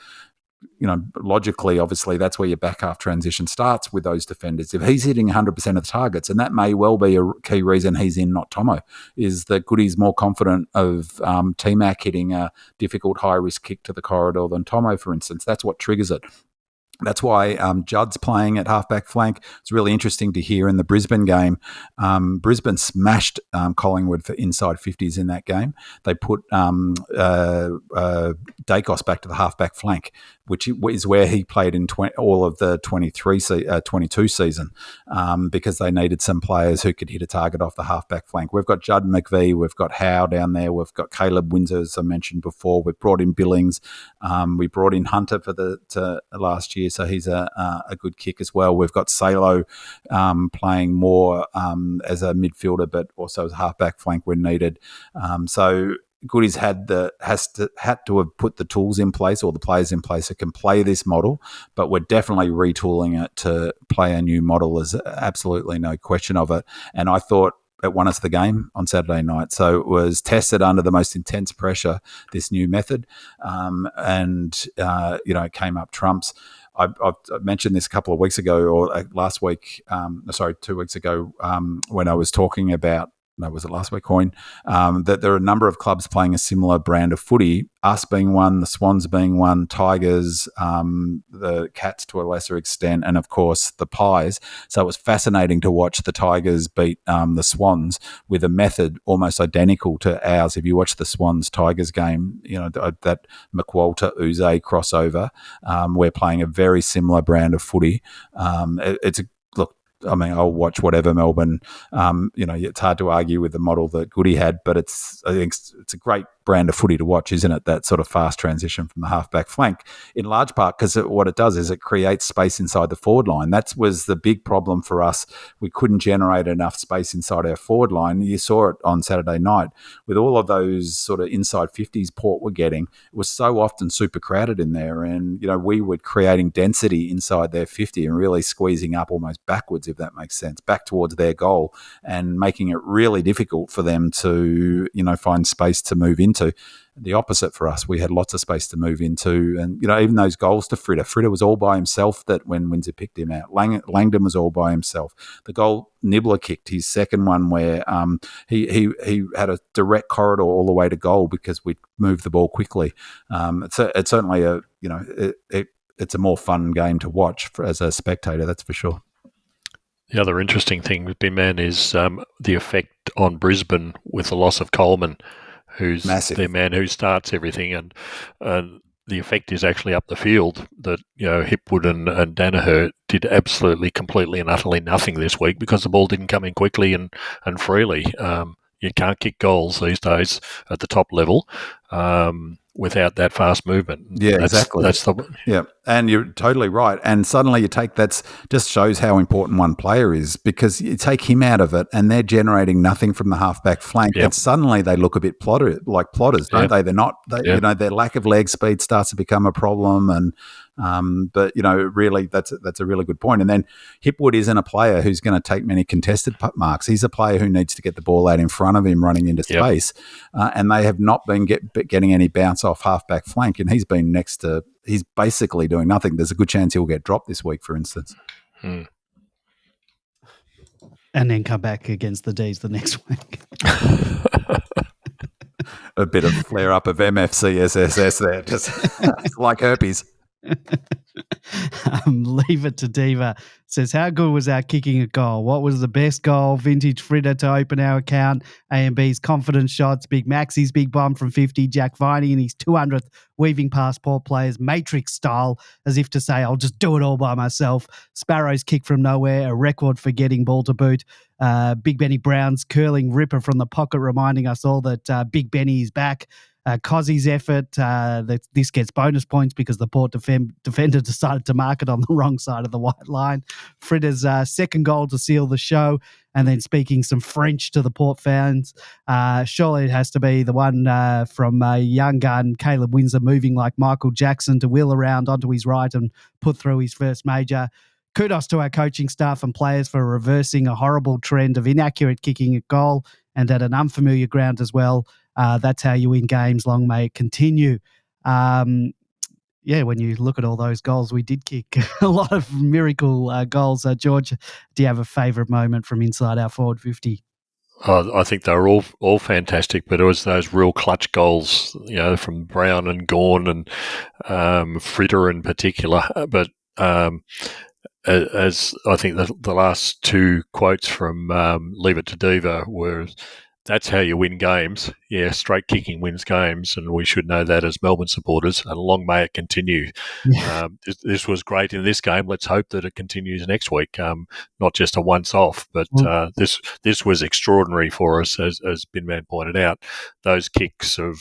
[SPEAKER 3] logically, obviously, that's where your back half transition starts with those defenders. If he's hitting 100% of the targets, and that may well be a key reason he's in, not Tomo, is that Goody's more confident of T-Mac hitting a difficult high-risk kick to the corridor than Tomo, for instance. That's what triggers it. That's why Judd's playing at halfback flank. It's really interesting to hear in the Brisbane game. Brisbane smashed Collingwood for inside 50s in that game. They put Dacos back to the halfback flank, which is where he played in all of the 22 season, because they needed some players who could hit a target off the halfback flank. We've got Judd McVie, we've got Howe down there, we've got Caleb Windsor, as I mentioned before. We've brought in Billings. We brought in Hunter for last year, so he's a good kick as well. We've got Salo playing more as a midfielder, but also as a halfback flank when needed. So Goody's had to have put the tools in place, or the players in place that can play this model, but we're definitely retooling it to play a new model. There's absolutely no question of it. And I thought it won us the game on Saturday night. So it was tested under the most intense pressure, this new method, and it came up trumps. I mentioned this a couple of weeks ago, or last week, 2 weeks ago, when I was talking about, was it last week, Coin? That there are a number of clubs playing a similar brand of footy, us being one, the Swans being one, Tigers, the Cats to a lesser extent, and of course the Pies. So it was fascinating to watch the Tigers beat the Swans with a method almost identical to ours. If you watch the Swans-Tigers game, that McWalter-Uze crossover, we're playing a very similar brand of footy. I'll watch whatever Melbourne. It's hard to argue with the model that Goody had, but I think it's a great brand of footy to watch, isn't it? That sort of fast transition from the halfback flank, in large part because what it does is it creates space inside the forward line. That was the big problem for us. We couldn't generate enough space inside our forward line. You saw it on Saturday night with all of those sort of inside 50s Port were getting. It was so often super crowded in there, and we were creating density inside their 50 and really squeezing up almost backwards, if that makes sense, back towards their goal, and making it really difficult for them to find space to move into. The opposite for us, we had lots of space to move into, and even those goals to Fritter was all by himself. That when Windsor picked him out, Langdon was all by himself. The goal Nibbler kicked, his second one, where he had a direct corridor all the way to goal because we moved the ball quickly. It's certainly it's a more fun game to watch as a spectator, that's for sure.
[SPEAKER 2] The other interesting thing with Bin Man is the effect on Brisbane with the loss of Coleman, who's
[SPEAKER 3] massive.
[SPEAKER 2] Their man who starts everything, and the effect is actually up the field that Hipwood and Danaher did absolutely, completely and utterly nothing this week because the ball didn't come in quickly and freely. You can't kick goals these days at the top level without that fast movement.
[SPEAKER 3] Yeah, exactly. And you're totally right. And suddenly you take just shows how important one player is, because you take him out of it and they're generating nothing from the halfback flank. And suddenly they look a bit plotters, don't they? They're not. Their lack of leg speed starts to become a problem. And but really that's a really good point. And then Hipwood isn't a player who's going to take many contested marks. He's a player who needs to get the ball out in front of him, running into space. And they have not been getting any bounce off halfback flank. And he's been he's basically doing nothing. There's a good chance he'll get dropped this week, for instance.
[SPEAKER 1] And then come back against the D's the next week.
[SPEAKER 3] A bit of flare up of MFCSSS there, just like herpes.
[SPEAKER 1] Leave it to Diva. Says, how good was our kicking a goal? What was the best goal? Vintage Fritter to open our account. A&B's confident shots. Big Maxi's big bomb from 50. Jack Viney in his 200th weaving past Port players, Matrix style, as if to say, I'll just do it all by myself. Sparrow's kick from nowhere, a record for getting ball to boot. Big Benny Brown's curling ripper from the pocket, reminding us all that Big Benny is back. Kozzy's effort, that this gets bonus points because the Port defender decided to mark it on the wrong side of the white line. Fritter's second goal to seal the show, and then speaking some French to the Port fans. Surely it has to be the one from young gun Caleb Windsor moving like Michael Jackson to wheel around onto his right and put through his first major. Kudos to our coaching staff and players for reversing a horrible trend of inaccurate kicking at goal and at an unfamiliar ground as well. That's how you win games. Long may it continue. When you look at all those goals, we did kick a lot of miracle goals. George, do you have a favourite moment from inside our forward 50?
[SPEAKER 2] I think they were all fantastic, but it was those real clutch goals, from Brown and Gawny and Fritter in particular. But as I think the last two quotes from Leave It to Diva were, that's how you win games. Yeah, straight kicking wins games, and we should know that as Melbourne supporters, and long may it continue.
[SPEAKER 1] Yeah.
[SPEAKER 2] This was great in this game. Let's hope that it continues next week, not just a once-off, but this was extraordinary for us, as Binman pointed out. Those kicks of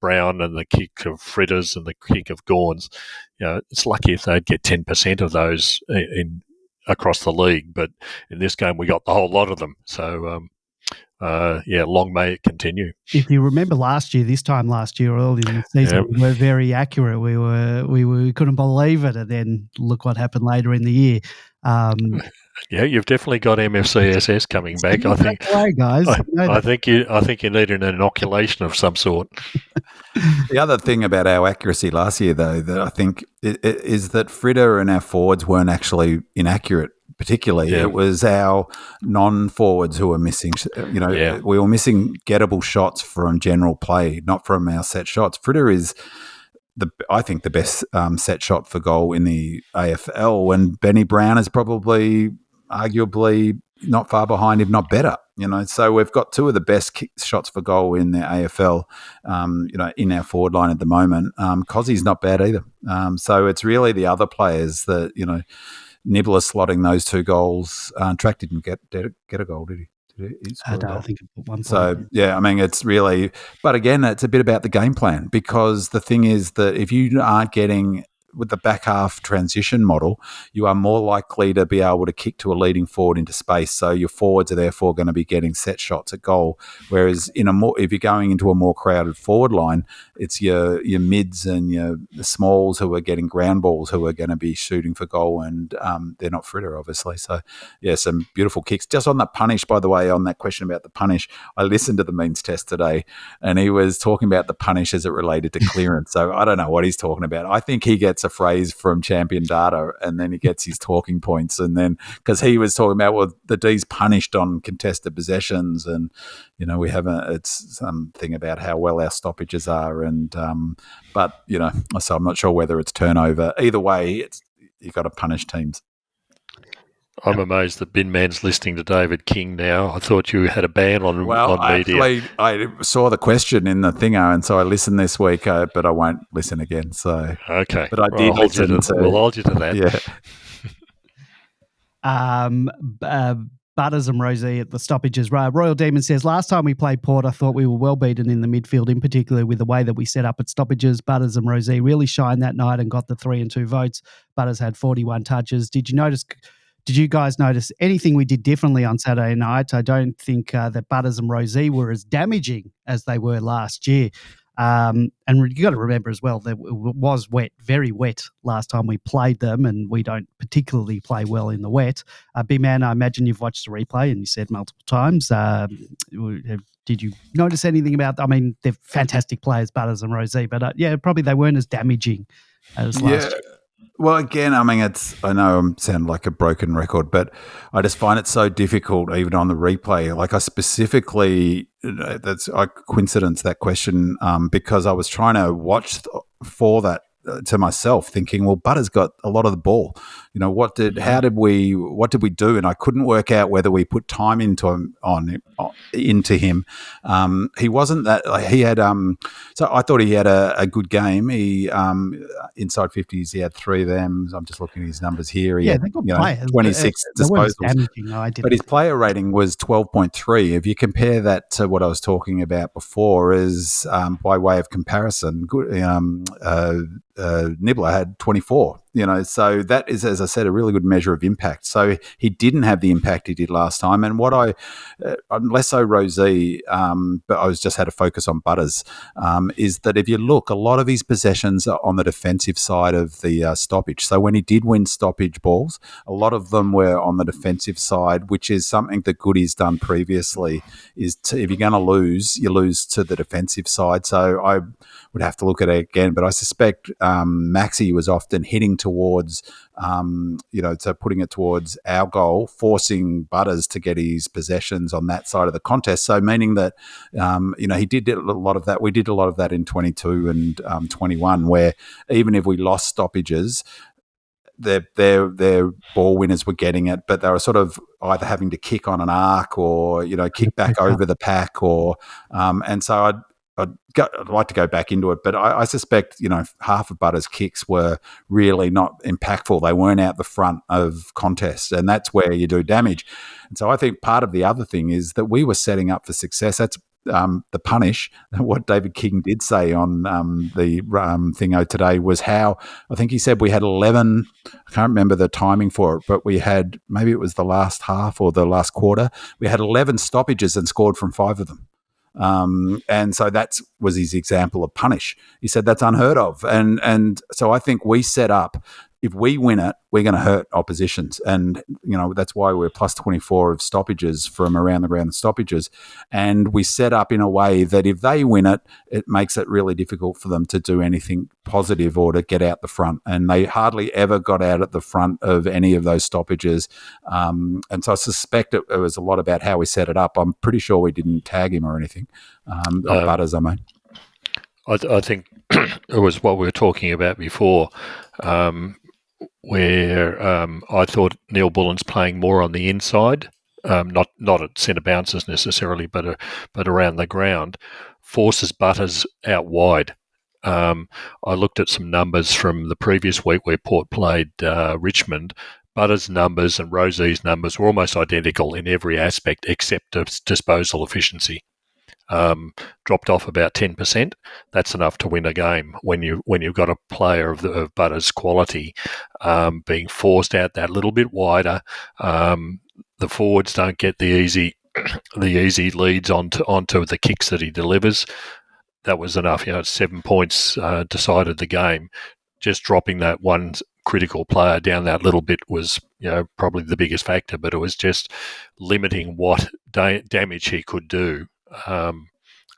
[SPEAKER 2] Brown and the kick of Fritters and the kick of Gawns, it's lucky if they'd get 10% of those across the league, but in this game we got the whole lot of them. So, long may it continue.
[SPEAKER 1] If you remember this time last year, early in the season, we were very accurate. We couldn't believe it, and then look what happened later in the year.
[SPEAKER 2] You've definitely got MFCSS coming back. I think,
[SPEAKER 1] guys.
[SPEAKER 2] I think you need an inoculation of some sort.
[SPEAKER 3] The other thing about our accuracy last year, though, that I think is that Fritter and our forwards weren't actually inaccurate. Particularly, it was our non-forwards who were missing. We were missing gettable shots from general play, not from our set shots. Fritter is, I think, the best set shot for goal in the AFL, and Benny Brown is probably, arguably, not far behind, if not better. So we've got two of the best shots for goal in the AFL. In our forward line at the moment. Kozzy's not bad either. So it's really the other players that Nibbler slotting those 2 goals. Track didn't get a goal, did he?
[SPEAKER 1] I think it put one.
[SPEAKER 3] So, yeah, I mean, it's really, but again, it's a bit about the game plan, because the thing is that if you aren't getting, with the back half transition model, you are more likely to be able to kick to a leading forward into space. So your forwards are therefore going to be getting set shots at goal. Whereas if you're going into a more crowded forward line, it's your mids and the smalls who are getting ground balls who are going to be shooting for goal, and they're not fritter, obviously. So, yeah, some beautiful kicks. Just on that punish, by the way, on that question about the punish, I listened to the means test today, and he was talking about the punish as it related to clearance. So I don't know what he's talking about. I think he gets a phrase from Champion Data, and then he gets his talking points, and then because he was talking about, well, the D's punished on contested possessions, and we haven't. It's something about how well our stoppages are, and but so I'm not sure whether it's turnover. Either way, you've got to punish teams.
[SPEAKER 2] I'm amazed that Bin Man's listening to David King now. I thought you had a ban on media.
[SPEAKER 3] Actually, I saw the question in the thinger, and so I listened this week, but I won't listen again. So
[SPEAKER 2] okay,
[SPEAKER 3] but I did listen to.
[SPEAKER 2] We'll hold you to that.
[SPEAKER 3] Yeah.
[SPEAKER 1] Butters and Rosie at the stoppages. Royal Demon says, last time we played Port, I thought we were well beaten in the midfield, in particular with the way that we set up at stoppages. Butters and Rosie really shined that night and got the 3 and 2 votes. Butters had 41 touches. Did you guys notice anything we did differently on Saturday night? I don't think that Butters and Rosie were as damaging as they were last year. And you got to remember as well that it was wet, very wet last time we played them, and we don't particularly play well in the wet. B-Man, I imagine you've watched the replay and you said multiple times. Did you notice anything about? I mean, they're fantastic players, Butters and Rosie, but probably they weren't as damaging as last year.
[SPEAKER 3] Well, again, I mean, I know I sound like a broken record, but I just find it so difficult, even on the replay. Like, I specifically, that's a coincidence, that question, because I was trying to watch for that to myself, thinking, well, Butters got a lot of the ball. What did we do? And I couldn't work out whether we put time into him. He wasn't that. He had. So I thought he had a good game. He inside 50s. He had 3 of them. I'm just looking at his numbers here. He had,
[SPEAKER 1] they're good players.
[SPEAKER 3] 26 disposals. But his player rating was 12.3. If you compare that to what I was talking about before, is by way of comparison, good. Nibbler had 24, so that is, as I said, a really good measure of impact. So he didn't have the impact he did last time. And what I'm less so Rosie, but I was just had to focus on Butters, is that if you look, a lot of his possessions are on the defensive side of the stoppage. So when he did win stoppage balls, a lot of them were on the defensive side, which is something that Goody's done previously, if you're going to lose, you lose to the defensive side. So I would have to look at it again, but I suspect 𝗟𝗋𝗄𝗋 was often hitting towards, so putting it towards our goal, forcing Butters to get his possessions on that side of the contest. So meaning that, he did a lot of that. We did a lot of that in 22 and 21, where even if we lost stoppages, their ball winners were getting it, but they were sort of either having to kick on an arc or, kick back over the pack, or, and so I'd like to go back into it, but I suspect, half of Butters' kicks were really not impactful. They weren't out the front of contests, and that's where you do damage. And so I think part of the other thing is that we were setting up for success. That's the punish. What David King did say on the thingo today was how, I think he said we had 11, I can't remember the timing for it, but we had, maybe it was the last half or the last quarter, we had 11 stoppages and scored from 5 of them. And so that was his example of punish. He said that's unheard of. And so I think we set up, if we win it, we're going to hurt oppositions. And, that's why we're plus 24 of stoppages from around the ground stoppages. And we set up in a way that if they win it, it makes it really difficult for them to do anything positive or to get out the front. And they hardly ever got out at the front of any of those stoppages. And so I suspect it was a lot about how we set it up. I'm pretty sure we didn't tag him or anything. Butters, I mean.
[SPEAKER 2] I think it was what we were talking about before, where I thought Neal-Bullen's playing more on the inside, not at centre bounces necessarily, but around the ground, forces Butters out wide. I looked at some numbers from the previous week where Port played Richmond. Butters' numbers and Rosie's numbers were almost identical in every aspect except disposal efficiency. Dropped off about 10%. That's enough to win a game when you've got a player of Butters' quality being forced out that little bit wider. The forwards don't get the easy leads onto the kicks that he delivers. That was enough. 7 points decided the game. Just dropping that one critical player down that little bit was, probably the biggest factor. But it was just limiting what damage he could do.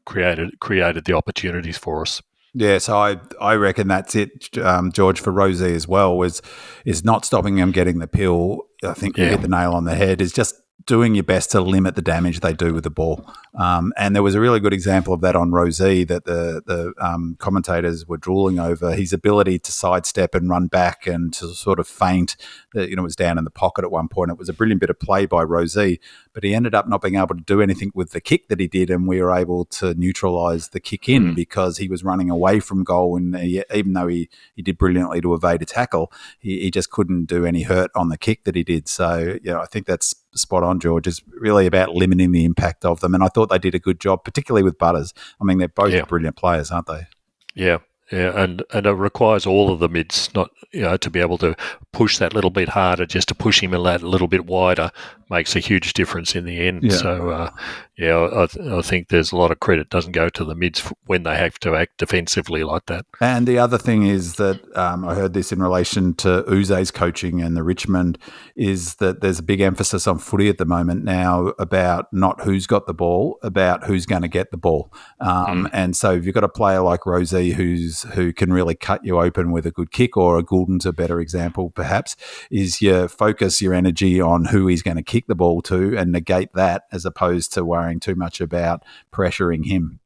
[SPEAKER 2] Created the opportunities for us.
[SPEAKER 3] Yeah, so I reckon that's it, George, for Rosie as well, is not stopping them getting the pill. I think you hit the nail on the head, is just doing your best to limit the damage they do with the ball. And there was a really good example of that on Rosie that the commentators were drooling over. His ability to sidestep and run back and to sort of feint, was down in the pocket at one point. It was a brilliant bit of play by Rosie, but he ended up not being able to do anything with the kick that he did, and we were able to neutralise the kick in because he was running away from goal, and even though he did brilliantly to evade a tackle, he just couldn't do any hurt on the kick that he did. So, I think that's spot on, George. Is really about limiting the impact of them, and I thought they did a good job, particularly with Butters. I mean, they're both brilliant players, aren't they?
[SPEAKER 2] Yeah, and it requires all of the mids not to be able to push that little bit harder. Just to push him a little bit wider makes a huge difference in the end. So I think there's a lot of credit doesn't go to the mids when they have to act defensively like that.
[SPEAKER 3] And the other thing is that I heard this in relation to 𝗍𝗍's coaching and the Richmond, is that there's a big emphasis on footy at the moment now about not who's got the ball, about who's going to get the ball. And so if you've got a player like Rosie who can really cut you open with a good kick, or a Goulden's a better example perhaps, is you focus your energy on who he's going to kick the ball to and negate that, as opposed to worrying too much about pressuring him.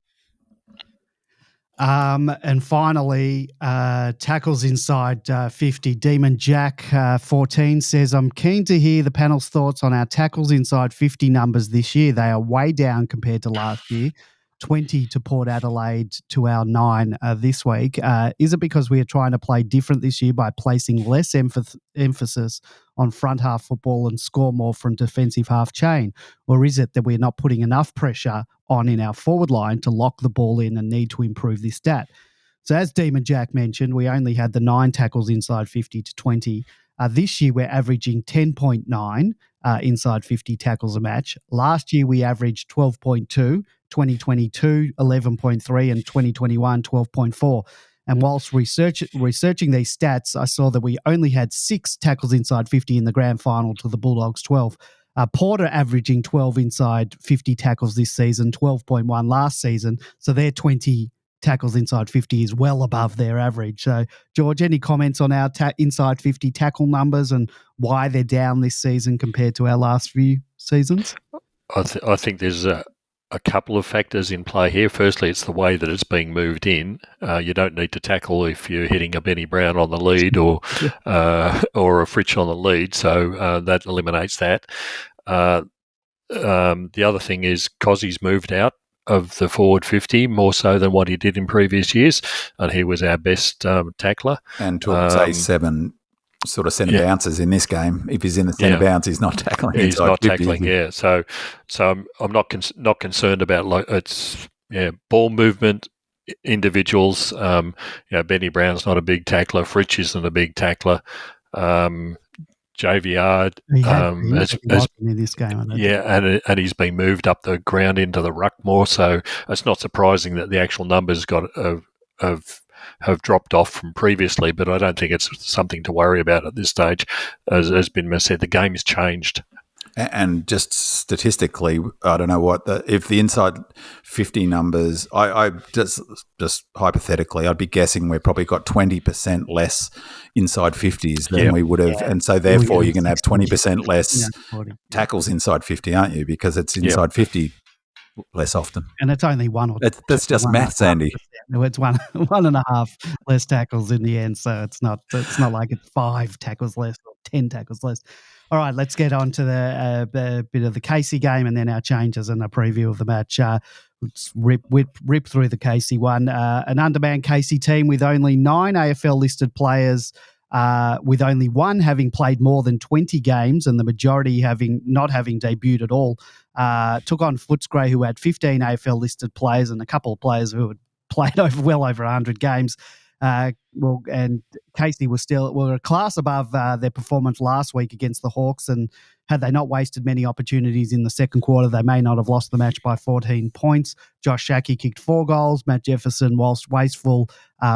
[SPEAKER 1] And finally, tackles inside 50. Demon Jack 14 says, I'm keen to hear the panel's thoughts on our tackles inside 50 numbers this year. They are way down compared to last year. 20 to Port Adelaide to our 9 this week. Is it because we are trying to play different this year by placing less emphasis on front half football and score more from defensive half chain? Or is it that we're not putting enough pressure on in our forward line to lock the ball in and need to improve this stat? So as Demon Jack mentioned, we only had the 9 tackles inside 50 to 20. This year we're averaging 10.9 inside 50 tackles a match. Last year we averaged 12.2, 2022 11.3, and 2021 12.4. And whilst researching these stats, I saw that we only had 6 tackles inside 50 in the grand final to the Bulldogs 12. Porter averaging 12 inside 50 tackles this season, 12.1 last season. So their 20 tackles inside 50 is well above their average. So, George, any comments on our inside 50 tackle numbers and why they're down this season compared to our last few seasons?
[SPEAKER 2] I think there's a couple of factors in play here. Firstly, it's the way that it's being moved in. You don't need to tackle if you're hitting a Benny Brown on the lead or a Fritsch on the lead, so that eliminates that. The other thing is 𝗍𝗄's moved out of the forward 50 more so than what he did in previous years, and he was our best tackler.
[SPEAKER 3] And took, say, 7 sort of centre bounces in this game. If he's in the centre bounce, he's not tackling.
[SPEAKER 2] He's not tackling, So I'm not concerned about ball movement, individuals. Benny Brown's not a big tackler. Fritsch isn't a big tackler. JVR
[SPEAKER 1] in this game.
[SPEAKER 2] And he's been moved up the ground into the ruck more, so it's not surprising that the actual numbers have dropped off from previously, but I don't think it's something to worry about at this stage. As has been said, the game has changed.
[SPEAKER 3] And just statistically, I don't know if the inside 50 numbers, I just hypothetically, I'd be guessing we've probably got 20% less inside 50s than we would have. And so therefore you're going to have 20% less tackles inside 50, aren't you? Because it's inside 50 less often.
[SPEAKER 1] And it's only one or
[SPEAKER 3] that's just maths, Andy.
[SPEAKER 1] It's one and a half less tackles in the end. So it's not like it's 5 tackles less or 10 tackles less. All right, let's get on to the bit of the 𝗍𝗄 game and then our changes and a preview of the match. Let's rip through the 𝗍𝗄 one. An undermanned 𝗍𝗄 team with only 9 AFL listed players with only one having played more than 20 games and the majority not having debuted at all. Took on Footscray, who had 15 AFL-listed players and a couple of players who had played well over 100 games. And Casey were a class above their performance last week against the Hawks, and had they not wasted many opportunities in the second quarter, they may not have lost the match by 14 points. Josh Schache kicked 4 goals. Matt Jefferson, whilst wasteful,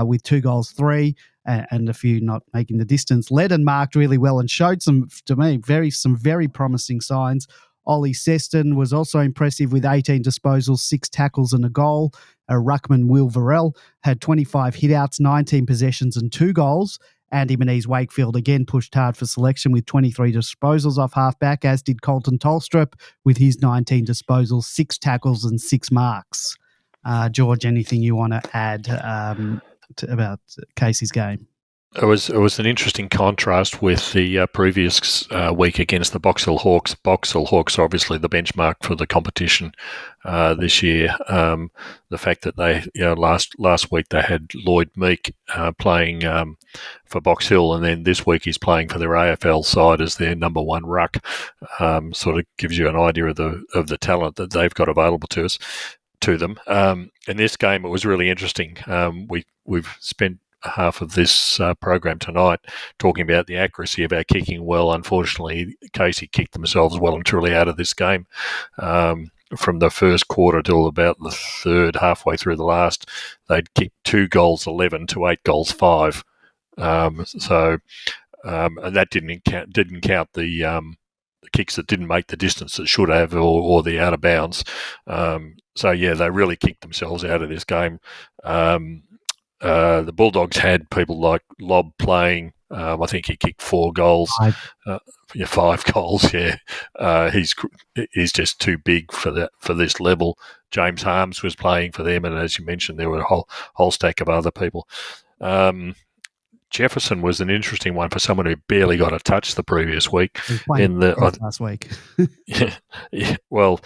[SPEAKER 1] with 2 goals, 3, and a few not making the distance, led and marked really well and showed some very promising signs. Ollie Seston was also impressive with 18 disposals, 6 tackles and a goal. Ruckman Will Varell had 25 hitouts, 19 possessions and 2 goals. Andy Menzies-Wakefield again pushed hard for selection with 23 disposals off halfback, as did Colton Tolstrup with his 19 disposals, 6 tackles and 6 marks. George, anything you want to add about Casey's game?
[SPEAKER 2] It was an interesting contrast with the previous week against the Box Hill Hawks. Box Hill Hawks are obviously the benchmark for the competition this year. The fact that they, last week they had Lloyd Meek playing for Box Hill, and then this week he's playing for their AFL side as their number 1 ruck. Sort of gives you an idea of the talent that they've got available to them. In this game, it was really interesting. We've spent half of this program tonight talking about the accuracy of our kicking. Well, unfortunately, Casey kicked themselves well and truly out of this game. From the first quarter till about the third, halfway through the last, they'd kicked 2 goals 11 to 8 goals 5. And that didn't count the kicks that didn't make the distance that should have, or the out of bounds. They really kicked themselves out of this game. The Bulldogs had people like Lobb playing. I think he kicked 4 goals. 5 goals. Yeah, he's just too big for this level. James Harms was playing for them, and as you mentioned, there were a whole stack of other people. Jefferson was an interesting one for someone who barely got a touch the previous week.
[SPEAKER 1] Last week.
[SPEAKER 2] Well,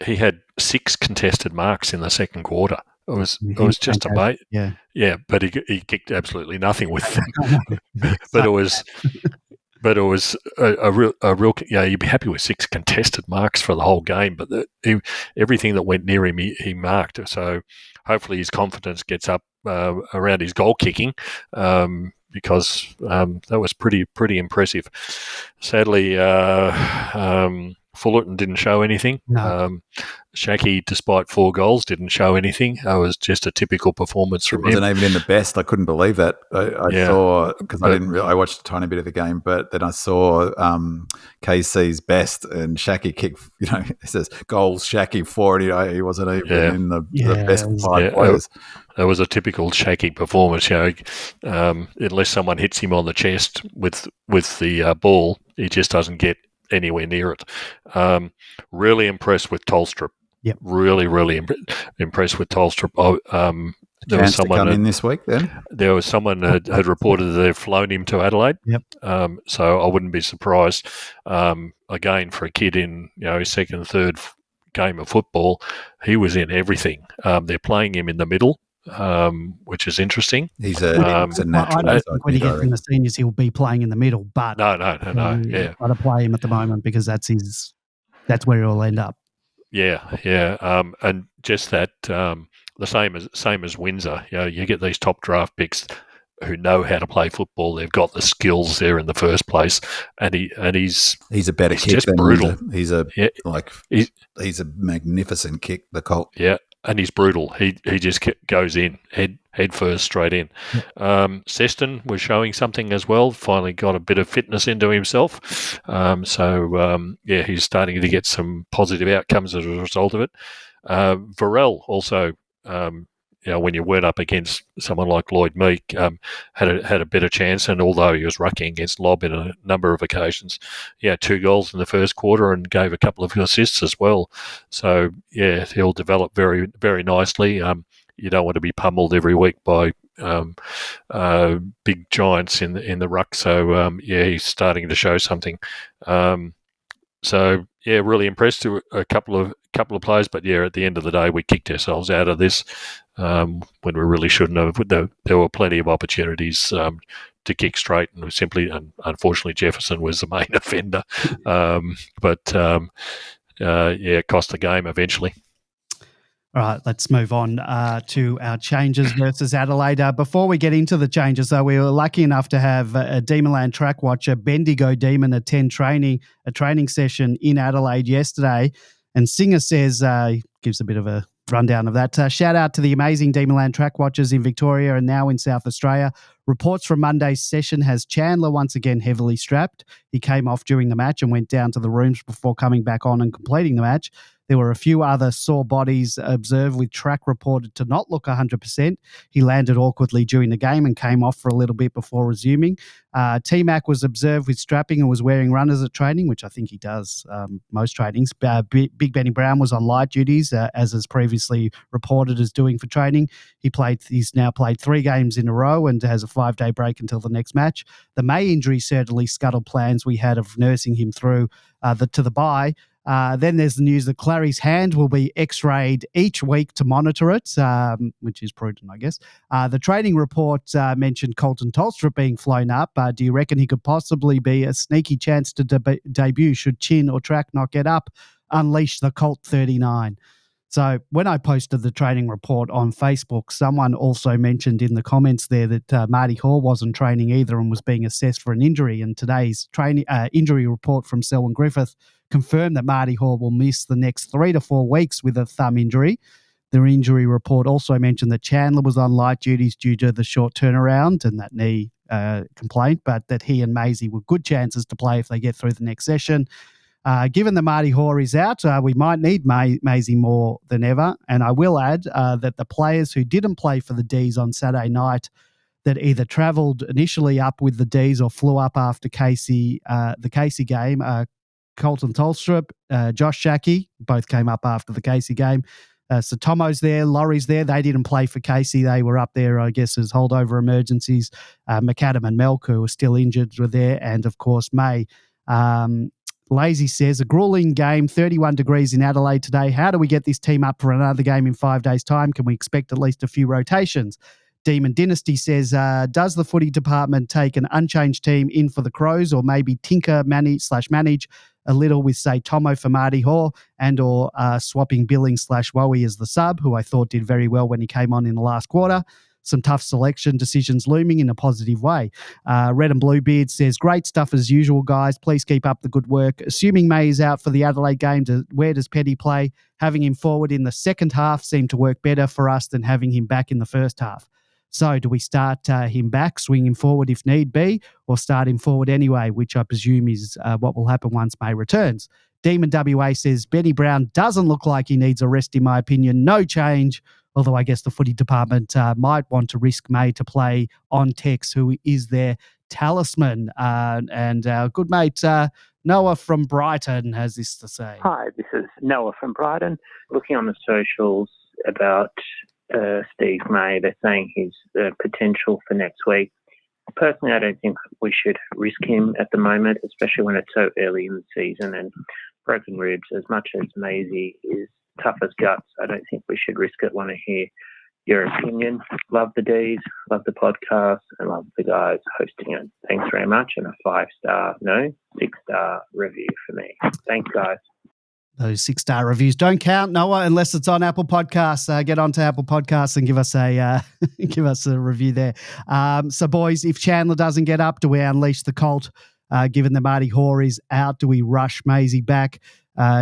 [SPEAKER 2] he had 6 contested marks in the second quarter. It was just amazing. Yeah, but he kicked absolutely nothing with them. but it was a real. You'd be happy with 6 contested marks for the whole game. But everything that went near him, he marked. So hopefully his confidence gets up around his goal kicking, because that was pretty impressive. Sadly, Fullerton didn't show anything.
[SPEAKER 1] No.
[SPEAKER 2] Schache, despite 4 goals, didn't show anything. It was just a typical performance from him.
[SPEAKER 3] Wasn't even in the best. I couldn't believe that. I saw, because I watched a tiny bit of the game, but then I saw KC's best, and Schache kicked. It says goals Schache 4. He wasn't even in the best 5 players.
[SPEAKER 2] That was a typical Schache performance. Unless someone hits him on the chest with the ball, he just doesn't get anywhere near it. Really impressed with Tolstrup.
[SPEAKER 1] Yep.
[SPEAKER 2] Really impressed with Tolstrup.
[SPEAKER 3] There was someone to come in this week. Then
[SPEAKER 2] there was someone had reported that they've flown him to Adelaide.
[SPEAKER 1] Yep.
[SPEAKER 2] So I wouldn't be surprised. Again, for a kid in his second, third game of football, he was in everything. They're playing him in the middle, which is interesting.
[SPEAKER 3] He's a natural.
[SPEAKER 1] I don't think when he gets in the seniors, he'll be playing in the middle. But
[SPEAKER 2] no. Yeah,
[SPEAKER 1] got to play him at the moment because that's where he'll end up.
[SPEAKER 2] Yeah. And just that, the same as Windsor. You get these top draft picks who know how to play football. They've got the skills there in the first place, and he's
[SPEAKER 3] a better kick.
[SPEAKER 2] Just brutal.
[SPEAKER 3] He's a magnificent kick. The Colt.
[SPEAKER 2] Yeah. And he's brutal. He just goes in head first, straight in. Seston was showing something as well. Finally got a bit of fitness into himself. He's starting to get some positive outcomes as a result of it. Varell also, when you weren't up against someone like Lloyd Meek, had a better chance. And although he was rucking against Lobb in a number of occasions, 2 goals in the first quarter and gave a couple of assists as well. So he'll develop very, very nicely. You don't want to be pummeled every week by big giants in the ruck. So he's starting to show something. So really impressed with a couple of players. But at the end of the day, we kicked ourselves out of this when we really shouldn't have. There were plenty of opportunities to kick straight, and unfortunately, Jefferson was the main offender. It cost the game eventually.
[SPEAKER 1] All right, let's move on to our changes versus Adelaide. Before we get into the changes, though, we were lucky enough to have a Demonland track watcher, Bendigo Demon, attend a training session in Adelaide yesterday. And Singer says, gives a bit of a rundown of that. Shout out to the amazing Demonland track watchers in Victoria and now in South Australia. Reports from Monday's session has Chandler once again heavily strapped. He came off during the match and went down to the rooms before coming back on and completing the match. There were a few other sore bodies observed, with track reported to not look 100%. He landed awkwardly during the game and came off for a little bit before resuming. T-Mac was observed with strapping and was wearing runners at training, which I think he does most trainings. Big Benny Brown was on light duties, as is previously reported as doing for training. He's now played 3 games in a row and has a 5-day break until the next match. The May injury certainly scuttled plans we had of nursing him through to the bye. Then there's the news that Clary's hand will be x-rayed each week to monitor it, which is prudent, I guess. The training report mentioned Colton Tolstrup being flown up. Do you reckon he could possibly be a sneaky chance to debut should Chin or Track not get up? Unleash the Colt 39. So when I posted the training report on Facebook, someone also mentioned in the comments there that Marty Hall wasn't training either and was being assessed for an injury. And today's injury report from Selwyn Griffith confirmed that Marty Hall will miss the next 3 to 4 weeks with a thumb injury. The injury report also mentioned that Chandler was on light duties due to the short turnaround and that knee complaint, but that he and Maisie were good chances to play if they get through the next session. Given that Marty Hoare is out, we might need Maisie more than ever. And I will add that the players who didn't play for the Ds on Saturday night that either travelled initially up with the Ds or flew up after the 𝗙cie game, Colton Tolstrup, Josh Shackey, both came up after the 𝗙cie game. So Tomo's there, Laurie's there. They didn't play for 𝗙cie. They were up there, I guess, as holdover emergencies. McAdam and Melk, who were still injured, were there. And, of course, May. Lazy says, a grueling game, 31 degrees in Adelaide today. How do we get this team up for another game in 5 days' time? Can we expect at least a few rotations? Demon Dynasty says, does the footy department take an unchanged team in for the Crows or maybe tinker manage a little with, say, Tomo for Marty Hall and or swapping Billing /Wowie as the sub, who I thought did very well when he came on in the last quarter? Some tough selection decisions looming in a positive way. Red and Blue Beard says, great stuff as usual, guys. Please keep up the good work. Assuming May is out for the Adelaide game, where does Petty play? Having him forward in the second half seemed to work better for us than having him back in the first half. So do we start him back, swing him forward if need be, or start him forward anyway, which I presume is what will happen once May returns? Demon WA says, Benny Brown doesn't look like he needs a rest, in my opinion. No change. Although I guess the footy department might want to risk May to play on Tex, who is their talisman. And our good mate Noah from Brighton has this to say.
[SPEAKER 11] Hi, this is Noah from Brighton. Looking on the socials about Steve May, they're saying he's potential for next week. Personally, I don't think we should risk him at the moment, especially when it's so early in the season and broken ribs. As much as Maisie is tough as guts, I don't think we should risk it. Want to hear your opinion. Love the Ds, love the podcast, and love the guys hosting it. Thanks very much, and a 6-star review for me. Thanks, guys.
[SPEAKER 1] Those 6-star reviews don't count, Noah, unless it's on Apple Podcasts. Get onto Apple Podcasts and give us a review there. So, boys, if Chandler doesn't get up, do we unleash the Colt? Given that Marty Hoare is out, do we rush Maisie back?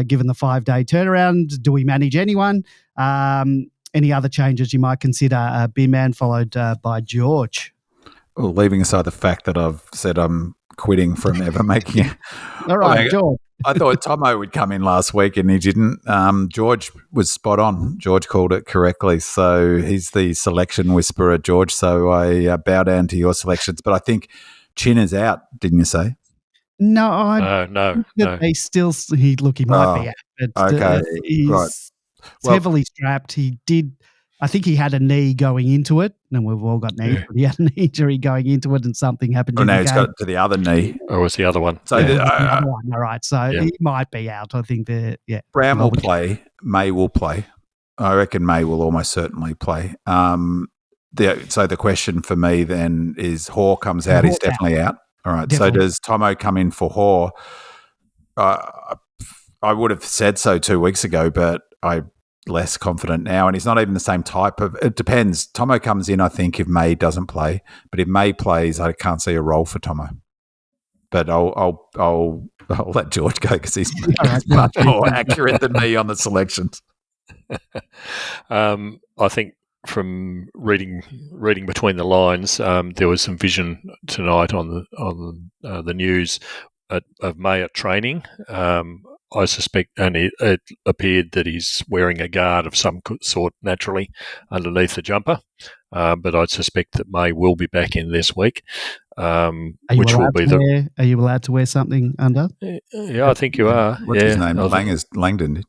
[SPEAKER 1] Given the 5-day turnaround, do we manage anyone? Any other changes you might consider? B-Man followed by George.
[SPEAKER 3] Well, leaving aside the fact that I've said I'm quitting from ever making it.
[SPEAKER 1] All right, George.
[SPEAKER 3] I thought Tomo would come in last week and he didn't. George was spot on. George called it correctly. So he's the selection whisperer, George. So I bow down to your selections. But I think Chin is out, didn't you say?
[SPEAKER 1] No,
[SPEAKER 2] no.
[SPEAKER 1] He's still. He might be out. But,
[SPEAKER 3] okay,
[SPEAKER 1] he's
[SPEAKER 3] right.
[SPEAKER 1] heavily strapped. He did I think he had a knee going into it, and we've all got knees, but he had an injury going into it, and something happened.
[SPEAKER 3] Oh, now he's got it to the other knee.
[SPEAKER 2] Or was the other one?
[SPEAKER 3] So
[SPEAKER 1] the other one, all right. So he might be out. I think
[SPEAKER 3] Brown will play. May will play. I reckon May will almost certainly play. So the question for me then is Hoare comes out. He's definitely out. All right. Definitely. So does Tomo come in for Hoare? I would have said so 2 weeks ago, but I'm less confident now. And he's not even the same type of. It depends. Tomo comes in, I think, if May doesn't play. But if May plays, I can't see a role for Tomo. But I'll let George go because he's much more accurate than me on the selections.
[SPEAKER 2] I think from reading between the lines, there was some vision tonight on the news of May at training. I suspect, and it appeared that he's wearing a guard of some sort naturally underneath the jumper. But I suspect that May will be back in this week. Which will be
[SPEAKER 1] Are you allowed to wear something under?
[SPEAKER 2] Yeah, I think you are.
[SPEAKER 3] What's his name? Langdon.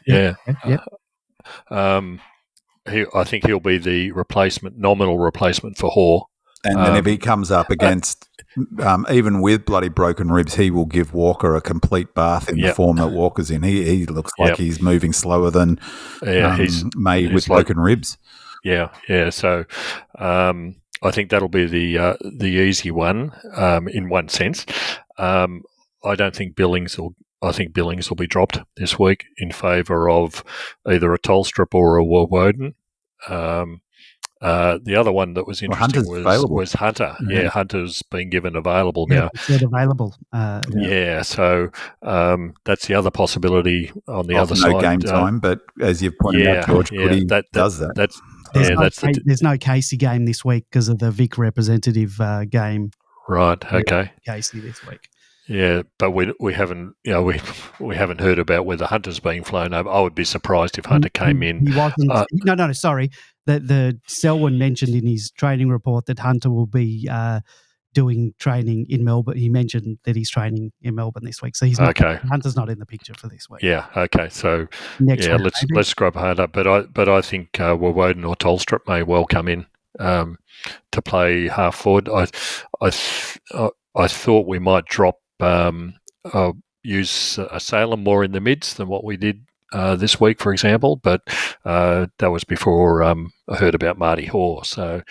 [SPEAKER 2] Yeah.
[SPEAKER 1] Yep.
[SPEAKER 2] I think he'll be the nominal replacement for Hoare.
[SPEAKER 3] And then if he comes up against, even with bloody broken ribs, he will give Walker a complete bath in the form that Walker's in. He looks like he's moving slower than May with broken ribs.
[SPEAKER 2] Yeah. So I think that'll be the easy one in one sense. I don't think Billings will. I think Billings will be dropped this week in favour of either a 𝗟𝗏 or a 𝗟𝗏𝗀. The other one that was interesting was Hunter. Yeah, Hunter's been given available now.
[SPEAKER 1] It's available.
[SPEAKER 2] So that's the other possibility on the other side.
[SPEAKER 3] No game time, but as you've pointed out, George, Goody does that.
[SPEAKER 1] There's no Casey game this week because of the Vic representative game.
[SPEAKER 2] Right. Okay.
[SPEAKER 1] Casey this week.
[SPEAKER 2] Yeah, but we haven't we haven't heard about whether Hunter's being flown over. I would be surprised if Hunter came in.
[SPEAKER 1] He wasn't. No. Sorry, the 𝗟𝗏 mentioned in his training report that Hunter will be doing training in Melbourne. He mentioned that he's training in Melbourne this week, so he's not, Hunter's not in the picture for this week.
[SPEAKER 2] Yeah. Okay. So let's scrub Hunter. But I think 𝗟𝗏𝗀 or 𝗟𝗏𝗀 may well come in to play half forward. I thought we might drop. Use 𝗟𝗏 more in the mids than what we did this week, for example, but that was before I heard about Marty Hoare. So,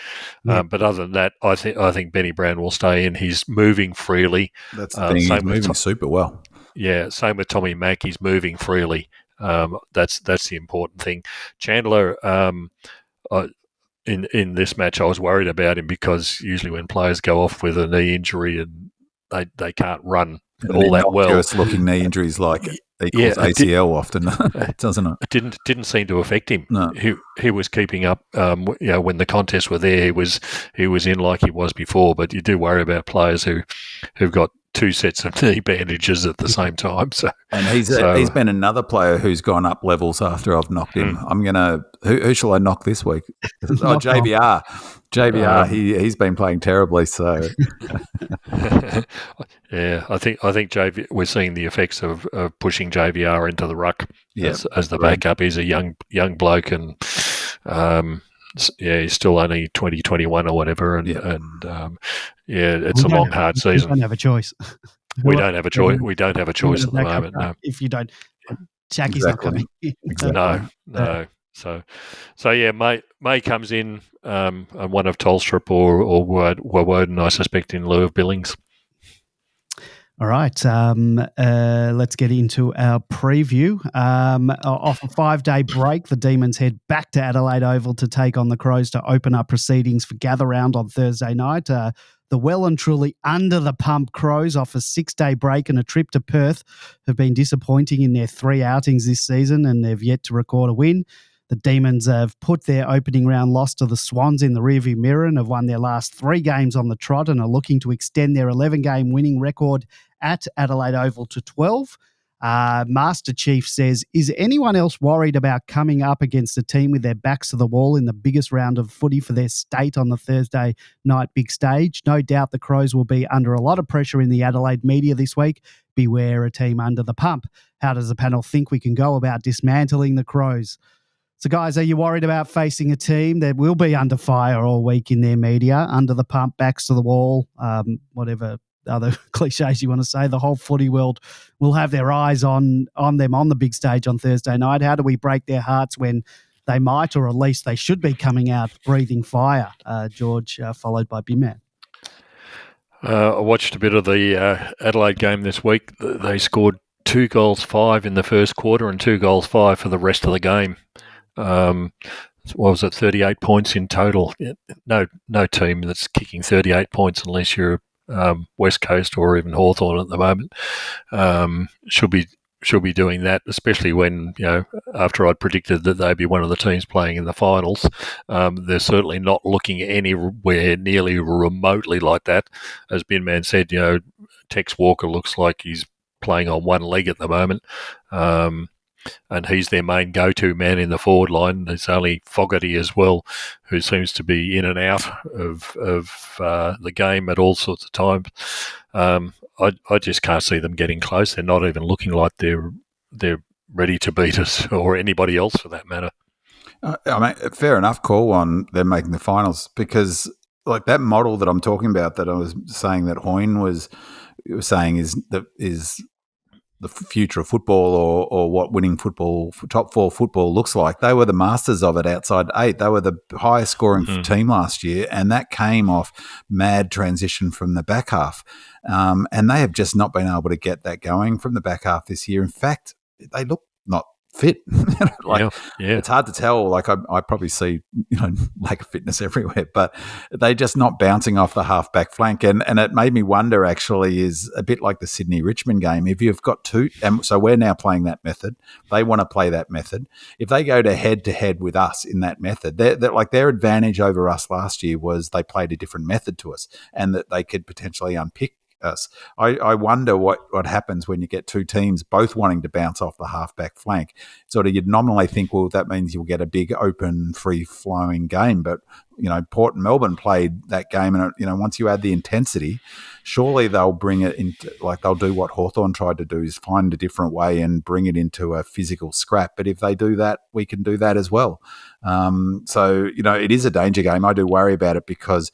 [SPEAKER 2] but other than that, I think Benny Brown will stay in. He's moving freely.
[SPEAKER 3] That's the thing. He's moving super well.
[SPEAKER 2] Yeah, same with Tommy Mack. He's moving freely. That's the important thing. Chandler. In this match, I was worried about him because usually when players go off with a knee injury and they can't run all that well.
[SPEAKER 3] Looking knee injuries like equals ACL often, doesn't it?
[SPEAKER 2] It didn't seem to affect him.
[SPEAKER 3] No.
[SPEAKER 2] He was keeping up. When the contests were there, he was in like he was before. But you do worry about players who've got two sets of knee bandages at the same time. So,
[SPEAKER 3] and he's been another player who's gone up levels after I've knocked him. I'm gonna who shall I knock this week? JVR. JVR. He's been playing terribly. So
[SPEAKER 2] yeah, I think JV. We're seeing the effects of pushing JVR into the ruck as the backup. He's a young bloke and. He's still only 20, 21 or whatever, and it's a long, hard season.
[SPEAKER 1] We don't have a choice.
[SPEAKER 2] We don't have a choice. We don't have a choice at the moment. No.
[SPEAKER 1] If you don't, Jackie's not coming in.
[SPEAKER 2] No. So yeah, May comes in, and one of 𝗟𝗏𝗀 or 𝗟𝗏𝗀, I suspect, in lieu of Billings.
[SPEAKER 1] All right, let's get into our preview. Off a 5-day break, the Demons head back to Adelaide Oval to take on the Crows to open up proceedings for Gather Round on Thursday night. The well and truly under the pump Crows, off a 6-day break and a trip to Perth, have been disappointing in their 3 outings this season, and they've yet to record a win. The Demons have put their opening round loss to the Swans in the rearview mirror and have won their last 3 games on the trot and are looking to extend their 11-game winning record at Adelaide Oval to 12. Master Chief says, is anyone else worried about coming up against a team with their backs to the wall in the biggest round of footy for their state on the Thursday night big stage? No doubt the Crows will be under a lot of pressure in the Adelaide media this week. Beware a team under the pump. How does the panel think we can go about dismantling the Crows? So, guys, are you worried about facing a team that will be under fire all week in their media, under the pump, backs to the wall, whatever other cliches you want to say? The whole footy world will have their eyes on them on the big stage on Thursday night. How do we break their hearts when they might, or at least they should be, coming out breathing fire? George, followed by Bin-Man.
[SPEAKER 2] I watched a bit of the Adelaide game this week. They scored 2 goals 5 in the first quarter and 2 goals 5 for the rest of the game. What was it, 38 points in total? No team that's kicking 38 points unless you're West Coast or even Hawthorn at the moment should be doing that, especially when, after I'd predicted that they'd be one of the teams playing in the finals. They're certainly not looking anywhere nearly remotely like that. As Bin-Man said, Tex Walker looks like he's playing on one leg at the moment. And he's their main go-to man in the forward line. There's only Fogarty as well, who seems to be in and out of the game at all sorts of times. I just can't see them getting close. They're not even looking like they're ready to beat us or anybody else for that matter.
[SPEAKER 3] Fair enough call on them making the finals, because like that model that I'm talking about, that I was saying that Hoyne was saying is the future of football, or what winning football, top 4 football looks like. They were the masters of it outside 8. They were the highest scoring team last year, and that came off mad transition from the back half. And they have just not been able to get that going from the back half this year. In fact, they look not fit. It's hard to tell. Like I probably see, lack of fitness everywhere, but they're just not bouncing off the half-back flank. And it made me wonder, actually, is a bit like the Sydney-Richmond game. If you've got two, and so we're now playing that method, they want to play that method. If they go to head with us in that method, they're like their advantage over us last year was they played a different method to us, and that they could potentially unpick us. I wonder what happens when you get two teams both wanting to bounce off the half-back flank. Sort of, you'd nominally think, well, that means you'll get a big, open, free-flowing game. But, Port and Melbourne played that game, and, once you add the intensity, surely they'll bring it into, like they'll do what Hawthorn tried to do, is find a different way and bring it into a physical scrap. But if they do that, we can do that as well. So, it is a danger game. I do worry about it because,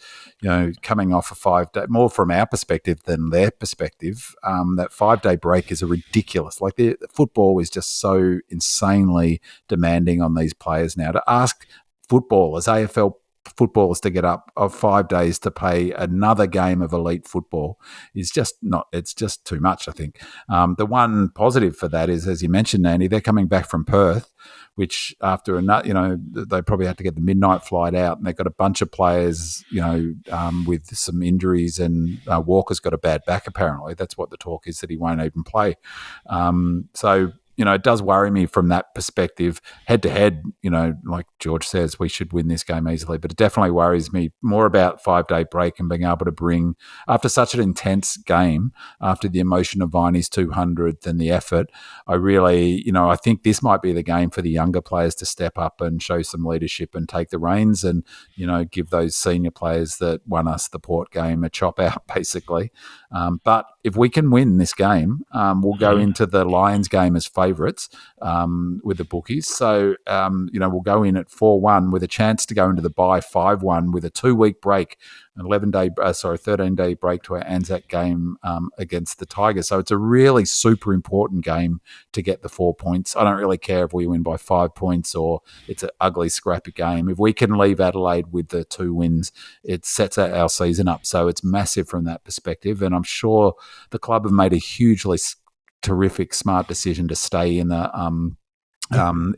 [SPEAKER 3] coming off a 5-day, more from our perspective than their perspective, that 5-day break is a ridiculous. Like the football is just so insanely demanding on these players now. To ask footballers, AFL footballers, to get up of 5 days to play another game of elite football is just not, it's just too much, I think. The one positive for that is, as you mentioned, Andy, they're coming back from Perth, which after they probably had to get the midnight flight out, and they've got a bunch of players, with some injuries, and Walker's got a bad back apparently. That's what the talk is, that he won't even play. So, it does worry me from that perspective. Head to head, like George says, we should win this game easily, but it definitely worries me more about 5-day break and being able to bring, after such an intense game, after the emotion of Viney's 200th and the effort, I really, I think this might be the game for the younger players to step up and show some leadership and take the reins and, give those senior players that won us the Port game a chop out, basically. But if we can win this game, we'll go into the Lions game as favourites with the bookies. So, we'll go in at 4-1 with a chance to go into the bye 5-1 with a 2-week break, an 13-day break to our Anzac game against the Tigers. So it's a really super important game to get the 4 points. I don't really care if we win by 5 points or it's an ugly, scrappy game. If we can leave Adelaide with the 2 wins, it sets our season up. So it's massive from that perspective. And I'm sure the club have made a hugely terrific, smart decision to stay in the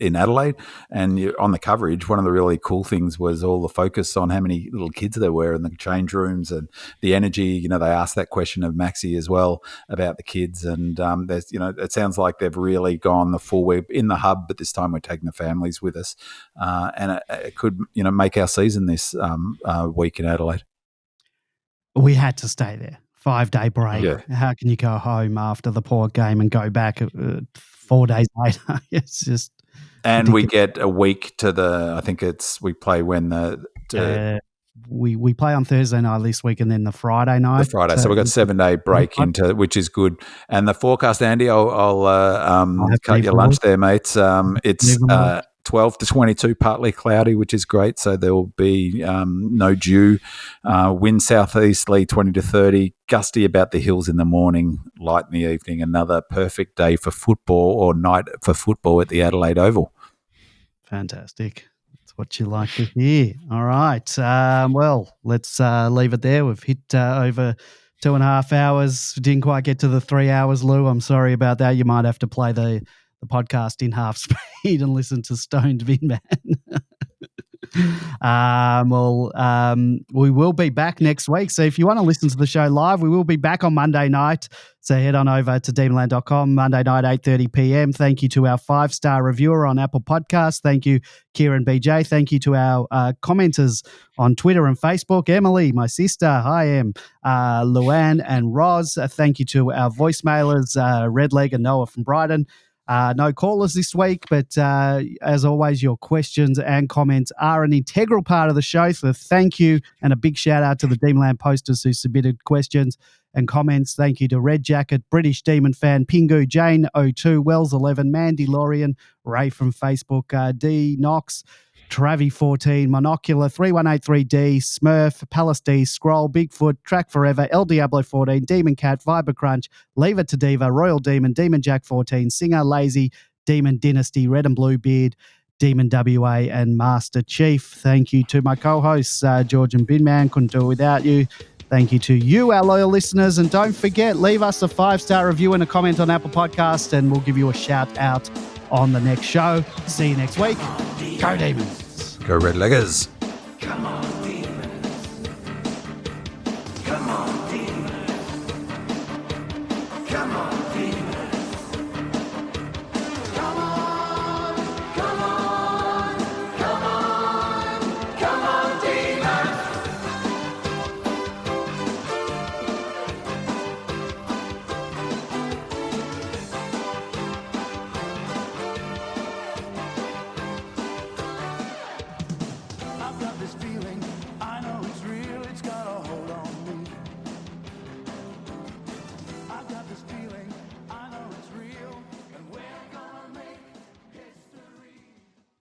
[SPEAKER 3] in Adelaide. And on the coverage, one of the really cool things was all the focus on how many little kids there were in the change rooms and the energy. They asked that question of Maxi as well about the kids, and there's, it sounds like they've really gone the full way in the hub, but this time we're taking the families with us, and it could, make our season this week in Adelaide.
[SPEAKER 1] We had to stay there. 5-day break.
[SPEAKER 3] Yeah.
[SPEAKER 1] How can you go home after the Port game and go back 4 days later? It's just
[SPEAKER 3] and ridiculous. We get a week to I think we play when we play on Thursday night this week, and then the Friday night. So we've got 7-day break into, which is good. And the forecast, Andy, I'll cut your lunch there, mates. It's 12 to 22, partly cloudy, which is great. So there will be no dew. Wind southeasterly 20 to 30, gusty about the hills in the morning, light in the evening. Another perfect day for football, or night for football at the Adelaide Oval.
[SPEAKER 1] Fantastic. That's what you like to hear. All right. Well, let's leave it there. We've hit over 2.5 hours. Didn't quite get to the 3 hours, Lou. I'm sorry about that. You might have to play the podcast in half speed and listen to Stoned Bin Man. We will be back next week. So if you want to listen to the show live, we will be back on Monday night. So head on over to Demonland.com, Monday night, 8:30 p.m. Thank you to our 5-star reviewer on Apple Podcasts. Thank you, 𝗟𝗏𝗀𝗁. Thank you to our commenters on Twitter and Facebook. Emily, my sister, hi, Em, Luann and Roz. Thank you to our voicemailers, Redleg and Noah from Brighton. No callers this week, but as always, your questions and comments are an integral part of the show. So thank you, and a big shout out to the Demonland posters who submitted questions and comments. Thank you to Red Jacket, British Demon Fan, Pingu, Jane 02, Wells 11, Mandy Lorian, Ray from Facebook, D Knox, Travi 14, Monocular 3183D, Smurf, Palace D, Scroll, Bigfoot, Track Forever, El Diablo 14, Demon Cat, Viber Crunch, Leave It to Diva, Royal Demon, Demon Jack 14, Singer, Lazy, Demon Dynasty, Red and Blue Beard, Demon WA, and Master Chief. Thank you to my co-hosts, George and Binman. Couldn't do it without you. Thank you to you, our loyal listeners. And don't forget, leave us a 5-star review and a comment on Apple Podcasts, and we'll give you a shout out on the next show. See you next week. Go Demons.
[SPEAKER 3] Go Red Leggers.
[SPEAKER 1] Come on.